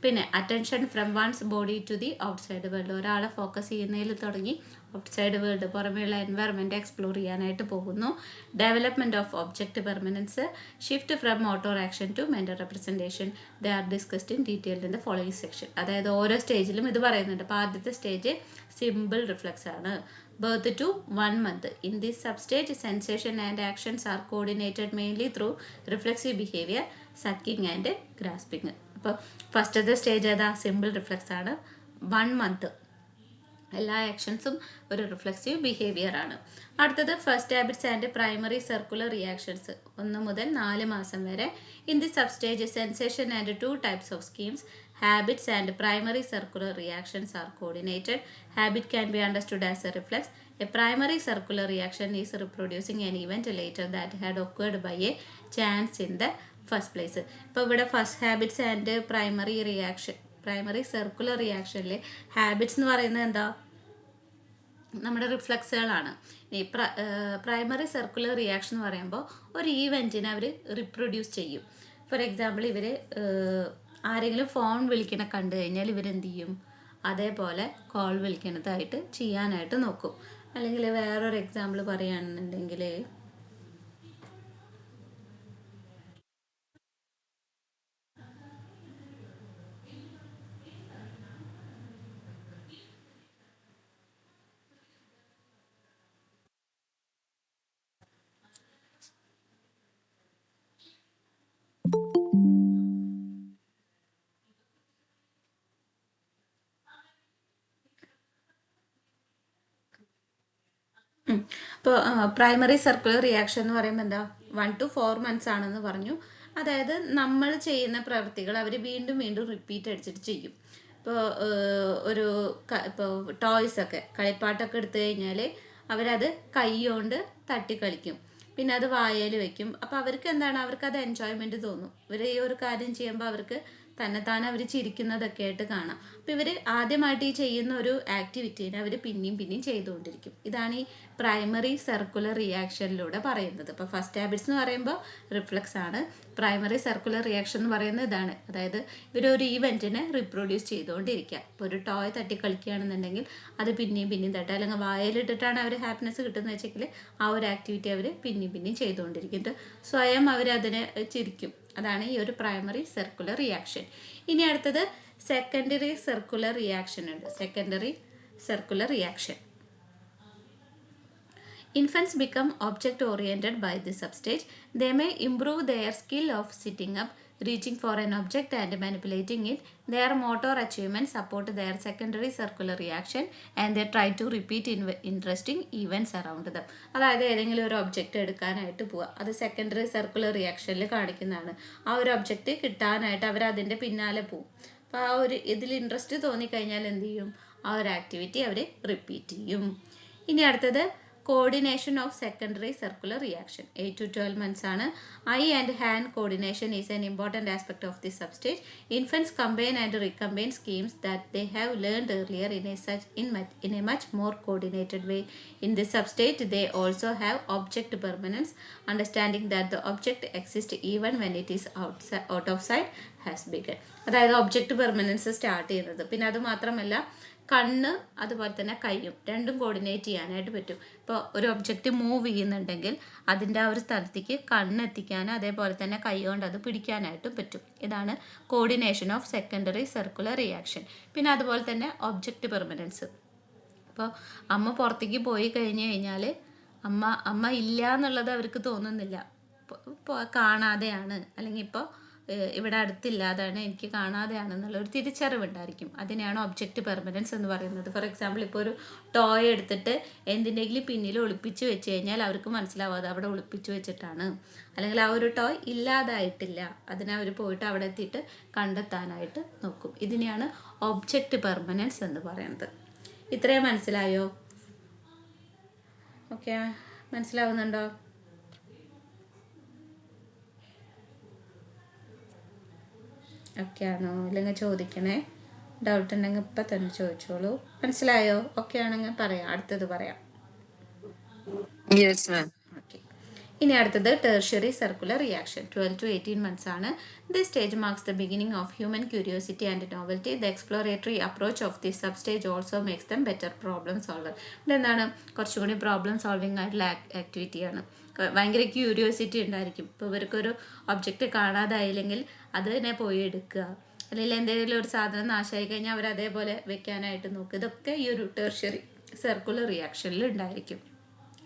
പിന്നെ attention from one's body to the outside world. ഒരാളെ ഫോക്കസ് ചെയ്യുന്നതിൽ തുടങ്ങി ഔട്ട്സൈഡ് വേൾഡ് പുറമേയുള്ള എൻവയറമെൻറ്റ് എക്സ്പ്ലോർ ചെയ്യാനായിട്ട് പോകുന്നു. Development of object permanence, shift from motor action to mental representation. They are discussed in detailed in the following section. അതായത് ഓരോ സ്റ്റേജിലും ഇത് പറയുന്നുണ്ട്. അപ്പോൾ ആദ്യത്തെ സ്റ്റേജ് സിമ്പിൾ റിഫ്ലക്സ് ആണ്. Birth to 1 month. In this substage, sensation and actions are coordinated mainly through reflexive behavior, sucking and grasping. അപ്പോൾ ഫസ്റ്റത്തെ സ്റ്റേജ് ഏതാ? സിമ്പിൾ റിഫ്ലക്സ് ആണ്. 1 month എല്ലാ ആക്ഷൻസും ഒരു റിഫ്ലക്സീവ് ബിഹേവിയർ ആണ്. അടുത്തത് first habits and primary circular reactions. 1 മുതൽ 4 മാസം വരെ. In the substage sensation and 2 types of schemes. Habits and primary circular reactions are coordinated. Habit can be understood as a reflex. A primary circular reaction is reproducing an event later that had occurred by a chance in the first place. ഇപ്പോൾ ഇവിടെ first habits and primary circular റിയാക്ഷനിൽ habits എന്ന് പറയുന്നത് എന്താ? നമ്മുടെ റിഫ്ലക്സുകളാണ്. ഈ primary circular reaction എന്ന് പറയുമ്പോൾ ഒരു ഈവൻറ്റിനെ അവർ റിപ്രൊഡ്യൂസ് ചെയ്യും. ഫോർ എക്സാമ്പിൾ ഇവർ ആരെങ്കിലും ഫോൺ വിളിക്കണ കണ്ടു കഴിഞ്ഞാൽ ഇവരെന്ത് ചെയ്യും? അതേപോലെ കോൾ വിളിക്കണതായിട്ട് ചെയ്യാനായിട്ട് നോക്കും. അല്ലെങ്കിൽ വേറൊരു എക്സാമ്പിൾ പറയുകയാണെന്നുണ്ടെങ്കിൽ ഇപ്പോൾ പ്രൈമറി സർക്കുലർ റിയാക്ഷൻ എന്ന് പറയുമ്പോൾ എന്താ 1 to 4 months ആണെന്ന് പറഞ്ഞു. അതായത് നമ്മൾ ചെയ്യുന്ന പ്രവൃത്തികൾ അവർ വീണ്ടും വീണ്ടും റിപ്പീറ്റ് അടിച്ചിട്ട് ചെയ്യും. ഇപ്പോൾ ഇപ്പോൾ ടോയ്സൊക്കെ കളിപ്പാട്ടൊക്കെ എടുത്തു കഴിഞ്ഞാൽ അവരത് കൈ കൊണ്ട് തട്ടി കളിക്കും, പിന്നെ അത് വായയിൽ വെക്കും. അപ്പോൾ അവർക്ക് എന്താണ്, അവർക്ക് അത് എൻജോയ്മെൻറ്റ് തോന്നും. ഇവർ ഈ ഒരു കാര്യം ചെയ്യുമ്പോൾ അവർക്ക് തന്നെത്താനെ അവർ ചിരിക്കുന്നതൊക്കെ ആയിട്ട് കാണാം. അപ്പോൾ ഇവർ ആദ്യമായിട്ട് ഈ ചെയ്യുന്ന ഒരു ആക്ടിവിറ്റീനെ അവർ പിന്നെയും പിന്നെയും ചെയ്തുകൊണ്ടിരിക്കും. ഇതാണ് ഈ പ്രൈമറി സർക്കുലർ റിയാക്ഷനിലൂടെ പറയുന്നത്. ഇപ്പോൾ ഫസ്റ്റ് ഹാബിറ്റ്സ് എന്ന് പറയുമ്പോൾ റിഫ്ലക്സ് ആണ്. പ്രൈമറി സർക്കുലർ റിയാക്ഷൻ എന്ന് പറയുന്നത് ഇതാണ്. അതായത് ഇവരൊരു ഈവൻറ്റിനെ റിപ്രൊഡ്യൂസ് ചെയ്തുകൊണ്ടിരിക്കുക. ഇപ്പോൾ ഒരു ടോയ് തട്ടി കളിക്കുകയാണെന്നുണ്ടെങ്കിൽ അത് പിന്നെയും പിന്നെയും തട്ടുക, അല്ലെങ്കിൽ വായലിട്ടിട്ടാണ് അവർ ഹാപ്പിനെസ് കിട്ടുന്നത് വെച്ചെങ്കിൽ ആ ഒരു ആക്ടിവിറ്റി അവർ പിന്നെയും പിന്നെയും ചെയ്തുകൊണ്ടിരിക്കും. സ്വയം അവരതിനെ ചിരിക്കും. അതാണ് ഈ ഒരു പ്രൈമറി സർക്കുലർ റിയാക്ഷൻ. ഇനി അടുത്തത് സെക്കൻഡറി സർക്കുലർ റിയാക്ഷൻ ഉണ്ട്. Secondary circular reaction. Infants become object oriented by this substage. They may improve their skill of sitting up, reaching for an object and manipulating it. Their motor achievements support their secondary circular reaction and they try to repeat interesting events around them. അതായത് ഏതെങ്കിലും ഒരു object എടുക്കാനായിട്ട് പോവുക, അത് secondary circular റിയാക്ഷനിൽ കാണിക്കുന്നതാണ്. ആ ഒരു object കിട്ടാനായിട്ട് അവർ അതിൻ്റെ പിന്നാലെ പോവും. അപ്പോൾ ആ ഒരു ഇതിൽ ഇൻട്രസ്റ്റ് തോന്നിക്കഴിഞ്ഞാൽ എന്ത് ചെയ്യും, ആ ഒരു ആക്ടിവിറ്റി അവർ റിപ്പീറ്റ് ചെയ്യും. ഇനി അടുത്തത് coordination of secondary circular reaction. 8 to 12 months ആണ്. Eye and hand coordination is an important aspect of this substage. Infants combine and recombine schemes that they have learned earlier in a much more coordinated way. In this substage, they also have object permanence, understanding that the object exists even when it is out of sight has begun. അതായത് object permanence start ചെയ്യുന്നത്. പിന്നെ അത് മാത്രമല്ല, കണ്ണ് അതുപോലെ തന്നെ കൈയും രണ്ടും കോർഡിനേറ്റ് ചെയ്യാനായിട്ട് പറ്റും. ഇപ്പോൾ ഒരു ഒബ്ജക്റ്റ് മൂവ് ചെയ്യുന്നുണ്ടെങ്കിൽ അതിൻ്റെ ആ ഒരു സ്ഥലത്തേക്ക് കണ്ണ് എത്തിക്കാനും അതേപോലെ തന്നെ കൈ കൊണ്ട് അത് പിടിക്കാനായിട്ടും പറ്റും. ഇതാണ് coordination of secondary circular reaction. പിന്നെ അതുപോലെ തന്നെ ഒബ്ജക്റ്റ് പെർമനൻസ്. ഇപ്പോൾ അമ്മ പുറത്തേക്ക് പോയി കഴിഞ്ഞ് കഴിഞ്ഞാൽ അമ്മ ഇല്ല എന്നുള്ളത് അവർക്ക് തോന്നുന്നില്ല. ഇപ്പോൾ കാണാതെയാണ്, അല്ലെങ്കിൽ ഇപ്പോൾ ഇവിടെ അടുത്തില്ലാതാണ്, എനിക്ക് കാണാതെയാണെന്നുള്ളൊരു തിരിച്ചറിവുണ്ടായിരിക്കും. അതിനെയാണ് ഒബ്ജക്റ്റ് പെർമനൻസ് എന്ന് പറയുന്നത്. ഫോർ എക്സാമ്പിൾ, ഇപ്പോൾ ഒരു ടോയ് എടുത്തിട്ട് എന്തിൻ്റെങ്കിലും പിന്നിൽ ഒളിപ്പിച്ച് വെച്ച് കഴിഞ്ഞാൽ അവർക്ക് മനസ്സിലാവും അത് അവിടെ ഒളിപ്പിച്ച് വെച്ചിട്ടാണ്, അല്ലെങ്കിൽ ആ ഒരു ടോയ് ഇല്ലാതായിട്ടില്ല. അതിനെ അവർ പോയിട്ട് അവിടെ എത്തിയിട്ട് കണ്ടെത്താനായിട്ട് നോക്കും. ഇതിനെയാണ് ഒബ്ജക്റ്റ് പെർമനൻസ് എന്ന് പറയുന്നത്. ഇത്രയും മനസ്സിലായോ? ഓക്കെ, മനസ്സിലാവുന്നുണ്ടോ? ഓക്കെ ആണോ? ഇല്ലെങ്കിൽ ചോദിക്കണേ. ഡൗട്ട് ഉണ്ടെങ്കിൽ ഇപ്പം തന്നെ ചോദിച്ചോളൂ. മനസ്സിലായോ? ഓക്കെ ആണെങ്കിൽ പറയാം, അടുത്തത് പറയാം. ഓക്കെ. ഇനി അടുത്തത് tertiary circular reaction. 12 to 18 months ആണ്. This stage marks the beginning of human curiosity and novelty. The exploratory approach of this sub stage also makes dum better problem solver. ഇതെന്താണ്, കുറച്ചുകൂടി പ്രോബ്ലം സോൾവിങ് ആയിട്ടുള്ള ആക്ടിവിറ്റിയാണ്. ഭയങ്കര ക്യൂരിയോസിറ്റി ഉണ്ടായിരിക്കും. ഇപ്പോൾ ഇവർക്കൊരു ഒബ്ജക്റ്റ് കാണാതായില്ലെങ്കിൽ അതിനെ പോയി എടുക്കുക, അല്ലെങ്കിൽ എന്തെങ്കിലും ഒരു സാധനം നാശമായി കഴിഞ്ഞാൽ അവർ അതേപോലെ വെക്കാനായിട്ട് നോക്കുക. ഇതൊക്കെ ഈ ഒരു ടെർഷ്യറി സർക്കുലർ റിയാക്ഷനിൽ ഉണ്ടായിരിക്കും.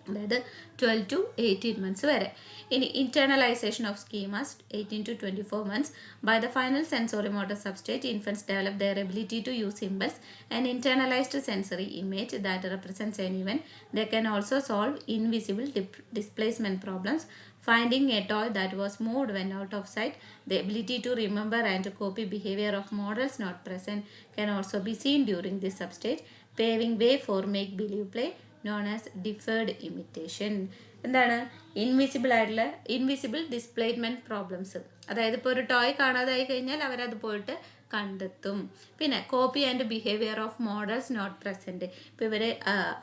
അതായത് 12 to 18 months വരെ. ഇനി ഇന്റേണലൈസേഷൻ of schemas 18 to 24 months. By the final sensory motor substage, infants develop their ability to use symbols, an internalized sensory image that represents an event. They can also solve invisible displacement problems, finding a toy that was moved when out of sight. The ability to remember and to copy behavior of models not present can also be seen during this substage, paving way for make-believe play known as deferred imitation. എന്താണ്, invisible displacement problems. അതായത് ഇപ്പോൾ ഒരു toy കാണാതായി കഴിഞ്ഞാൽ അവരത് പോയിട്ട് കണ്ടെത്തും. പിന്നെ copy and behaviour of models not present. ഇപ്പോൾ ഇവർ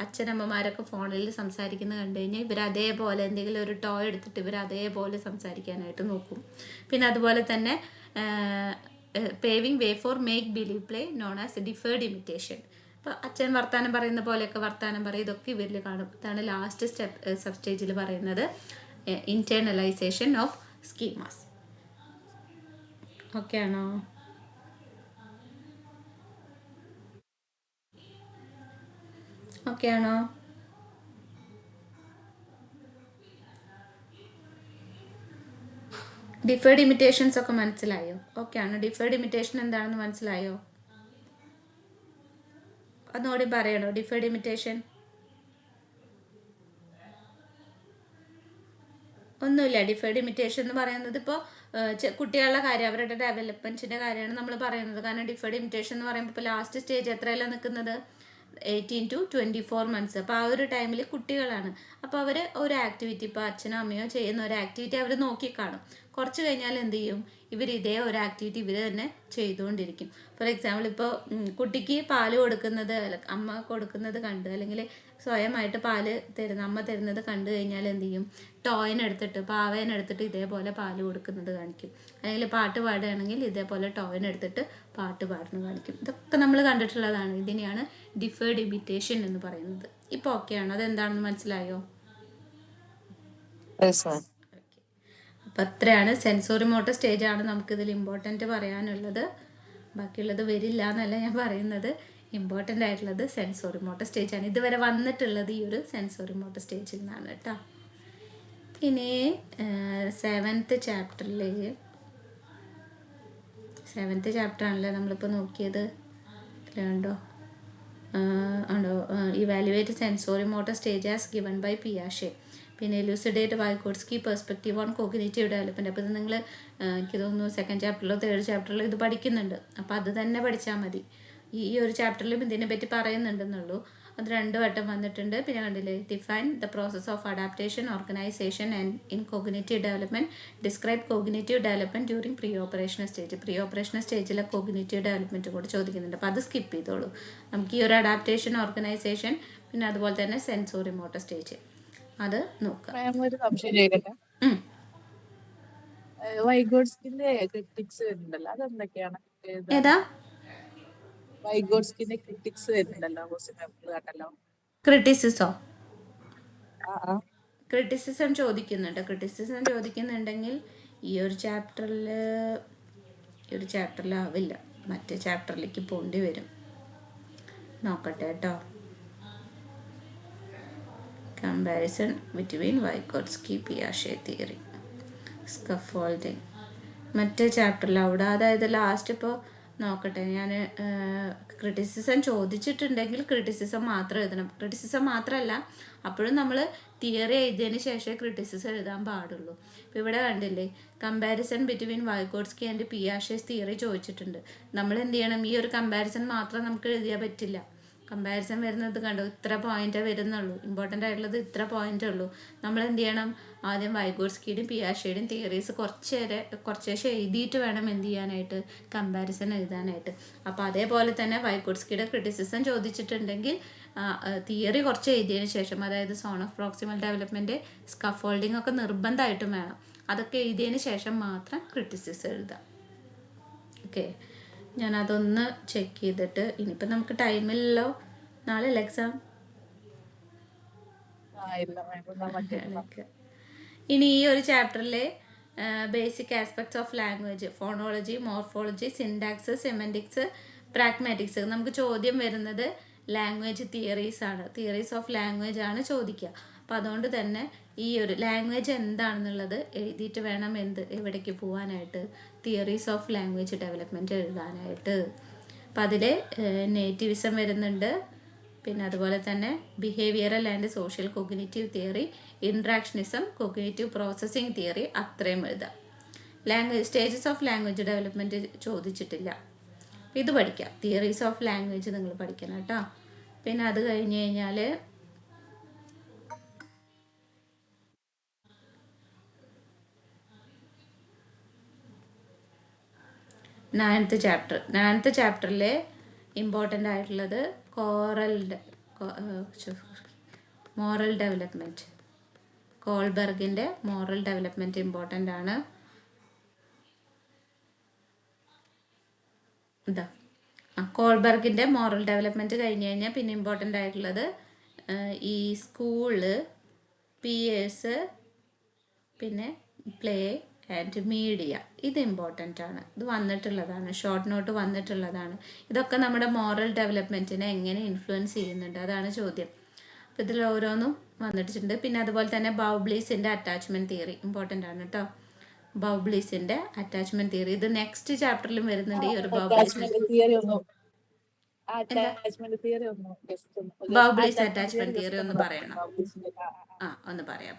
അച്ഛനമ്മമാരൊക്കെ ഫോണിൽ സംസാരിക്കുന്നത് കണ്ടു കഴിഞ്ഞാൽ ഇവർ അതേപോലെ എന്തെങ്കിലും ഒരു ടോയ് എടുത്തിട്ട് ഇവർ അതേപോലെ സംസാരിക്കാനായിട്ട് നോക്കും. പിന്നെ അതുപോലെ തന്നെ paving way for make believe play known as deferred imitation. ഇപ്പോൾ അച്ഛൻ വർത്താനം പറയുന്ന പോലെയൊക്കെ വർത്താനം പറയും. ഇതൊക്കെ ഇവരിൽ കാണും. ഇതാണ് ലാസ്റ്റ് സബ് സ്റ്റേജിൽ പറയുന്നത്, ഇന്റേണലൈസേഷൻ ഓഫ് സ്കീമാസ്. ഓക്കെ ആണോ? ഓക്കെ ആണോ? ഡിഫേർഡ് ഇമിറ്റേഷൻസ് ഒക്കെ മനസ്സിലായോ? ഓക്കെ ആണോ? ഡിഫേർഡ് ഇമിറ്റേഷൻ എന്താണെന്ന് മനസ്സിലായോ? ഒന്നുകൂടി പറയണോ ഡിഫേർഡ് ഇമിറ്റേഷൻ? ഒന്നുമില്ല. ഡിഫേർഡ് ഇമിറ്റേഷൻ എന്ന് പറയുന്നത് ഇപ്പോൾ കുട്ടികളുടെ കാര്യം, അവരുടെ ഡെവലപ്മെൻറ്റിൻ്റെ കാര്യമാണ് നമ്മൾ പറയുന്നത്. കാരണം ഡിഫേർഡ് ഇമിറ്റേഷൻ എന്ന് പറയുമ്പോൾ ഇപ്പോൾ ലാസ്റ്റ് സ്റ്റേജ് എത്രയല്ല നിൽക്കുന്നത്, 18 to 24 months. അപ്പോൾ ആ ഒരു ടൈമിൽ കുട്ടികളാണ്. അപ്പോൾ അവർ ഒരു ആക്ടിവിറ്റി, ഇപ്പോൾ അച്ഛനോ അമ്മയോ ചെയ്യുന്ന ഒരു ആക്ടിവിറ്റി അവർ നോക്കിക്കാണും. കുറച്ച് കഴിഞ്ഞാൽ എന്ത് ചെയ്യും, ഇവർ ഇതേ ഒരു ആക്ടിവിറ്റി ഇവർ തന്നെ ചെയ്തുകൊണ്ടിരിക്കും. ഫോർ എക്സാമ്പിൾ ഇപ്പോൾ കുട്ടിക്ക് പാല് കൊടുക്കുന്നത്, അമ്മ കൊടുക്കുന്നത് കണ്ട്, അല്ലെങ്കിൽ സ്വയമായിട്ട് പാല് തരുന്ന അമ്മ തരുന്നത് കണ്ടു കഴിഞ്ഞാൽ എന്ത് ചെയ്യും, ടോയിനെടുത്തിട്ട് പാവേനെടുത്തിട്ട് ഇതേപോലെ പാല് കൊടുക്കുന്നത് കാണിക്കും. അല്ലെങ്കിൽ പാട്ട് പാടുകയാണെങ്കിൽ ഇതേപോലെ ടോയിനെടുത്തിട്ട് പാട്ട് പാടുന്നത് കാണിക്കും. ഇതൊക്കെ നമ്മൾ കണ്ടിട്ടുള്ളതാണ്. ഇതിനെയാണ് ഡിഫേർഡ് ഇമിറ്റേഷൻ എന്ന് പറയുന്നത്. ഇപ്പോൾ ഓക്കെയാണോ? അതെന്താണെന്ന് മനസ്സിലായോ? അപ്പം അത്രയാണ് സെൻസോറി മോട്ടർ സ്റ്റേജാണ് നമുക്കിതിൽ ഇമ്പോർട്ടൻറ്റ് പറയാനുള്ളത്. ബാക്കിയുള്ളത് വരില്ല എന്നല്ല ഞാൻ പറയുന്നത്. ഇമ്പോർട്ടൻ്റ് ആയിട്ടുള്ളത് സെൻസോറി മോട്ടർ സ്റ്റേജാണ്. ഇതുവരെ വന്നിട്ടുള്ളത് ഈ ഒരു സെൻസോറി മോട്ടർ സ്റ്റേജിൽ നിന്നാണ് കേട്ടോ. ഇനി 7th ചാപ്റ്ററാണല്ലേ നമ്മളിപ്പോൾ നോക്കിയത്. ഇതിലുണ്ടോ ഉണ്ടോ, evaluate sensory motor stage as given by പിയാഷെ. പിന്നെ elucidate Vygotsky perspective on cognitive development. അപ്പോൾ ഇത് നിങ്ങൾ എനിക്ക് തോന്നുന്നു 2nd ചാപ്റ്ററിലോ 3rd ചാപ്റ്ററിലോ ഇത് പഠിക്കുന്നുണ്ട്. അപ്പോൾ അത് തന്നെ പഠിച്ചാൽ മതി. ഈ ഒരു ചാപ്റ്ററിലും ഇതിനെ പറ്റി പറയുന്നുണ്ടെന്നുള്ളൂ. അത് 2 വട്ടം വന്നിട്ടുണ്ട്. പിന്നെ കണ്ടില്ലേ, define the process of adaptation, organisation and in cognitive development, describe cognitive development during pre operational stage. Pre operational സ്റ്റേജിലെ കോഗ്നിറ്റീവ് ഡെവലപ്മെൻറ്റ് കൂടെ ചോദിക്കുന്നുണ്ട്. അപ്പോൾ അത് സ്കിപ്പ് ചെയ്തോളൂ. നമുക്ക് ഈ ഒരു അഡാപ്റ്റേഷൻ, ഓർഗനൈസേഷൻ, പിന്നെ അതുപോലെ തന്നെ സെൻസോറി മോട്ടർ സ്റ്റേജ് അത് നോക്കാം. ഒരു സംശയം ചോദിക്കട്ടെ. വൈഗോട്സ്കിന്റെ ക്രിട്ടിക്സ് വരുന്നുണ്ടല്ലോ, അതെന്തൊക്കെയാണ്? ഏതാ വൈഗോട്സ്കിന്റെ ക്രിട്ടിക്സ് വരുന്നുണ്ടല്ലോ, കണ്ടല്ലോ. ക്രിറ്റിസിസോ? ക്രിറ്റിസിസം ചോദിക്കുന്നുണ്ടെങ്കിൽ ഈ ഒരു ചാപ്റ്ററിലാവില്ല, മറ്റേ ചാപ്റ്ററിലേക്ക് പോകേണ്ടി വരും. നോക്കട്ടെ കേട്ടോ. കമ്പാരിസൺ ബിറ്റ്വീൻ വൈഗോട്സ്കി പിയാഷെ തിയറി, സ്കഫോൾഡിങ്, മറ്റേ ചാപ്റ്ററിൽ അവിടെ, അതായത് ലാസ്റ്റ്. ഇപ്പോൾ നോക്കട്ടെ, ഞാൻ ക്രിറ്റിസിസം ചോദിച്ചിട്ടുണ്ടെങ്കിൽ ക്രിറ്റിസിസം മാത്രം എഴുതണം. ക്രിറ്റിസിസം മാത്രമല്ല, അപ്പോഴും നമ്മൾ തിയറി എഴുതിയതിന് ശേഷമേ ക്രിറ്റിസിസം എഴുതാൻ പാടുള്ളൂ. ഇപ്പോൾ ഇവിടെ കണ്ടില്ലേ, comparison between Vygotsky and Piaget's theory ചോദിച്ചിട്ടുണ്ട്. നമ്മൾ എന്ത് ചെയ്യണം, ഈ ഒരു കമ്പാരിസൺ മാത്രം നമുക്ക് എഴുതിയാൽ പറ്റില്ല. കമ്പാരിസൺ വരുന്നത് കണ്ടോ, ഇത്ര പോയിൻ്റേ വരുന്നുള്ളൂ. ഇമ്പോർട്ടൻ്റ് ആയിട്ടുള്ളത് ഇത്ര പോയിൻ്റേ ഉള്ളൂ. നമ്മൾ എന്ത് ചെയ്യണം, ആദ്യം വൈഗോട്സ്കിയുടെയും പിയാഷെയുടെയും തിയറീസ് കുറച്ചേശം എഴുതിയിട്ട് വേണം എന്ത് ചെയ്യാനായിട്ട്, കമ്പാരിസൺ എഴുതാനായിട്ട്. അപ്പോൾ അതേപോലെ തന്നെ വൈഗോട്സ്കിയുടെ ക്രിറ്റിസിസം ചോദിച്ചിട്ടുണ്ടെങ്കിൽ തിയറി കുറച്ച് എഴുതിയതിന് ശേഷം, അതായത് zone of proximal development, scaffolding ഒക്കെ നിർബന്ധമായിട്ടും വേണം. അതൊക്കെ എഴുതിയതിന് ശേഷം മാത്രം ക്രിറ്റിസിസം എഴുതാം. ഓക്കെ, ഞാനതൊന്ന് ചെക്ക് ചെയ്തിട്ട്, ഇനിയിപ്പോൾ നമുക്ക് ടൈമില്ലല്ലോ, നാളെ എക്സാം. ഇനി ഈ ഒരു ചാപ്റ്ററിലെ basic aspects of language, phonology, morphology, syntax, semantics, pragmatics. നമുക്ക് ചോദ്യം വരുന്നത് ലാംഗ്വേജ് തിയറീസ് ആണ്. തിയറീസ് ഓഫ് ലാംഗ്വേജ് ആണ് ചോദിക്കുക. അപ്പോൾ അതുകൊണ്ട് തന്നെ ഈ ഒരു ലാംഗ്വേജ് എന്താണെന്നുള്ളത് എഴുതിയിട്ട് വേണം എവിടേക്ക് പോകാനായിട്ട്, തിയറീസ് ഓഫ് ലാംഗ്വേജ് ഡെവലപ്മെൻറ്റ് എഴുതാനായിട്ട്. അപ്പോൾ അതിൽ നേറ്റിവിസം വരുന്നുണ്ട്, പിന്നെ അതുപോലെ തന്നെ behavioural and social cognitive theory, interactionism, cognitive processing theory, അത്രയും എഴുതാം. സ്റ്റേജസ് ഓഫ് ലാംഗ്വേജ് ഡെവലപ്മെൻറ്റ് ചോദിച്ചിട്ടില്ല. ഇത് പഠിക്കാം, തിയറീസ് ഓഫ് ലാംഗ്വേജ് നിങ്ങൾ പഠിക്കണം കേട്ടോ. പിന്നെ അത് കഴിഞ്ഞ് കഴിഞ്ഞാൽ 9th ചാപ്റ്ററിൽ ഇമ്പോർട്ടൻ്റ് ആയിട്ടുള്ളത് മോറൽ ഡെവലപ്മെൻറ്റ്, കോൾബർഗിൻ്റെ മോറൽ ഡെവലപ്മെൻറ്റ് ഇമ്പോർട്ടൻ്റ് ആണ്. കോൾബർഗിൻ്റെ മോറൽ ഡെവലപ്മെൻറ്റ് കഴിഞ്ഞ് കഴിഞ്ഞാൽ പിന്നെ ഇമ്പോർട്ടൻ്റ് ആയിട്ടുള്ളത് ഈ സ്കൂള്, പിയേഴ്സ്, പിന്നെ പ്ലേ ആൻഡ് മീഡിയ. ഇത് ഇമ്പോർട്ടൻ്റ് ആണ്, ഇത് വന്നിട്ടുള്ളതാണ്, ഷോർട്ട് നോട്ട് വന്നിട്ടുള്ളതാണ്. ഇതൊക്കെ നമ്മുടെ മോറൽ ഡെവലപ്മെൻറ്റിനെ എങ്ങനെ ഇൻഫ്ലുവൻസ് ചെയ്യുന്നുണ്ട്, അതാണ് ചോദ്യം. അപ്പോൾ ഇതിൽ ഓരോന്നും വന്നിട്ടുണ്ട്. പിന്നെ അതുപോലെ തന്നെ ബൗബ്ലീസിൻ്റെ അറ്റാച്ച്മെൻറ്റ് തിയറി ഇമ്പോർട്ടൻ്റ് ആണ് കേട്ടോ. ബൗബ്ലീസിൻ്റെ അറ്റാച്ച്മെൻറ്റ് തിയറി, ഇത് നെക്സ്റ്റ് ചാപ്റ്ററിലും വരുന്നുണ്ട്. ഈ ഒരു ബൗബ്ലീസ് അറ്റാച്ച്മെൻറ്റ് തിയറി ഒന്ന് പറയണം. ഒന്ന് പറയാം.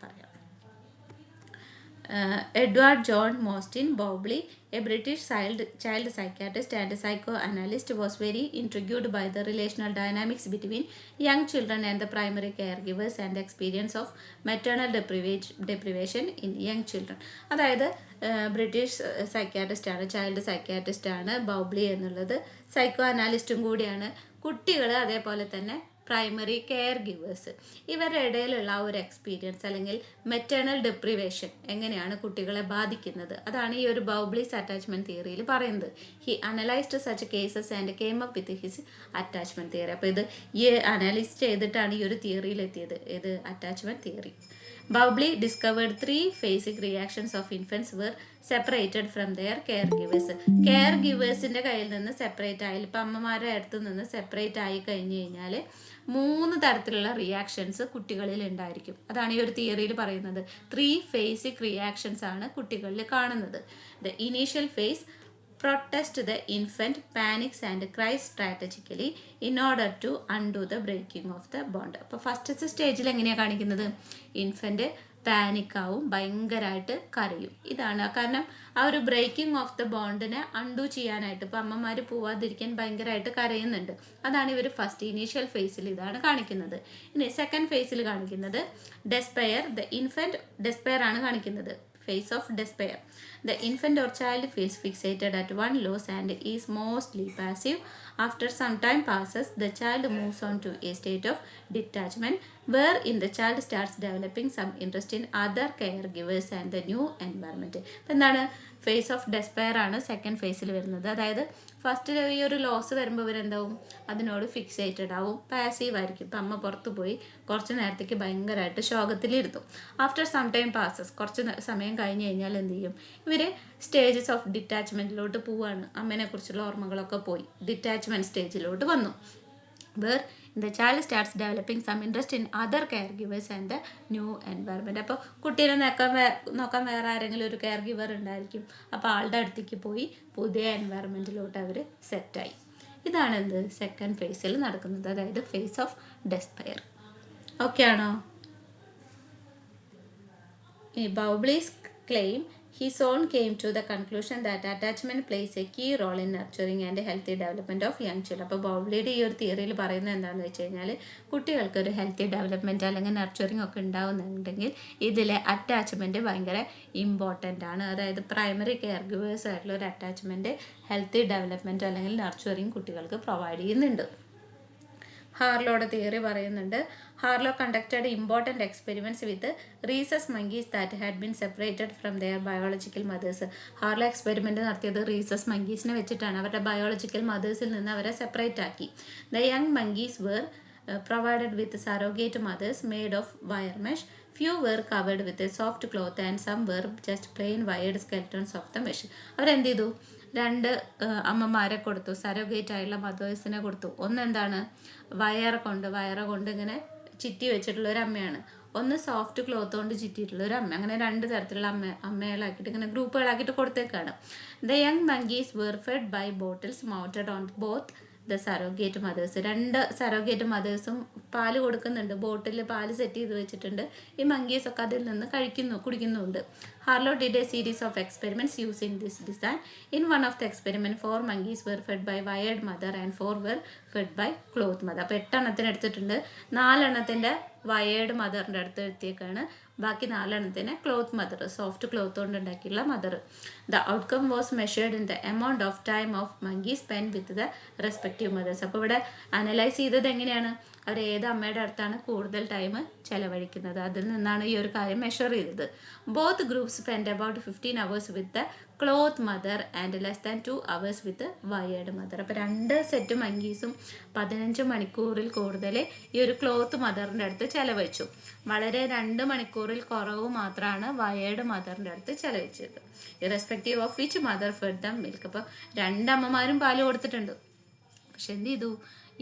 Edward John Mostyn Bowlby, a British child psychiatrist and psychoanalyst, was very intrigued by the relational dynamics between young children and the primary caregivers and the experience of maternal deprivation in young children. അതായത് British psychiatrist ആണ്, child psychiatrist ആണ് ബൗബ്ലി എന്നുള്ളത്. Psycho അനാലിസ്റ്റും കൂടിയാണ്. കുട്ടികൾ അതേപോലെ തന്നെ primary care givers, ഇവരുടെ ഇടയിലുള്ള ആ ഒരു എക്സ്പീരിയൻസ് അല്ലെങ്കിൽ മെറ്റേണൽ ഡെപ്രിവേഷൻ എങ്ങനെയാണ് കുട്ടികളെ ബാധിക്കുന്നത്, അതാണ് ഈ ഒരു ബൗബ്ലീസ് അറ്റാച്ച്മെൻറ്റ് തിയറിയിൽ പറയുന്നത്. He analysed such cases and came up with his attachment theory. അപ്പോൾ ഇത് ഈ അനലൈസ് ചെയ്തിട്ടാണ് ഈ ഒരു തിയറിയിലെത്തിയത്. ഇത് attachment theory. Bowlby discovered 3 basic reactions of infants were separated from their caregivers. കെയർ ഗിവേഴ്സിൻ്റെ കയ്യിൽ നിന്ന് സെപ്പറേറ്റ് ആയി, ഇപ്പം അമ്മമാരുടെ അടുത്ത് നിന്ന് സെപ്പറേറ്റ് ആയി കഴിഞ്ഞ് കഴിഞ്ഞാൽ 3 തരത്തിലുള്ള റിയാക്ഷൻസ് കുട്ടികളിൽ ഉണ്ടായിരിക്കും. അതാണ് ഈ ഒരു തിയറിയിൽ പറയുന്നത്. 3 basic reactions ആണ് കുട്ടികളിൽ കാണുന്നത്. The initial face, protest the infant panics and cries strategically in order to undo the breaking of the bond. അപ്പോൾ ഫസ്റ്റത്തെ സ്റ്റേജിൽ എങ്ങനെയാണ് കാണിക്കുന്നത്? ഇൻഫൻറ്റ് പാനിക്കാവും, ഭയങ്കരമായിട്ട് കരയും. ഇതാണ് കാരണം ആ ഒരു ബ്രേക്കിംഗ് ഓഫ് ദ ബോണ്ടിനെ അൺഡു ചെയ്യാനായിട്ട് ഇപ്പോൾ അമ്മമാർ പോവാതിരിക്കാൻ ഭയങ്കരമായിട്ട് കരയുന്നുണ്ട്. അതാണ് ഇവർ ഫസ്റ്റ് ഇനീഷ്യൽ ഫേസിൽ ഇതാണ് കാണിക്കുന്നത്. ഇനി സെക്കൻഡ് ഫേസിൽ കാണിക്കുന്നത് ഡെസ്പെയർ. ദ ഇൻഫൻറ്റ് ഡെസ്പെയർ ആണ് കാണിക്കുന്നത്. Phase of despair. The infant or child feels fixated at one loss and is mostly passive. After some time passes, the child moves on to a state of detachment, wherein the child starts developing some interest in other caregivers and the new environment. എന്താണ്? Face of despair ആണ് second ഫേസിൽ വരുന്നത്. അതായത് first ഈ ഒരു loss വരുമ്പോൾ ഇവരെന്താവും? അതിനോട് ഫിക്സേറ്റഡ് ആവും, പാസീവ് ആയിരിക്കും. ഇപ്പം അമ്മ പുറത്ത് പോയി കുറച്ച് നേരത്തേക്ക് ഭയങ്കരമായിട്ട് ശോകത്തിലിരുന്നു. ആഫ്റ്റർ സം ടൈം പാസസ്, കുറച്ച് സമയം കഴിഞ്ഞ് കഴിഞ്ഞാൽ എന്ത് ചെയ്യും? ഇവർ സ്റ്റേജസ് ഓഫ് ഡിറ്റാച്ച്മെൻറ്റിലോട്ട് പോവാണ്. അമ്മേനെക്കുറിച്ചുള്ള ഓർമ്മകളൊക്കെ പോയി ഡിറ്റാച്ച്മെൻറ്റ് സ്റ്റേജിലോട്ട് വന്നു. where the child starts developing some interest in other caregivers and the new environment. അപ്പോൾ കുട്ടീനെ നോക്കാൻ വേറെ ആരെങ്കിലും ഒരു കെയർ ഗിവർ ഉണ്ടായിരിക്കും. അപ്പോൾ ആളുടെ അടുത്തേക്ക് പോയി പുതിയ എൻവയറമെൻറ്റിലോട്ട് അവർ സെറ്റായി. ഇതാണ് എന്ത് സെക്കൻഡ് ഫേസിൽ നടക്കുന്നത്, അതായത് ഫേസ് ഓഫ് ഡെസ്പയർ. ഓക്കെ ആണോ? ഈ ബൗബ്ലീസ് claim his own came to the conclusion that attachment plays a key role in nurturing and healthy development of young children. അപ്പോൾ ബൗബ്ലിയുടെ ഈ ഒരു തിയറിയിൽ പറയുന്നത് എന്താണെന്ന് വെച്ച് കഴിഞ്ഞാൽ കുട്ടികൾക്ക് ഒരു ഹെൽത്തി ഡെവലപ്മെൻറ്റ് അല്ലെങ്കിൽ നർച്ചറിങ് ഒക്കെ ഉണ്ടാവുന്നുണ്ടെങ്കിൽ ഇതിലെ അറ്റാച്ച്മെൻറ്റ് ഭയങ്കര ഇമ്പോർട്ടൻ്റ് ആണ്. അതായത് പ്രൈമറി കെയർ ഗിവേഴ്സ് ആയിട്ടുള്ള ഒരു അറ്റാച്ച്മെൻറ്റ് ഹെൽത്തി ഡെവലപ്മെൻറ്റ് അല്ലെങ്കിൽ നർച്ചറിങ് കുട്ടികൾക്ക് പ്രൊവൈഡ് ചെയ്യുന്നുണ്ട്. ഹാർലോയുടെ തിയറി പറയുന്നുണ്ട്. Harlow conducted important experiments with rhesus monkeys that had been separated from their biological mothers. Harlow experiment നടത്തിയത് റീസസ് മങ്കീസിനെ വെച്ചിട്ടാണ്. അവരുടെ ബയോളജിക്കൽ മദേഴ്സിൽ നിന്ന് അവരെ സെപ്പറേറ്റ് ആക്കി. The young monkeys were provided with surrogate mothers made of wire mesh. Few were covered with a soft cloth and some were just plain wired skeletons of the mesh. അവരെന്ത് ചെയ്തു? 2 അമ്മമാരെ കൊടുത്തു, സരോഗേറ്റ് ആയിട്ടുള്ള മദേഴ്സിനെ കൊടുത്തു. ഒന്നെന്താണ്? വയറ് കൊണ്ട് ഇങ്ങനെ ചിറ്റി വെച്ചിട്ടുള്ള ഒരു അമ്മയാണ്. ഒന്ന് സോഫ്റ്റ് ക്ലോത്ത് കൊണ്ട് ചുറ്റിയിട്ടുള്ള ഒരു അമ്മ. അങ്ങനെ 2 തരത്തിലുള്ള അമ്മകളാക്കിയിട്ട് ഇങ്ങനെ ഗ്രൂപ്പുകളാക്കിയിട്ട് കൊടുത്തേക്കാണ്. The young monkeys were fed by bottles mounted on both the surrogate mothers. 2 surrogate മദേഴ്സും പാല് കൊടുക്കുന്നുണ്ട്. ബോട്ടിൽ പാല് സെറ്റ് ചെയ്ത് വെച്ചിട്ടുണ്ട്. ഈ മങ്കീസൊക്കെ അതിൽ നിന്ന് കുടിക്കുന്നുണ്ട്. Harlow did a series of experiments using this design. In one of the experiment 4 monkeys were fed by wired mother and 4 were fed by cloth mother. അപ്പോൾ 8 എണ്ണത്തിന് എടുത്തിട്ടുണ്ട്. 4 എണ്ണത്തിൻ്റെ വയേർഡ് മദറിൻ്റെ അടുത്ത് എത്തിയേക്കാണ്. ബാക്കി 4 എണ്ണത്തിന് ക്ലോത്ത് മദർ, സോഫ്റ്റ് ക്ലോത്ത് കൊണ്ട് ഉണ്ടാക്കിയുള്ള mother. The outcome was measured in the amount of time of monkey spend with the respective mothers. അപ്പോൾ ഇവിടെ അനലൈസ് ചെയ്തത് എങ്ങനെയാണ്? അവർ ഏത് അമ്മയുടെ അടുത്താണ് കൂടുതൽ ടൈം ചെലവഴിക്കുന്നത്, അതിൽ നിന്നാണ് ഈ ഒരു കാര്യം മെഷർ ചെയ്തത്. Both groups spend about 15 hours with the cloth mother and less than 2 hours with wired mother. അപ്പോൾ 2 സെറ്റ് മങ്കീസും 15 മണിക്കൂറിൽ കൂടുതൽ ഈ ഒരു ക്ലോത്ത് മദറിൻ്റെ അടുത്ത് ചെലവഴിച്ചു. വളരെ 2 മണിക്കൂറിൽ കുറവ് മാത്രമാണ് വയേർഡ് മദറിൻ്റെ അടുത്ത് ചെലവഴിച്ചത്. Irrespective of which mother fed dum milk. അപ്പോൾ 2 അമ്മമാരും പാല് കൊടുത്തിട്ടുണ്ട്. പക്ഷെ എന്ത് ചെയ്തു?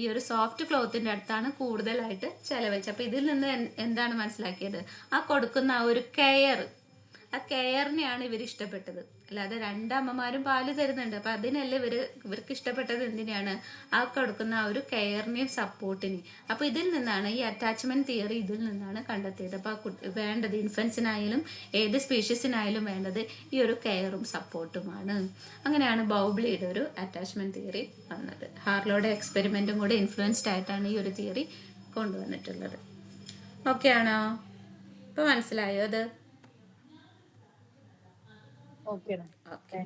ഈ ഒരു സോഫ്റ്റ് ക്ലോത്തിൻ്റെ അടുത്താണ് കൂടുതലായിട്ട് ചെലവഴിച്ചത്. അപ്പോൾ ഇതിൽ നിന്ന് എന്താണ് മനസ്സിലാക്കിയത്? ആ കൊടുക്കുന്ന ആ ഒരു കെയർ, ആ കെയറിനെയാണ് ഇവർ ഇഷ്ടപ്പെട്ടത്. അല്ലാതെ രണ്ടമ്മമാരും പാല് തരുന്നുണ്ട്. അപ്പം അതിനല്ലേ ഇവർക്ക് ഇഷ്ടപ്പെട്ടത് എന്തിനാണ്? ആ കൊടുക്കുന്ന ആ ഒരു കെയറിനെയും സപ്പോർട്ടിനെയും. അപ്പോൾ ഇതിൽ നിന്നാണ് ഈ അറ്റാച്ച്മെൻറ്റ് തിയറി ഇതിൽ നിന്നാണ് കണ്ടെത്തിയത്. അപ്പോൾ വേണ്ടത് ഇൻഫൻസിനായാലും ഏത് സ്പീഷീസിനായാലും വേണ്ടത് ഈ ഒരു കെയറും സപ്പോർട്ടുമാണ്. അങ്ങനെയാണ് ബൗബ്ലിയുടെ ഒരു അറ്റാച്ച്മെൻറ്റ് തിയറി വന്നത്. ഹാർലോയുടെ എക്സ്പെരിമെൻറ്റും കൂടെ ഇൻഫ്ലുവൻസ്ഡ് ആയിട്ടാണ് ഈ ഒരു തിയറി കൊണ്ടുവന്നിട്ടുള്ളത്. ഓക്കെ ആണോ? ഇപ്പോൾ മനസ്സിലായോ അത്? Okay okay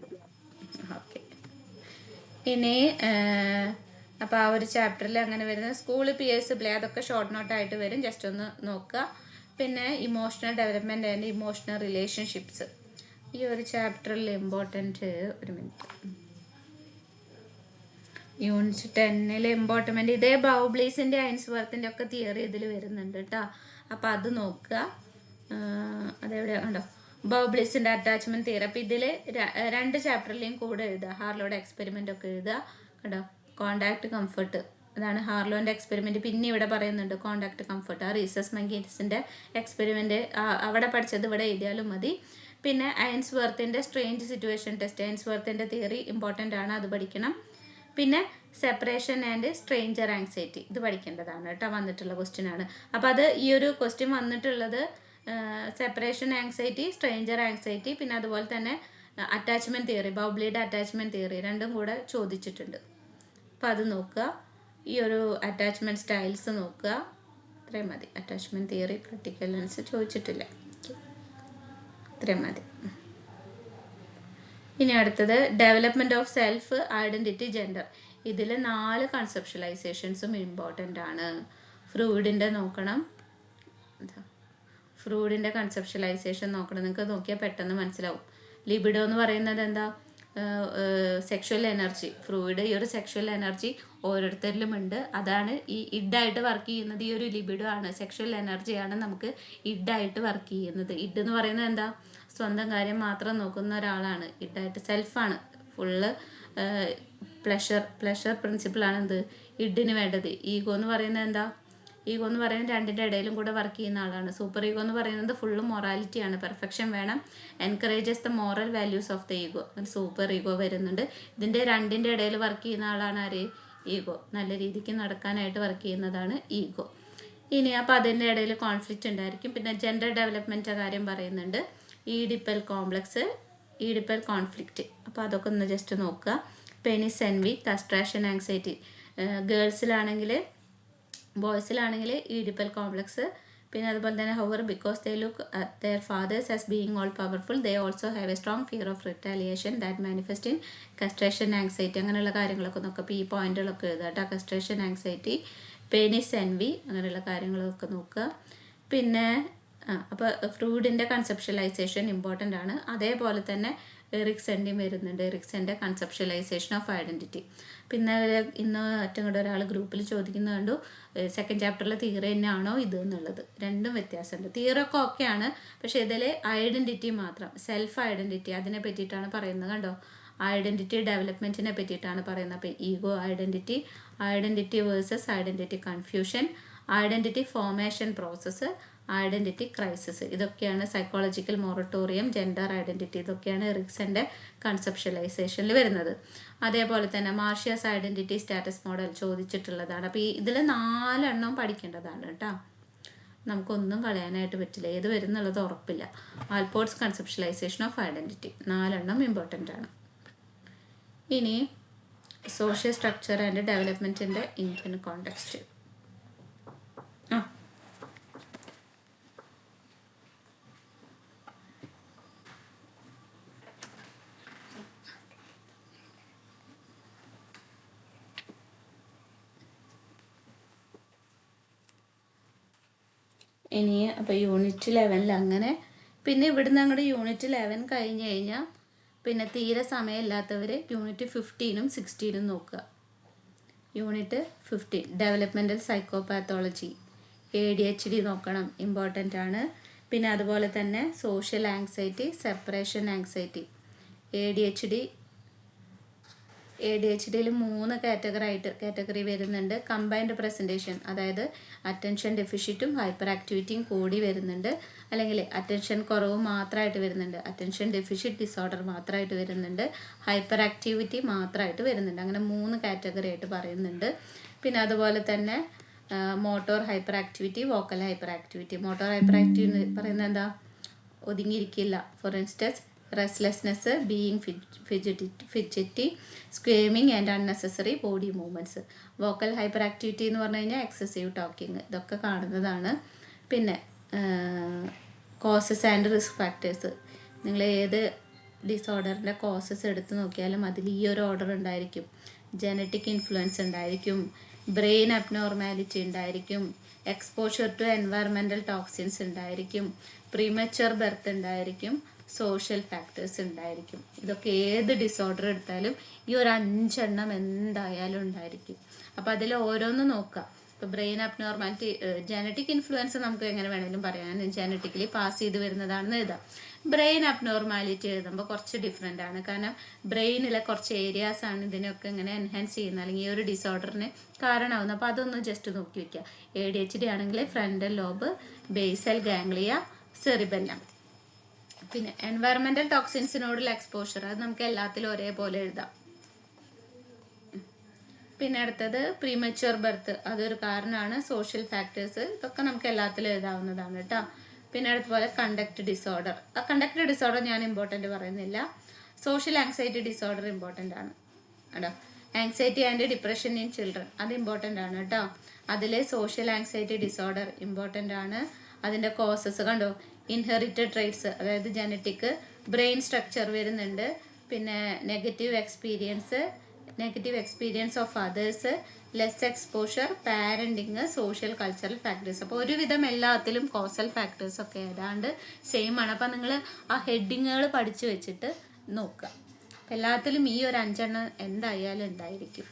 okay. ഇനി അപ്പോൾ ആ ഒരു ചാപ്റ്ററിൽ അങ്ങനെ വരുന്നത് സ്കൂൾ PS പ്ലേ അതൊക്കെ ഷോർട്ട് നോട്ടായിട്ട് വരും, ജസ്റ്റ് ഒന്ന് നോക്കുക. പിന്നെ emotional development and emotional relationships ഈ ഒരു ചാപ്റ്ററിൽ ഇമ്പോർട്ടൻറ്റ്. ഒരു മിനിറ്റ്. യൂണിറ്റ് 10 ഇമ്പോർട്ടൻറ്റ് ഇതേ ബൗബ്ലീസിൻ്റെ ഐൻസ്വർത്തിൻ്റെ ഒക്കെ തിയറി ഇതിൽ വരുന്നുണ്ട് കേട്ടോ. അപ്പോൾ അത് നോക്കുക. അതെവിടെ ഉണ്ടോ? ബൗബ്ലീസിൻ്റെ അറ്റാച്ച്മെൻറ്റ് തിയറി. അപ്പോൾ ഇതിൽ 2 ചാപ്റ്ററിലെയും കൂടെ എഴുതുക. ഹാർലോയുടെ എക്സ്പെരിമെൻ്റ് ഒക്കെ എഴുതുക കേട്ടോ. കോണ്ടാക്ട് കംഫർട്ട് അതാണ് ഹാർലോൻ്റെ എക്സ്പെരിമെൻറ്റ്. പിന്നെ ഇവിടെ പറയുന്നുണ്ട് കോണ്ടാക്ട് കംഫർട്ട്. ആ റീസസ് മങ്കീസിൻ്റെ എക്സ്പെരിമെൻറ്റ് അവിടെ പഠിച്ചത് ഇവിടെ എഴുതിയാലും മതി. പിന്നെ ഐൻസ്വർത്തിൻ്റെ സ്ട്രേഞ്ച് സിറ്റുവേഷൻ ടെസ്റ്റ്, ഐൻസ്വർത്തിൻ്റെ തിയറി ഇമ്പോർട്ടൻ്റ് ആണ്, അത് പഠിക്കണം. പിന്നെ സെപ്പറേഷൻ ആൻഡ് സ്ട്രേഞ്ചർ ആങ്സൈറ്റി ഇത് പഠിക്കേണ്ടതാണ് കേട്ടോ, വന്നിട്ടുള്ള ക്വസ്റ്റ്യൻ ആണ്. അപ്പോൾ അത് ഈ ഒരു ക്വസ്റ്റ്യൻ വന്നിട്ടുള്ളത് സെപ്പറേഷൻ ആങ്സൈറ്റി, സ്ട്രേഞ്ചർ ആങ്സൈറ്റി, പിന്നെ അതുപോലെ തന്നെ അറ്റാച്ച്മെൻറ്റ് തിയറി, ബൗബ്ലിയുടെ അറ്റാച്ച്മെൻറ്റ് തിയറി രണ്ടും കൂടെ ചോദിച്ചിട്ടുണ്ട്. അപ്പോൾ അത് നോക്കുക. ഈ ഒരു അറ്റാച്ച്മെൻറ്റ് സ്റ്റൈൽസ് നോക്കുക. ഇത്രയും മതി. അറ്റാച്ച്മെൻറ്റ് തിയറി ക്രിട്ടിക്കൽ ലെൻസ് ചോദിച്ചിട്ടില്ല. ഇത്രയും മതി. ഇനി അടുത്തത് development of self, identity, gender. ഇതിൽ 4 കൺസെപ്ഷ്യലൈസേഷൻസും ഇമ്പോർട്ടൻ്റ് ആണ്. ഫ്രൂയിഡിൻ്റെ നോക്കണം. ഫ്രൂയിഡിൻ്റെ കൺസെപ്ഷ്യലൈസേഷൻ നോക്കണം. നിങ്ങൾക്ക് നോക്കിയാൽ പെട്ടെന്ന് മനസ്സിലാവും. ലിബിഡോ എന്ന് പറയുന്നത് എന്താ? Sexual energy. ഫ്രൂയിഡ് ഈ ഒരു സെക്ഷുവൽ എനർജി ഓരോരുത്തരിലും ഉണ്ട്. അതാണ് ഈ ഇഡായിട്ട് വർക്ക് ചെയ്യുന്നത്. ഈ ഒരു ലിബിഡോ ആണ്, സെക്ഷുവൽ എനർജിയാണ് നമുക്ക് ഇഡായിട്ട് വർക്ക് ചെയ്യുന്നത്. ഇഡ് എന്ന് പറയുന്നത് എന്താ? സ്വന്തം കാര്യം മാത്രം നോക്കുന്ന ഒരാളാണ് ഇഡായിട്ട്. സെൽഫാണ് ഫുള്ള്. പ്ലഷർ പ്രിൻസിപ്പിളാണ് എന്ത് ഇഡിന് വേണ്ടത്. ഈഗോ എന്ന് പറയുന്നത് എന്താ? ഈഗോ എന്ന് പറയുന്നത് രണ്ടിൻ്റെ ഇടയിലും കൂടെ വർക്ക് ചെയ്യുന്ന ആളാണ്. സൂപ്പർ ഈഗോ എന്ന് പറയുന്നത് ഫുള്ള് മൊറാലിറ്റിയാണ്, പെർഫെക്ഷൻ വേണം, encourages the moral values of the ego. Super ego വരുന്നുണ്ട്. ഇതിൻ്റെ രണ്ടിൻ്റെ ഇടയിൽ വർക്ക് ചെയ്യുന്ന ആളാണ് ആര്? ഈഗോ. നല്ല രീതിക്ക് നടക്കാനായിട്ട് വർക്ക് ചെയ്യുന്നതാണ് ഈഗോ. ഇനി അപ്പോൾ അതിൻ്റെ ഇടയിൽ കോൺഫ്ലിക്റ്റ് ഉണ്ടായിരിക്കും. പിന്നെ ജെൻഡർ ഡെവലപ്മെൻറ്റ് കാര്യം പറയുന്നുണ്ട്. Oedipal complex, Oedipal conflict. അപ്പോൾ അതൊക്കെ ഒന്ന് ജസ്റ്റ് നോക്കുക. Penis envy, castration anxiety. ഗേൾസിലാണെങ്കിൽ, ബോയ്സിലാണെങ്കിൽ ഈഡിപ്പൽ കോംപ്ലക്സ്. പിന്നെ അതുപോലെ തന്നെ however because they look at their fathers as being all powerful they also have a strong fear of retaliation that manifest in castration anxiety. അങ്ങനെയുള്ള കാര്യങ്ങളൊക്കെ നോക്കുക. അപ്പോൾ ഈ പോയിന്റുകളൊക്കെ എഴുതുക കേട്ടോ. കസ്ട്രേഷൻ ആങ്സൈറ്റി, പെനിസ് എൻവി, അങ്ങനെയുള്ള കാര്യങ്ങളൊക്കെ നോക്കുക. പിന്നെ അപ്പോൾ ഫ്രൂയിഡിൻ്റെ കൺസെപ്ഷ്യലൈസേഷൻ ഇമ്പോർട്ടൻ്റ് ആണ്. അതേപോലെ തന്നെ എറിക്സൻ്റെയും വരുന്നുണ്ട്. എറിക്സൻ്റെ കൺസെപ്ഷ്യലൈസേഷൻ ഓഫ് ഐഡൻറ്റിറ്റി. പിന്നെ ഇന്ന് ഏറ്റവും കൂടെ ഒരാൾ ഗ്രൂപ്പിൽ ചോദിക്കുന്നത് കണ്ടു, സെക്കൻഡ് ചാപ്റ്ററിലെ തിയറി തന്നെയാണോ ഇത് എന്നുള്ളത്. രണ്ടും വ്യത്യാസമുണ്ട്. തിയറി ഒക്കെ ഓക്കെയാണ്, പക്ഷേ ഇതിൽ ഐഡൻറ്റിറ്റി മാത്രം, സെൽഫ് ഐഡൻറ്റിറ്റി, അതിനെ പറ്റിയിട്ടാണ് പറയുന്നത് കണ്ടോ. ഐഡൻറ്റിറ്റി ഡെവലപ്മെൻറ്റിനെ പറ്റിയിട്ടാണ് പറയുന്നത്. അപ്പോൾ ego identity, identity versus identity confusion, identity formation process, identity crisis. ഇതൊക്കെയാണ് സൈക്കോളജിക്കൽ മൊറട്ടോറിയം, ജെൻഡർ ഐഡൻറ്റിറ്റി, ഇതൊക്കെയാണ് എറിക്സൻ്റെ കൺസെപ്ഷ്യലൈസേഷനിൽ വരുന്നത്. അതേപോലെ തന്നെ മാർഷ്യസ് ഐഡൻറ്റിറ്റി സ്റ്റാറ്റസ് മോഡൽ ചോദിച്ചിട്ടുള്ളതാണ്. അപ്പോൾ ഇതിൽ 4 എണ്ണം പഠിക്കേണ്ടതാണ് കേട്ടോ. നമുക്കൊന്നും കളയാനായിട്ട് പറ്റില്ല. ഏത് വരുന്നുള്ളത് ഉറപ്പില്ല. ആൽപോർട്ട്സ് കൺസെപ്ഷ്യലൈസേഷൻ ഓഫ് ഐഡൻറ്റിറ്റി 4 എണ്ണം ഇമ്പോർട്ടൻ്റ് ആണ്. ഇനി സോഷ്യൽ സ്ട്രക്ചർ ആൻഡ് ഡെവലപ്മെൻറ്റിൻ്റെ ഇന്ത്യൻ കോണ്ടെക്സ്റ്റ്. ഇനി അപ്പോൾ യൂണിറ്റ് 11 അങ്ങനെ. പിന്നെ ഇവിടുന്ന് അങ്ങോട്ട് യൂണിറ്റ് 11 കഴിഞ്ഞ് കഴിഞ്ഞാൽ പിന്നെ തീരെ സമയമില്ലാത്തവർ യൂണിറ്റ് 15ഉം 16ഉം നോക്കുക. യൂണിറ്റ് 15 ഡെവലപ്മെൻറ്റൽ സൈക്കോപാത്തോളജി, ADHD നോക്കണം, ഇമ്പോർട്ടൻ്റ് ആണ്. പിന്നെ അതുപോലെ തന്നെ social anxiety, separation anxiety, ADHD ADHDയിൽ 3 category വരുന്നുണ്ട്. കമ്പൈൻഡ് പ്രസൻറ്റേഷൻ, അതായത് അറ്റൻഷൻ ഡെഫിഷ്യറ്റും ഹൈപ്പർ ആക്ടിവിറ്റിയും കൂടി വരുന്നുണ്ട്. അല്ലെങ്കിൽ അറ്റൻഷൻ കുറവ് മാത്രമായിട്ട് വരുന്നുണ്ട്, അറ്റൻഷൻ ഡെഫിഷ്യറ്റ് ഡിസോർഡർ മാത്രമായിട്ട് വരുന്നുണ്ട്, ഹൈപ്പർ ആക്ടിവിറ്റി മാത്രമായിട്ട് വരുന്നുണ്ട്. അങ്ങനെ 3 കാറ്റഗറി ആയിട്ട് പറയുന്നുണ്ട്. പിന്നെ അതുപോലെ തന്നെ motor hyperactivity, vocal hyperactivity. Motor hyperactivity പറയുന്നത് എന്താ? ഒതുങ്ങിയിരിക്കില്ല. For instance restlessness, being fidgety, squirming and unnecessary body movements. Vocal hyperactivity എന്ന് പറഞ്ഞു കഴിഞ്ഞാൽ എക്സസീവ് ടോക്കിങ്, ഇതൊക്കെ കാണുന്നതാണ്. പിന്നെ കോസസ് ആൻഡ് റിസ്ക് ഫാക്ടേഴ്സ്. നിങ്ങൾ ഏത് ഡിസോർഡറിൻ്റെ കോസസ് എടുത്ത് നോക്കിയാലും അതിൽ ഈ ഒരു ഓർഡർ ഉണ്ടായിരിക്കും. ജനറ്റിക് ഇൻഫ്ലുവൻസ് ഉണ്ടായിരിക്കും, ബ്രെയിൻ അബ്നോർമാലിറ്റി ഉണ്ടായിരിക്കും, എക്സ്പോഷർ ടു എൻവയറമെൻ്റൽ ടോക്സിൻസ് ഉണ്ടായിരിക്കും, പ്രീമച്വർ ബർത്ത് ഉണ്ടായിരിക്കും, സോഷ്യൽ ഫാക്ടേഴ്സ് ഉണ്ടായിരിക്കും. ഇതൊക്കെ ഏത് ഡിസോർഡർ എടുത്താലും ഈ ഒരു 5 എണ്ണം എന്തായാലും ഉണ്ടായിരിക്കും. അപ്പോൾ അതിൽ ഓരോന്ന് നോക്കുക. ഇപ്പോൾ ബ്രെയിൻ അബ്നോർമാലിറ്റി, ജനറ്റിക് ഇൻഫ്ലുവൻസ് നമുക്ക് എങ്ങനെ വേണമെങ്കിലും പറയാൻ, ജനറ്റിക്കലി പാസ് ചെയ്ത് വരുന്നതാണെന്ന് എഴുതാം. ബ്രെയിൻ അബ്നോർമാലിറ്റി എഴുതുമ്പോൾ കുറച്ച് ഡിഫറെൻ്റ് ആണ്. കാരണം ബ്രെയിനിലെ കുറച്ച് ഏരിയാസാണ് ഇതിനൊക്കെ ഇങ്ങനെ എൻഹാൻസ് ചെയ്യുന്നത്, അല്ലെങ്കിൽ ഈ ഒരു ഡിസോർഡറിന് കാരണമാകുന്നത്. അപ്പോൾ അതൊന്ന് ജസ്റ്റ് നോക്കി വയ്ക്കുക. ADHD ആണെങ്കിൽ frontal lobe, basal ganglia, cerebellum. പിന്നെ എൻവയറമെൻ്റൽ ടോക്സിൻസിനോടുള്ള എക്സ്പോഷർ, അത് നമുക്ക് എല്ലാത്തിലും ഒരേപോലെ എഴുതാം. പിന്നെ അടുത്തത് പ്രീമച്വർ ബർത്ത്, അതൊരു കാരണമാണ്. സോഷ്യൽ ഫാക്ടേഴ്സ്, ഇതൊക്കെ നമുക്ക് എല്ലാത്തിലും എഴുതാവുന്നതാണ് കേട്ടോ. പിന്നെ അടുത്തപോലെ കണ്ടക്ട് ഡിസോർഡർ. ആ കണ്ടക്ട് ഡിസോർഡർ ഞാൻ ഇമ്പോർട്ടൻ്റ് പറയുന്നില്ല. സോഷ്യൽ ആങ്സൈറ്റി ഡിസോർഡർ ഇമ്പോർട്ടൻ്റ് ആണ് കേട്ടോ. Anxiety and depression in children, അത് ഇമ്പോർട്ടൻ്റ് ആണ് കേട്ടോ. അതിൽ സോഷ്യൽ ആങ്സൈറ്റി ഡിസോർഡർ ഇമ്പോർട്ടൻ്റ് ആണ്. അതിൻ്റെ കോസസ് കണ്ടോ, ഇൻഹെറിറ്റഡ് ട്രേറ്റ്സ്, അതായത് ജനറ്റിക്, ബ്രെയിൻ സ്ട്രക്ചർ വരുന്നുണ്ട്, പിന്നെ negative experience of others, less exposure, parenting, social cultural factors. അപ്പോൾ ഒരുവിധം എല്ലാത്തിലും കോസൽ ഫാക്ടേഴ്സ് ഒക്കെ ഏതാണ്ട് സെയിം ആണ്. അപ്പോൾ നിങ്ങൾ ആ ഹെഡിങ്ങുകൾ പഠിച്ചു വെച്ചിട്ട് നോക്കുക. എല്ലാത്തിലും ഈ ഒരു 5 എണ്ണം എന്തായാലും ഉണ്ടായിരിക്കും.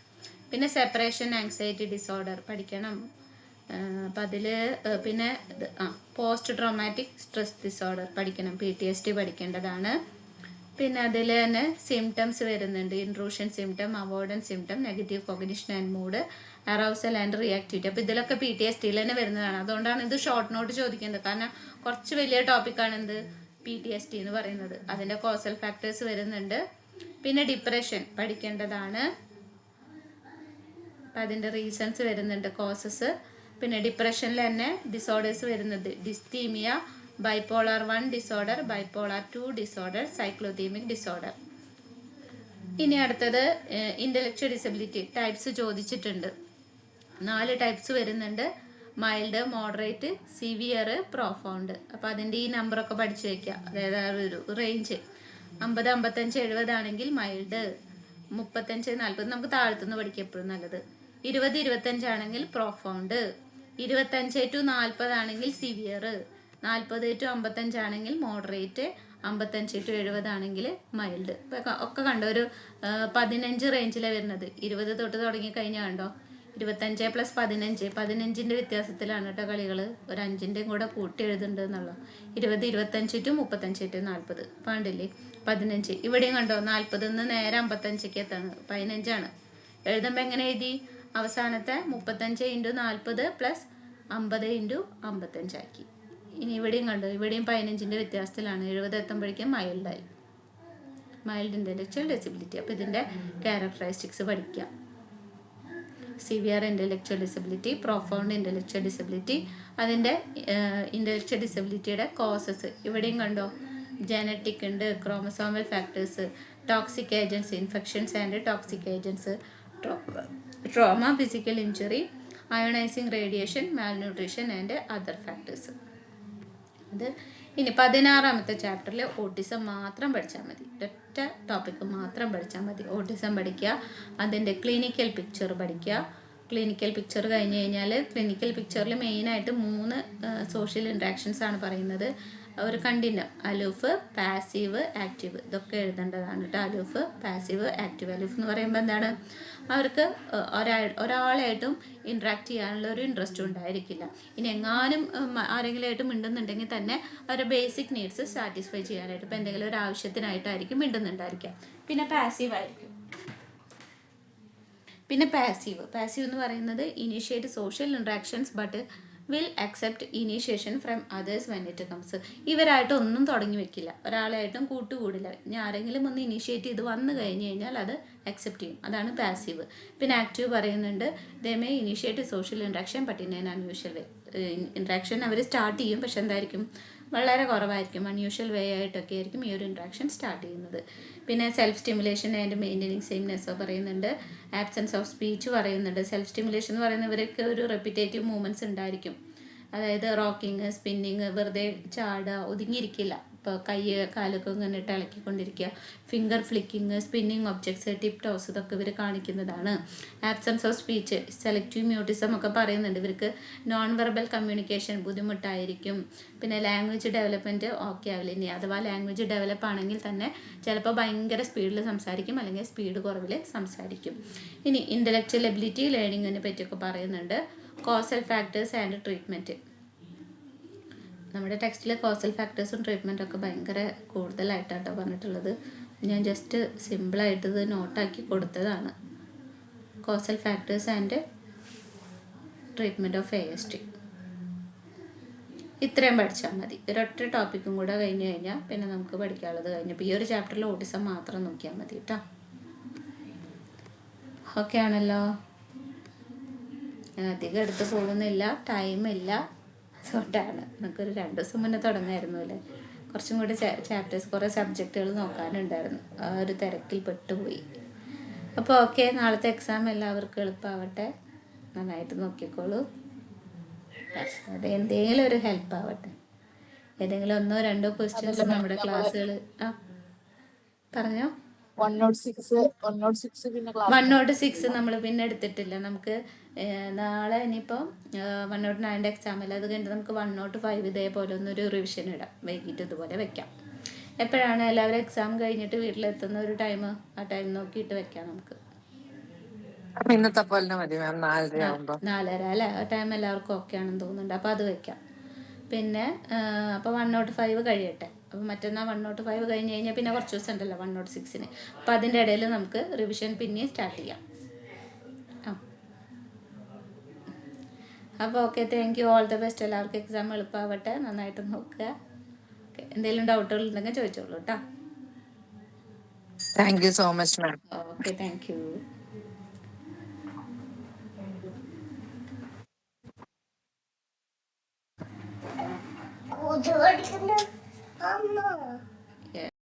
പിന്നെ സെപ്പറേഷൻ ആങ്സൈറ്റി ഡിസോർഡർ പഠിക്കണം. അപ്പം അതിൽ പിന്നെ പോസ്റ്റ് ട്രോമാറ്റിക് സ്ട്രെസ് ഡിസോർഡർ പഠിക്കണം, PTSD പഠിക്കേണ്ടതാണ്. പിന്നെ അതിൽ തന്നെ സിംറ്റംസ് വരുന്നുണ്ട്, intrusion symptom, avoidance symptom, negative cognition and mood, arousal and reactivity. അപ്പോൾ ഇതിലൊക്കെ PTSDയിൽ തന്നെ വരുന്നതാണ്. അതുകൊണ്ടാണ് ഇത് ഷോർട്ട് നോട്ട് ചോദിക്കുന്നത്. കാരണം കുറച്ച് വലിയ ടോപ്പിക്കാണ് എന്ത് PTSD എന്ന് പറയുന്നത്. അതിൻ്റെ കോസൽ ഫാക്ടേഴ്സ് വരുന്നുണ്ട്. പിന്നെ ഡിപ്രഷൻ പഠിക്കേണ്ടതാണ്. അപ്പം അതിൻ്റെ റീസൺസ് വരുന്നുണ്ട്, കോസസ്. പിന്നെ ഡിപ്രഷനിൽ തന്നെ ഡിസോർഡേഴ്സ് വരുന്നത് dysthymia, bipolar 1 disorder, bipolar 2 disorder, cyclothymic disorder. ഇനി അടുത്തത് ഇൻ്റലക്ച്വൽ ഡിസബിലിറ്റി ടൈപ്സ് ചോദിച്ചിട്ടുണ്ട്. 4 ടൈപ്സ് വരുന്നുണ്ട്, മൈൽഡ്, മോഡറേറ്റ്, സിവിയർ, പ്രൊഫൗണ്ട്. അപ്പോൾ അതിൻ്റെ ഈ നമ്പറൊക്കെ പഠിച്ചു വയ്ക്കുക. അതായത് ഒരു റേഞ്ച് 50, 55, 70 ആണെങ്കിൽ മൈൽഡ്, 35, 40 നമുക്ക് താഴ്ത്തുനിന്ന് പഠിക്കുക എപ്പോഴും നല്ലത്. 20, 25 ആണെങ്കിൽ പ്രൊഫൗണ്ട്, 25 to 40 ആണെങ്കിൽ സിവിയർ, 40 to 55 ആണെങ്കിൽ മോഡറേറ്റ്, 55 to 70 ആണെങ്കിൽ മൈൽഡ്. ഒക്കെ കണ്ടോ, ഒരു 15 റേഞ്ചിലാണ് വരുന്നത്. 20 തൊട്ട് തുടങ്ങിക്കഴിഞ്ഞാൽ കണ്ടോ 25 + 15, 15ൻ്റെ വ്യത്യാസത്തിലാണ് കേട്ടോ കളികൾ. ഒരു 5ൻ്റെയും കൂടെ കൂട്ടി എഴുതുന്നുണ്ട് എന്നുള്ളൂ. 20, 25 to 35 to 40 പാണ്ടില്ലേ 15. ഇവിടെയും കണ്ടോ 40 നിന്ന് നേരെ 55 എത്താണ്, 15 എഴുതുമ്പോൾ എങ്ങനെ എഴുതി? അവസാനത്തെ 35 × 40 + 50 × 55 ആക്കി. ഇനി ഇവിടെയും കണ്ടോ, ഇവിടെയും 15ൻ്റെ വ്യത്യാസത്തിലാണ്. 70 എത്തുമ്പോഴേക്കും മൈൽഡായി. Mild intellectual disability. അപ്പോൾ ഇതിൻ്റെ ക്യാരക്ടറിസ്റ്റിക്സ് പഠിക്കുക. Severe intellectual disability, profound intellectual disability, അതിൻ്റെ ഇൻ്റലക്ച്വൽ ഡിസബിലിറ്റിയുടെ കോസസ് ഇവിടെയും കണ്ടോ, ജനറ്റിക് ഉണ്ട്, chromosomal factors, toxic agents, infections and toxic agents, trauma, physical injury, ionising radiation, malnutrition and other factors. അത് ഇനി 16ാമത്തെ ചാപ്റ്ററിൽ ഓട്ടിസം മാത്രം പഠിച്ചാൽ മതി. ഒറ്റ ടോപ്പിക്ക് മാത്രം പഠിച്ചാൽ മതി. ഓട്ടിസം പഠിക്കുക, അതിൻ്റെ ക്ലിനിക്കൽ പിക്ചർ പഠിക്കുക. ക്ലിനിക്കൽ പിക്ചർ കഴിഞ്ഞ് കഴിഞ്ഞാൽ ക്ലിനിക്കൽ പിക്ചറിൽ മെയിനായിട്ട് 3 സോഷ്യൽ ഇൻട്രാക്ഷൻസ് ആണ് പറയുന്നത്. ഒരു കണ്ടിന്യം, അലൂഫ്, പാസീവ്, ആക്റ്റീവ്, ഇതൊക്കെ എഴുതേണ്ടതാണ് കേട്ടോ. Aloof, passive, active. അലൂഫ് എന്ന് പറയുമ്പോൾ എന്താണ്, അവർക്ക് ഒരാളായിട്ടും ഇൻട്രാക്ട് ചെയ്യാനുള്ള ഒരു ഇൻട്രസ്റ്റും ഉണ്ടായിരിക്കില്ല. ഇനി എങ്ങാനും ആരെങ്കിലും ആയിട്ട് മിണ്ടുന്നുണ്ടെങ്കിൽ തന്നെ അവരുടെ ബേസിക് നീഡ്സ് സാറ്റിസ്ഫൈ ചെയ്യാനായിട്ട്, ഇപ്പോൾ എന്തെങ്കിലും ഒരു ആവശ്യത്തിനായിട്ടായിരിക്കും മിണ്ടുന്നുണ്ടായിരിക്കുക. പിന്നെ പാസീവ് ആയിരിക്കും. പിന്നെ പാസീവ് എന്ന് പറയുന്നത് initiate social interactions but will accept initiation from others when it comes. ഇവരായിട്ട് ഒന്നും തുടങ്ങി വെക്കില്ല, ഒരാളായിട്ടും കൂട്ടുകൂടില്ല. ഇനി ആരെങ്കിലും ഒന്ന് ഇനീഷ്യേറ്റ് ചെയ്ത് വന്നു കഴിഞ്ഞ് കഴിഞ്ഞാൽ അത് അക്സെപ്റ്റ് ചെയ്യും, അതാണ് പാസീവ്. പിന്നെ ആക്റ്റീവ് പറയുന്നുണ്ട്, they may initiate social interaction but in an unusual way. Interaction അവർ സ്റ്റാർട്ട് ചെയ്യും, പക്ഷെ എന്തായിരിക്കും, വളരെ കുറവായിരിക്കും, അൺയൂഷ്വൽ വേ ആയിട്ടൊക്കെ ആയിരിക്കും ഈ ഒരു ഇൻട്രാക്ഷൻ സ്റ്റാർട്ട് ചെയ്യുന്നത്. പിന്നെ സെൽഫ് സ്റ്റിമുലേഷൻ ആൻഡ് മെയിൻറ്റെയിനിങ് സെയിംനെസ് പറയുന്നുണ്ട്. ആബ്സെൻസ് ഓഫ് സ്പീച്ച് പറയുന്നുണ്ട്. സെൽഫ് സ്റ്റിമുലേഷൻ എന്ന് പറയുന്നത് ഇവരൊക്കെ ഒരു റെപ്പിറ്റേറ്റീവ് മൂവ്മെൻറ്റ്സ് ഉണ്ടായിരിക്കും. അതായത് റോക്കിങ്, സ്പിന്നിങ്, വെറുതെ ചാടുക, ഒതുങ്ങിയിരിക്കില്ല. ഇപ്പോൾ കൈ കാലൊക്കെ ഇങ്ങനെ ഇട്ട് ഇളക്കിക്കൊണ്ടിരിക്കുക, finger flicking, spinning objects, tiptoes, ഇതൊക്കെ ഇവർ കാണിക്കുന്നതാണ്. Absence of speech, selective mutism ഒക്കെ പറയുന്നുണ്ട്. ഇവർക്ക് നോൺ വെർബൽ കമ്മ്യൂണിക്കേഷൻ ബുദ്ധിമുട്ടായിരിക്കും. പിന്നെ ലാംഗ്വേജ് ഡെവലപ്മെൻറ്റ് ഓക്കെ ആവില്ല. ഇനി അഥവാ ലാംഗ്വേജ് ഡെവലപ്പ് ആണെങ്കിൽ തന്നെ ചിലപ്പോൾ ഭയങ്കര സ്പീഡിൽ സംസാരിക്കും, അല്ലെങ്കിൽ സ്പീഡ് കുറവിൽ സംസാരിക്കും. ഇനി ഇൻ്റലക്ച്വൽ എബിലിറ്റി, ലേണിങ്ങിനെ പറ്റിയൊക്കെ പറയുന്നുണ്ട്. Causal factors and treatment. നമ്മുടെ ടെക്സ്റ്റിൽ കോസൽ ഫാക്ടേഴ്സും ട്രീറ്റ്മെൻറ്റും ഒക്കെ ഭയങ്കര കൂടുതലായിട്ടാണ് പറഞ്ഞിട്ടുള്ളത്. ഞാൻ ജസ്റ്റ് സിമ്പിളായിട്ട് ഇത് നോട്ടാക്കി കൊടുത്തതാണ്. Causal factors and treatment of ASD. ഇത്രയും പഠിച്ചാൽ മതി. ഒരൊറ്റ ടോപ്പിക്കും കൂടെ കഴിഞ്ഞ് കഴിഞ്ഞാൽ പിന്നെ നമുക്ക് പഠിക്കാനുള്ളത് കഴിഞ്ഞപ്പോൾ ഈ ഒരു ചാപ്റ്ററിൽ ഓട്ടിസം മാത്രം നോക്കിയാൽ മതി കേട്ടോ. ഓക്കെ ആണല്ലോ. അധികം എടുത്ത് പോകുന്നില്ല, ടൈമില്ല, അതുകൊണ്ടാണ്. നമുക്കൊരു 2 ദിവസം മുന്നേ തുടങ്ങായിരുന്നു അല്ലേ. കുറച്ചും കൂടി ചാപ്റ്റേഴ്സ്, കുറേ സബ്ജക്റ്റുകൾ നോക്കാനുണ്ടായിരുന്നു. ആ ഒരു തിരക്കിൽ പെട്ടുപോയി. അപ്പോൾ ഓക്കെ, നാളത്തെ എക്സാം എല്ലാവർക്കും എളുപ്പമാവട്ടെ. നന്നായിട്ട് നോക്കിക്കോളൂ. അത് എന്തെങ്കിലും ഒരു ഹെൽപ്പ് ആവട്ടെ. ഏതെങ്കിലും 1 or 2 ക്വസ്റ്റ്യൻസ് നമ്മുടെ ക്ലാസ്സുകൾ. ആ പറഞ്ഞോ. 106 പിന്നെ ക്ലാസ് 106 നമ്മൾ പിന്നെ എടുത്തിട്ടില്ല. നമുക്ക് നാളെ ഇനിയിപ്പോൾ 109 എക്സാം അല്ല, അത് കഴിഞ്ഞിട്ട് നമുക്ക് 105 ഇതേപോലെ ഒന്നൊരു റിവിഷൻ ഇടാം, വൈകിട്ട് ഇതുപോലെ വെക്കാം. എപ്പോഴാണ് എല്ലാവരും എക്സാം കഴിഞ്ഞിട്ട് വീട്ടിലെത്തുന്ന ഒരു ടൈം, ആ ടൈം നോക്കിയിട്ട് വെക്കാം നമുക്ക്. ഇന്നത്തെ പോലെ മതി മാം, 4:30 ആകുമ്പോൾ. 4:30 അല്ലേ, ആ ടൈം എല്ലാവർക്കും ഓക്കെ ആണെന്ന് തോന്നുന്നുണ്ട്. അപ്പോൾ അത് വെക്കാം. പിന്നെ അപ്പോൾ 105 കഴിയട്ടെ. അപ്പോൾ മറ്റന്നാൾ 105 കഴിഞ്ഞ് കഴിഞ്ഞാൽ പിന്നെ കുറച്ച് ദിവസം ഉണ്ടല്ലോ 106-ന്. അപ്പോൾ അതിൻ്റെ ഇടയിൽ നമുക്ക് റിവിഷൻ പിന്നെയും സ്റ്റാർട്ട് ചെയ്യാം. അപ്പോൾ okay, thank U, all the best. എല്ലാവർക്കും എക്സാം എളുപ്പമാവട്ടെ, നന്നായിട്ട് നോക്കുക. ഓക്കെ, എന്തെങ്കിലും ഡൗട്ടുകൾ ഉണ്ടെങ്കിൽ ചോദിച്ചോളൂ കേട്ടോ. Thank you so much ma'am. Okay, thank U. Kudu